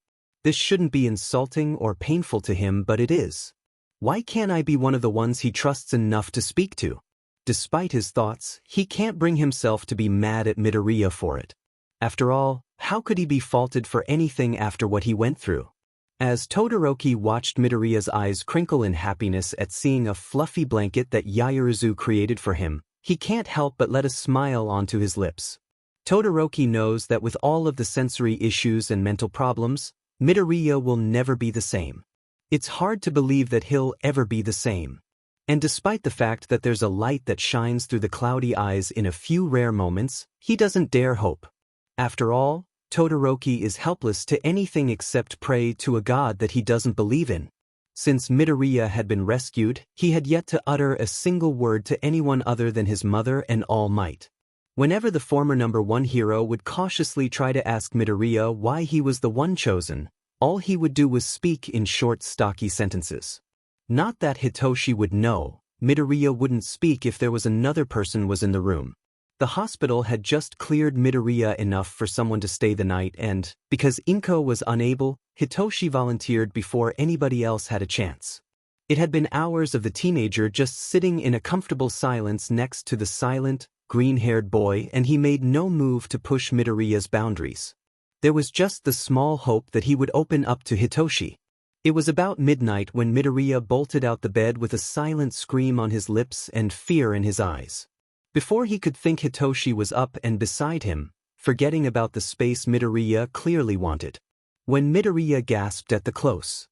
This shouldn't be insulting or painful to him, but it is. Why can't I be one of the ones he trusts enough to speak to? Despite his thoughts, he can't bring himself to be mad at Midoriya for it. After all, how could he be faulted for anything after what he went through? As Todoroki watched Midoriya's eyes crinkle in happiness at seeing a fluffy blanket that Yaoyorozu created for him, he can't help but let a smile onto his lips. Todoroki knows that with all of the sensory issues and mental problems, Midoriya will never be the same. It's hard to believe that he'll ever be the same. And despite the fact that there's a light that shines through the cloudy eyes in a few rare moments, he doesn't dare hope. After all, Todoroki is helpless to anything except pray to a god that he doesn't believe in. Since Midoriya had been rescued, he had yet to utter a single word to anyone other than his mother and All Might. Whenever the former #1 hero would cautiously try to ask Midoriya why he was the one chosen, all he would do was speak in short, stocky sentences. Not that Hitoshi would know, Midoriya wouldn't speak if there was another person was in the room. The hospital had just cleared Midoriya enough for someone to stay the night and, because Inko was unable, Hitoshi volunteered before anybody else had a chance. It had been hours of the teenager just sitting in a comfortable silence next to the silent, green-haired boy, and he made no move to push Midoriya's boundaries. There was just the small hope that he would open up to Hitoshi. It was about midnight when Midoriya bolted out the bed with a silent scream on his lips and fear in his eyes. Before he could think, Hitoshi was up and beside him, forgetting about the space Midoriya clearly wanted. When Midoriya gasped at the close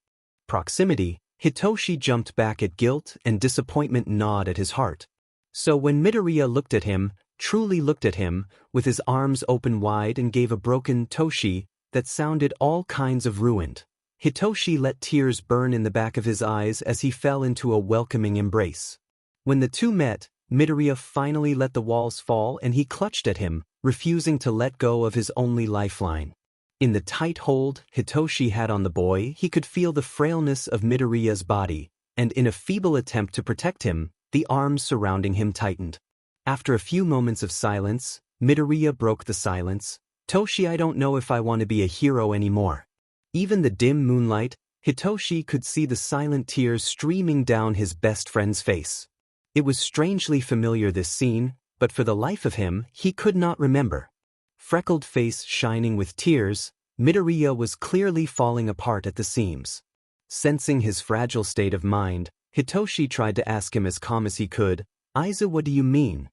proximity, Hitoshi jumped back at guilt and disappointment gnawed at his heart. So when Midoriya looked at him, truly looked at him, with his arms open wide and gave a broken Toshi that sounded all kinds of ruined, Hitoshi let tears burn in the back of his eyes as he fell into a welcoming embrace. When the two met, Midoriya finally let the walls fall and he clutched at him, refusing to let go of his only lifeline. In the tight hold Hitoshi had on the boy, he could feel the frailness of Midoriya's body, and in a feeble attempt to protect him, the arms surrounding him tightened. After a few moments of silence, Midoriya broke the silence. "Toshi, I don't know if I want to be a hero anymore." Even the dim moonlight, Hitoshi could see the silent tears streaming down his best friend's face. It was strangely familiar, this scene, but for the life of him, he could not remember. Freckled face shining with tears, Midoriya was clearly falling apart at the seams. Sensing his fragile state of mind, Hitoshi tried to ask him as calm as he could, "Aizu, what do you mean?"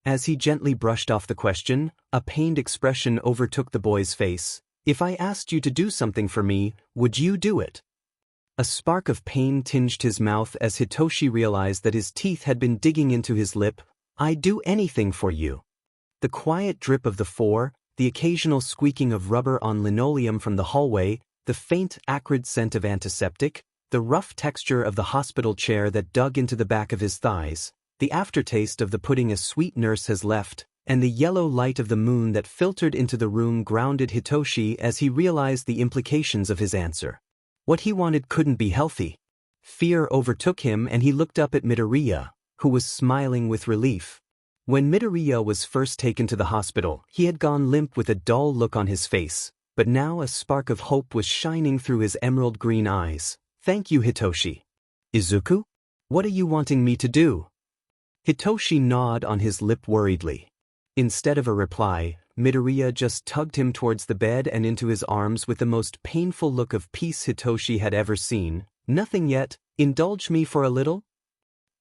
As he gently brushed off the question, a pained expression overtook the boy's face. "If I asked you to do something for me, would you do it?" A spark of pain tinged his mouth as Hitoshi realized that his teeth had been digging into his lip. "I'd do anything for you." The quiet drip of the four, the occasional squeaking of rubber on linoleum from the hallway, the faint, acrid scent of antiseptic, the rough texture of the hospital chair that dug into the back of his thighs, the aftertaste of the pudding a sweet nurse has left, and the yellow light of the moon that filtered into the room grounded Hitoshi as he realized the implications of his answer. What he wanted couldn't be healthy. Fear overtook him and he looked up at Midoriya, who was smiling with relief. When Midoriya was first taken to the hospital, he had gone limp with a dull look on his face, but now a spark of hope was shining through his emerald green eyes. "Thank you, Hitoshi." "Izuku? What are you wanting me to do?" Hitoshi gnawed on his lip worriedly. Instead of a reply, Midoriya just tugged him towards the bed and into his arms with the most painful look of peace Hitoshi had ever seen. "Nothing yet, indulge me for a little?"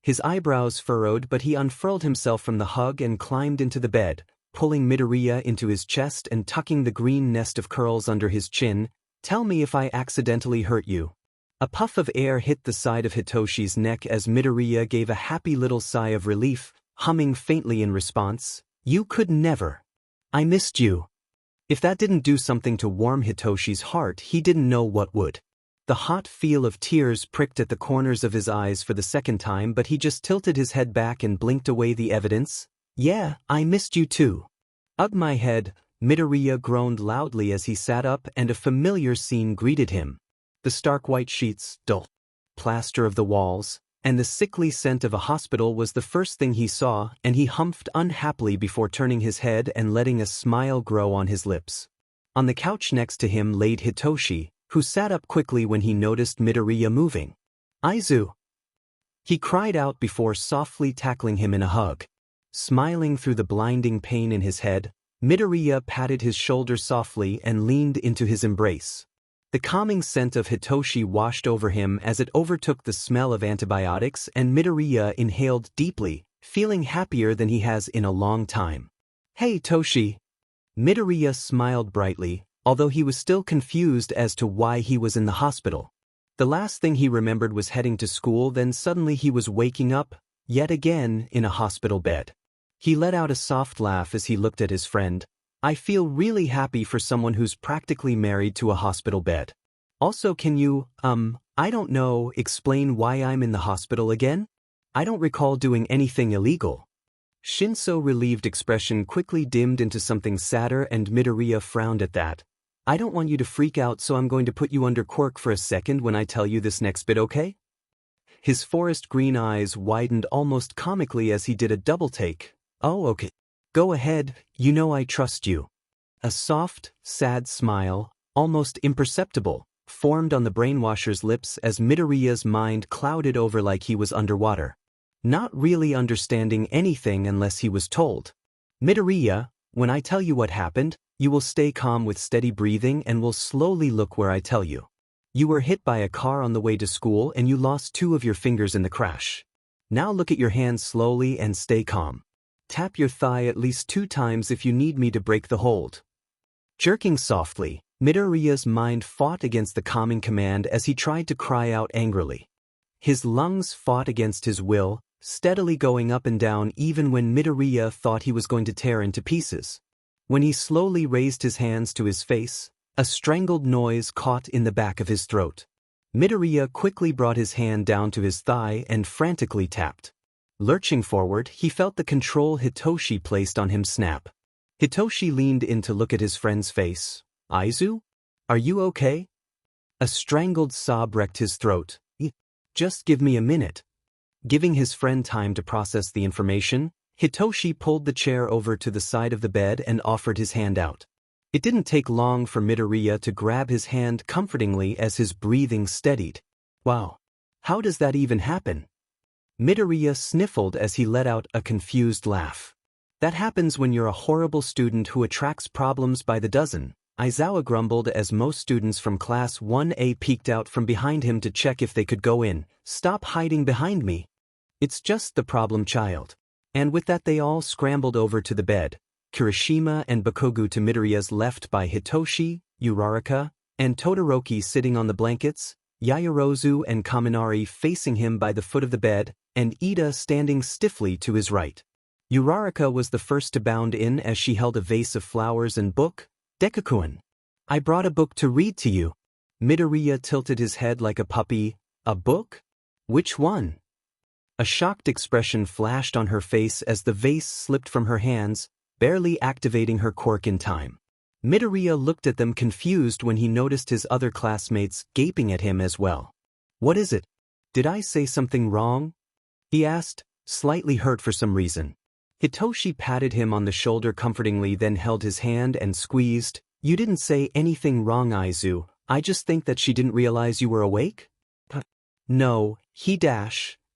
His eyebrows furrowed, but he unfurled himself from the hug and climbed into the bed, pulling Midoriya into his chest and tucking the green nest of curls under his chin. "Tell me if I accidentally hurt you." A puff of air hit the side of Hitoshi's neck as Midoriya gave a happy little sigh of relief, humming faintly in response. "You could never. I missed you." If that didn't do something to warm Hitoshi's heart, he didn't know what would. The hot feel of tears pricked at the corners of his eyes for the second time, but he just tilted his head back and blinked away the evidence. "Yeah, I missed you too." "Ugh, my head," Midoriya groaned loudly as he sat up and a familiar scene greeted him. The stark white sheets, dull plaster of the walls, and the sickly scent of a hospital was the first thing he saw, and he humphed unhappily before turning his head and letting a smile grow on his lips. On the couch next to him laid Hitoshi, who sat up quickly when he noticed Midoriya moving. "Aizu!" he cried out before softly tackling him in a hug. Smiling through the blinding pain in his head, Midoriya patted his shoulder softly and leaned into his embrace. The calming scent of Hitoshi washed over him as it overtook the smell of antibiotics, and Midoriya inhaled deeply, feeling happier than he has in a long time. "Hey, Toshi!" Midoriya smiled brightly, although he was still confused as to why he was in the hospital. The last thing he remembered was heading to school, then suddenly he was waking up, yet again, in a hospital bed. He let out a soft laugh as he looked at his friend. "I feel really happy for someone who's practically married to a hospital bed. Also, can you, I don't know, explain why I'm in the hospital again? I don't recall doing anything illegal." Shinso's relieved expression quickly dimmed into something sadder and Midoriya frowned at that. "I don't want you to freak out, so I'm going to put you under quirk for a second when I tell you this next bit, okay?" His forest green eyes widened almost comically as he did a double take. "Oh, okay. Go ahead, you know I trust you." A soft, sad smile, almost imperceptible, formed on the brainwasher's lips as Midoriya's mind clouded over like he was underwater. Not really understanding anything unless he was told. "Midoriya, when I tell you what happened, you will stay calm with steady breathing and will slowly look where I tell you. You were hit by a car on the way to school and you lost 2 of your fingers in the crash. Now look at your hands slowly and stay calm. Tap your thigh at least 2 times if you need me to break the hold." Jerking softly, Midoriya's mind fought against the calming command as he tried to cry out angrily. His lungs fought against his will, steadily going up and down even when Midoriya thought he was going to tear into pieces. When he slowly raised his hands to his face, a strangled noise caught in the back of his throat. Midoriya quickly brought his hand down to his thigh and frantically tapped. Lurching forward, he felt the control Hitoshi placed on him snap. Hitoshi leaned in to look at his friend's face. "Aizu? Are you okay?" A strangled sob wrecked his throat. "Just give me a minute." Giving his friend time to process the information, Hitoshi pulled the chair over to the side of the bed and offered his hand out. It didn't take long for Midoriya to grab his hand comfortingly as his breathing steadied. "Wow. How does that even happen?" Midoriya sniffled as he let out a confused laugh. "That happens when you're a horrible student who attracts problems by the dozen," Aizawa grumbled as most students from Class 1A peeked out from behind him to check if they could go in. "Stop hiding behind me. It's just the problem child." And with that they all scrambled over to the bed, Kirishima and Bakugo to Midoriya's left by Hitoshi, Uraraka, and Todoroki sitting on the blankets, Yaoyorozu and Kaminari facing him by the foot of the bed, and Ida standing stiffly to his right. Uraraka was the first to bound in as she held a vase of flowers and book. "Deku-kun, I brought a book to read to you." Midoriya tilted his head like a puppy. "A book? Which one?" A shocked expression flashed on her face as the vase slipped from her hands, barely activating her quirk in time. Midoriya looked at them confused when he noticed his other classmates gaping at him as well. "What is it? Did I say something wrong?" he asked, slightly hurt for some reason. Hitoshi patted him on the shoulder comfortingly, then held his hand and squeezed. "You didn't say anything wrong, Aizu. I just think that she didn't realize you were awake?" "No,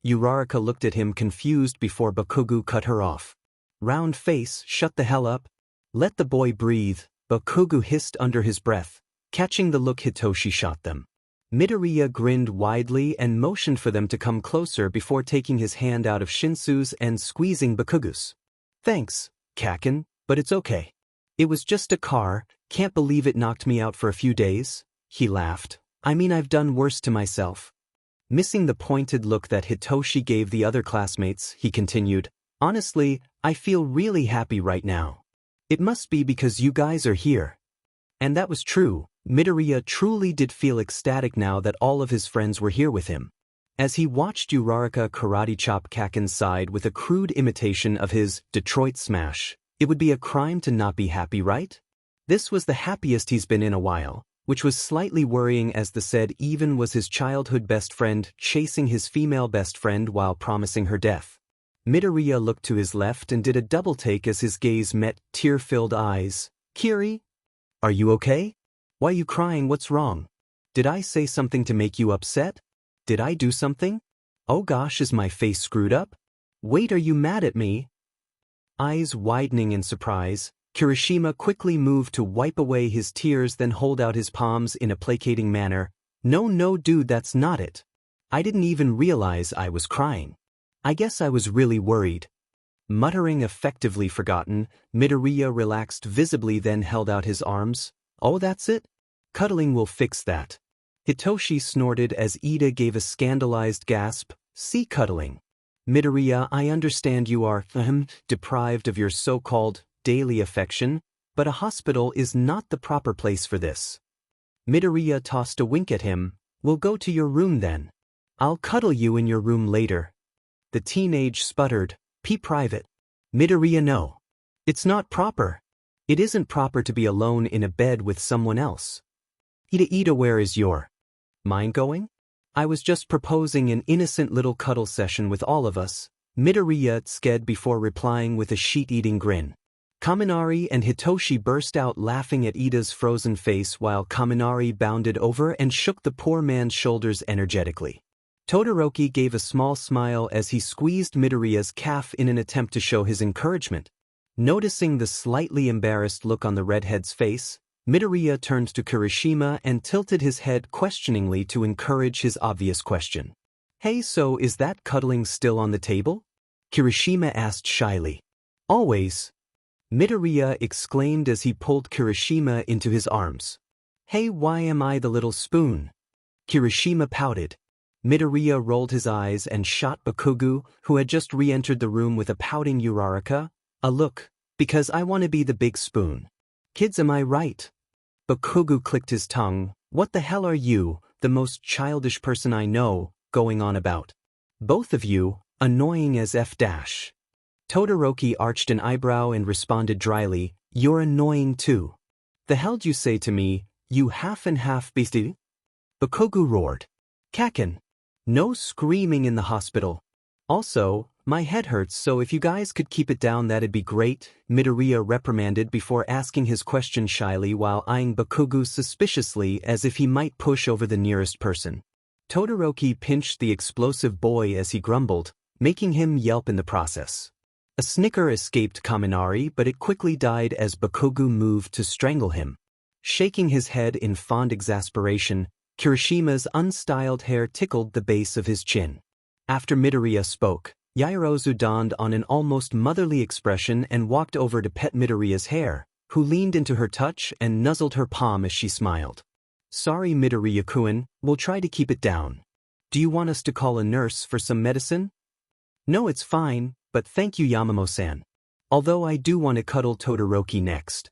Uraraka looked at him confused before Bakugo cut her off. "Round face, shut the hell up. Let the boy breathe," Bakugo hissed under his breath, catching the look Hitoshi shot them. Midoriya grinned widely and motioned for them to come closer before taking his hand out of Shinsu's and squeezing Bakugo's. "Thanks, Kaken, but it's okay. It was just a car, can't believe it knocked me out for a few days," he laughed. "I mean, I've done worse to myself." Missing the pointed look that Hitoshi gave the other classmates, he continued, "Honestly, I feel really happy right now. It must be because you guys are here." And that was true. Midoriya truly did feel ecstatic now that all of his friends were here with him. As he watched Uraraka karate chop Kaken's side with a crude imitation of his Detroit smash, it would be a crime to not be happy, right? This was the happiest he's been in a while, which was slightly worrying as the said even was his childhood best friend chasing his female best friend while promising her death. Midoriya looked to his left and did a double take as his gaze met tear-filled eyes. "Kiri? Are you okay? Why you crying? What's wrong? Did I say something to make you upset? Did I do something? Oh gosh, is my face screwed up? Wait, are you mad at me?" Eyes widening in surprise, Kirishima quickly moved to wipe away his tears, then hold out his palms in a placating manner. No dude, that's not it. I didn't even realize I was crying. I guess I was really worried." Muttering effectively forgotten, Midoriya relaxed visibly, then held out his arms. "Oh, that's it? Cuddling will fix that." Hitoshi snorted as Ida gave a scandalized gasp. "See, cuddling. Midoriya, I understand you are deprived of your so-called daily affection, but a hospital is not the proper place for this." Midoriya tossed a wink at him. "We'll go to your room then. I'll cuddle you in your room later." The teenage sputtered. "Be private." "Midoriya, no. It's not proper. It isn't proper to be alone in a bed with someone else." Ida, where is your mind going? I was just proposing an innocent little cuddle session with all of us." Midoriya sked before replying with a sheet-eating grin. Kaminari and Hitoshi burst out laughing at Ida's frozen face while Kaminari bounded over and shook the poor man's shoulders energetically. Todoroki gave a small smile as he squeezed Midoriya's calf in an attempt to show his encouragement. Noticing the slightly embarrassed look on the redhead's face, Midoriya turned to Kirishima and tilted his head questioningly to encourage his obvious question. "Hey, so is that cuddling still on the table?" Kirishima asked shyly. "Always," Midoriya exclaimed as he pulled Kirishima into his arms. Hey, why am I the little spoon? Kirishima pouted. Midoriya rolled his eyes and shot Bakugo, who had just re-entered the room with a pouting Uraraka, a look, because I want to be the big spoon. Kids, am I right? Bakugo clicked his tongue. What the hell are you, the most childish person I know, going on about? Both of you, annoying as F-. Todoroki arched an eyebrow and responded dryly, you're annoying too. The hell'd you say to me, you half and half beastie? Bakugo roared. Kaken. No screaming in the hospital. Also, my head hurts, so if you guys could keep it down that'd be great, Midoriya reprimanded before asking his question shyly while eyeing Bakugo suspiciously as if he might push over the nearest person. Todoroki pinched the explosive boy as he grumbled, making him yelp in the process. A snicker escaped Kaminari, but it quickly died as Bakugo moved to strangle him. Shaking his head in fond exasperation, Kirishima's unstyled hair tickled the base of his chin. After Midoriya spoke, Yaoyorozu donned on an almost motherly expression and walked over to pet Midoriya's hair, who leaned into her touch and nuzzled her palm as she smiled. Sorry, Midoriya-kun, we'll try to keep it down. Do you want us to call a nurse for some medicine? No, it's fine, but thank you, Yamamoto-san. Although I do want to cuddle Todoroki next.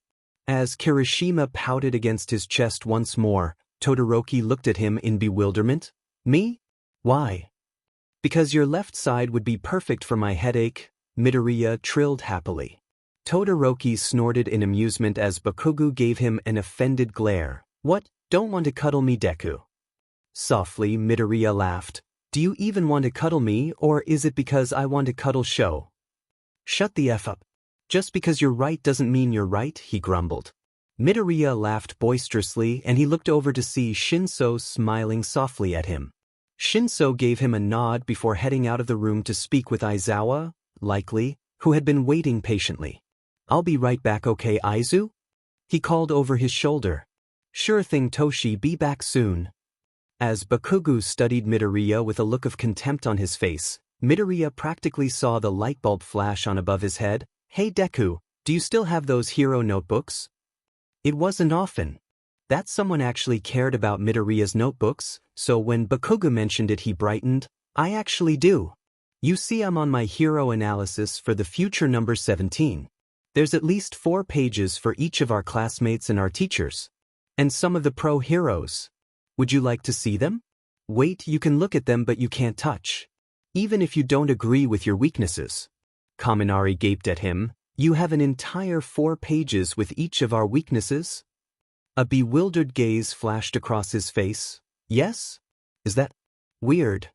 As Kirishima pouted against his chest once more, Todoroki looked at him in bewilderment. Me? Why? Because your left side would be perfect for my headache, Midoriya trilled happily. Todoroki snorted in amusement as Bakugo gave him an offended glare. What, don't want to cuddle me, Deku? Softly, Midoriya laughed. Do you even want to cuddle me, or is it because I want to cuddle Sho? Shut the F up. Just because you're right doesn't mean you're right, he grumbled. Midoriya laughed boisterously and he looked over to see Shinso smiling softly at him. Shinso gave him a nod before heading out of the room to speak with Aizawa, likely, who had been waiting patiently. I'll be right back, okay, Aizu? He called over his shoulder. Sure thing, Toshi, be back soon. As Bakugo studied Midoriya with a look of contempt on his face, Midoriya practically saw the light bulb flash on above his head. Hey Deku, do you still have those hero notebooks? It wasn't often that someone actually cared about Midoriya's notebooks, so when Bakugo mentioned it he brightened. I actually do. You see, I'm on my hero analysis for the future number 17. There's at least 4 pages for each of our classmates and our teachers. And some of the pro heroes. Would you like to see them? Wait, you can look at them but you can't touch. Even if you don't agree with your weaknesses. Kaminari gaped at him. You have an entire 4 pages with each of our weaknesses? A bewildered gaze flashed across his face. Yes? Is that weird?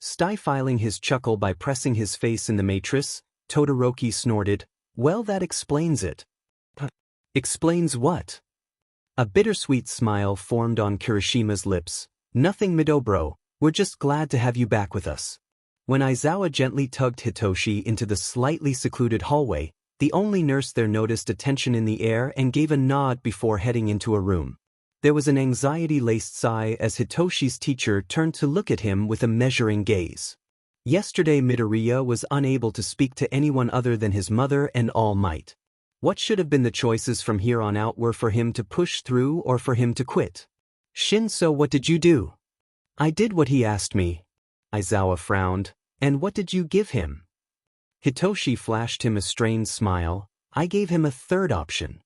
Stifling his chuckle by pressing his face in the matrix, Todoroki snorted. Well, that explains it. Explains what? A bittersweet smile formed on Kirishima's lips. Nothing, Midobro, we're just glad to have you back with us. When Aizawa gently tugged Hitoshi into the slightly secluded hallway, the only nurse there noticed a tension in the air and gave a nod before heading into a room. There was an anxiety-laced sigh as Hitoshi's teacher turned to look at him with a measuring gaze. Yesterday Midoriya was unable to speak to anyone other than his mother and All Might. What should have been the choices from here on out were for him to push through or for him to quit. Shinso, what did you do? I did what he asked me. Aizawa frowned. And what did you give him? Hitoshi flashed him a strained smile. I gave him a third option.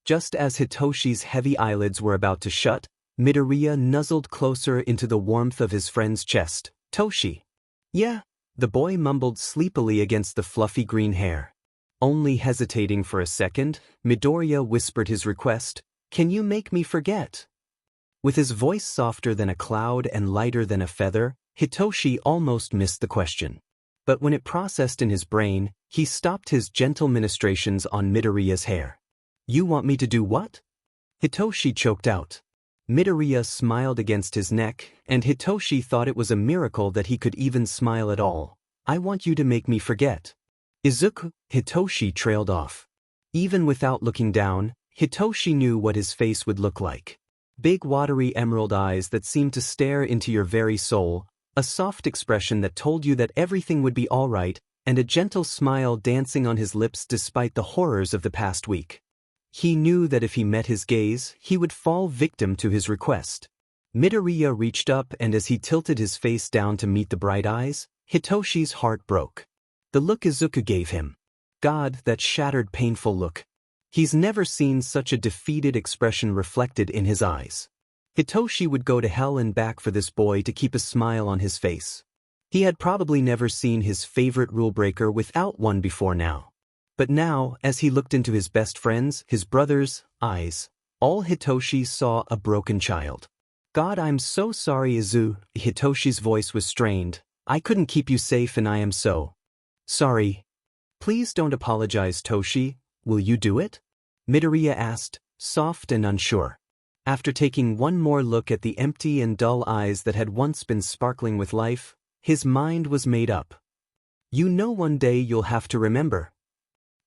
Just as Hitoshi's heavy eyelids were about to shut, Midoriya nuzzled closer into the warmth of his friend's chest. Toshi. Yeah, the boy mumbled sleepily against the fluffy green hair. Only hesitating for a second, Midoriya whispered his request, can you make me forget? With his voice softer than a cloud and lighter than a feather, Hitoshi almost missed the question. But when it processed in his brain, he stopped his gentle ministrations on Midoriya's hair. You want me to do what? Hitoshi choked out. Midoriya smiled against his neck, and Hitoshi thought it was a miracle that he could even smile at all. I want you to make me forget. Izuku, Hitoshi trailed off. Even without looking down, Hitoshi knew what his face would look like. Big watery emerald eyes that seemed to stare into your very soul, a soft expression that told you that everything would be all right, and a gentle smile dancing on his lips despite the horrors of the past week. He knew that if he met his gaze, he would fall victim to his request. Midoriya reached up, and as he tilted his face down to meet the bright eyes, Hitoshi's heart broke. The look Izuku gave him. God, that shattered, painful look. He's never seen such a defeated expression reflected in his eyes. Hitoshi would go to hell and back for this boy to keep a smile on his face. He had probably never seen his favorite rule-breaker without one before now. But now, as he looked into his best friend's, his brother's, eyes, all Hitoshi saw a broken child. God, I'm so sorry, Izu. Hitoshi's voice was strained. I couldn't keep you safe, and I am so sorry. Please don't apologize, Toshi. Will you do it? Midoriya asked, soft and unsure. After taking one more look at the empty and dull eyes that had once been sparkling with life, his mind was made up. You know, one day you'll have to remember.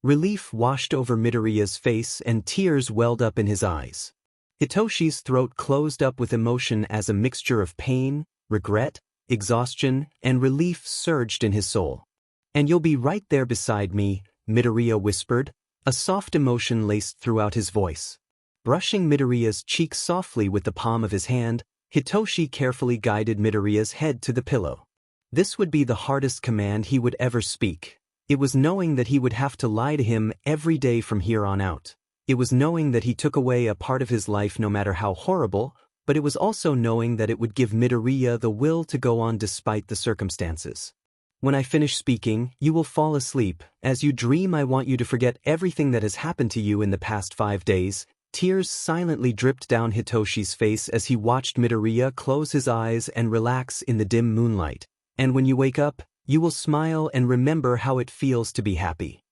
Relief washed over Midoriya's face and tears welled up in his eyes. Hitoshi's throat closed up with emotion as a mixture of pain, regret, exhaustion, and relief surged in his soul. And you'll be right there beside me, Midoriya whispered, a soft emotion laced throughout his voice. Brushing Midoriya's cheek softly with the palm of his hand, Hitoshi carefully guided Midoriya's head to the pillow. This would be the hardest command he would ever speak. It was knowing that he would have to lie to him every day from here on out. It was knowing that he took away a part of his life no matter how horrible, but it was also knowing that it would give Midoriya the will to go on despite the circumstances. When I finish speaking, you will fall asleep. As you dream, I want you to forget everything that has happened to you in the past 5 days. Tears silently dripped down Hitoshi's face as he watched Midoriya close his eyes and relax in the dim moonlight. And when you wake up, you will smile and remember how it feels to be happy.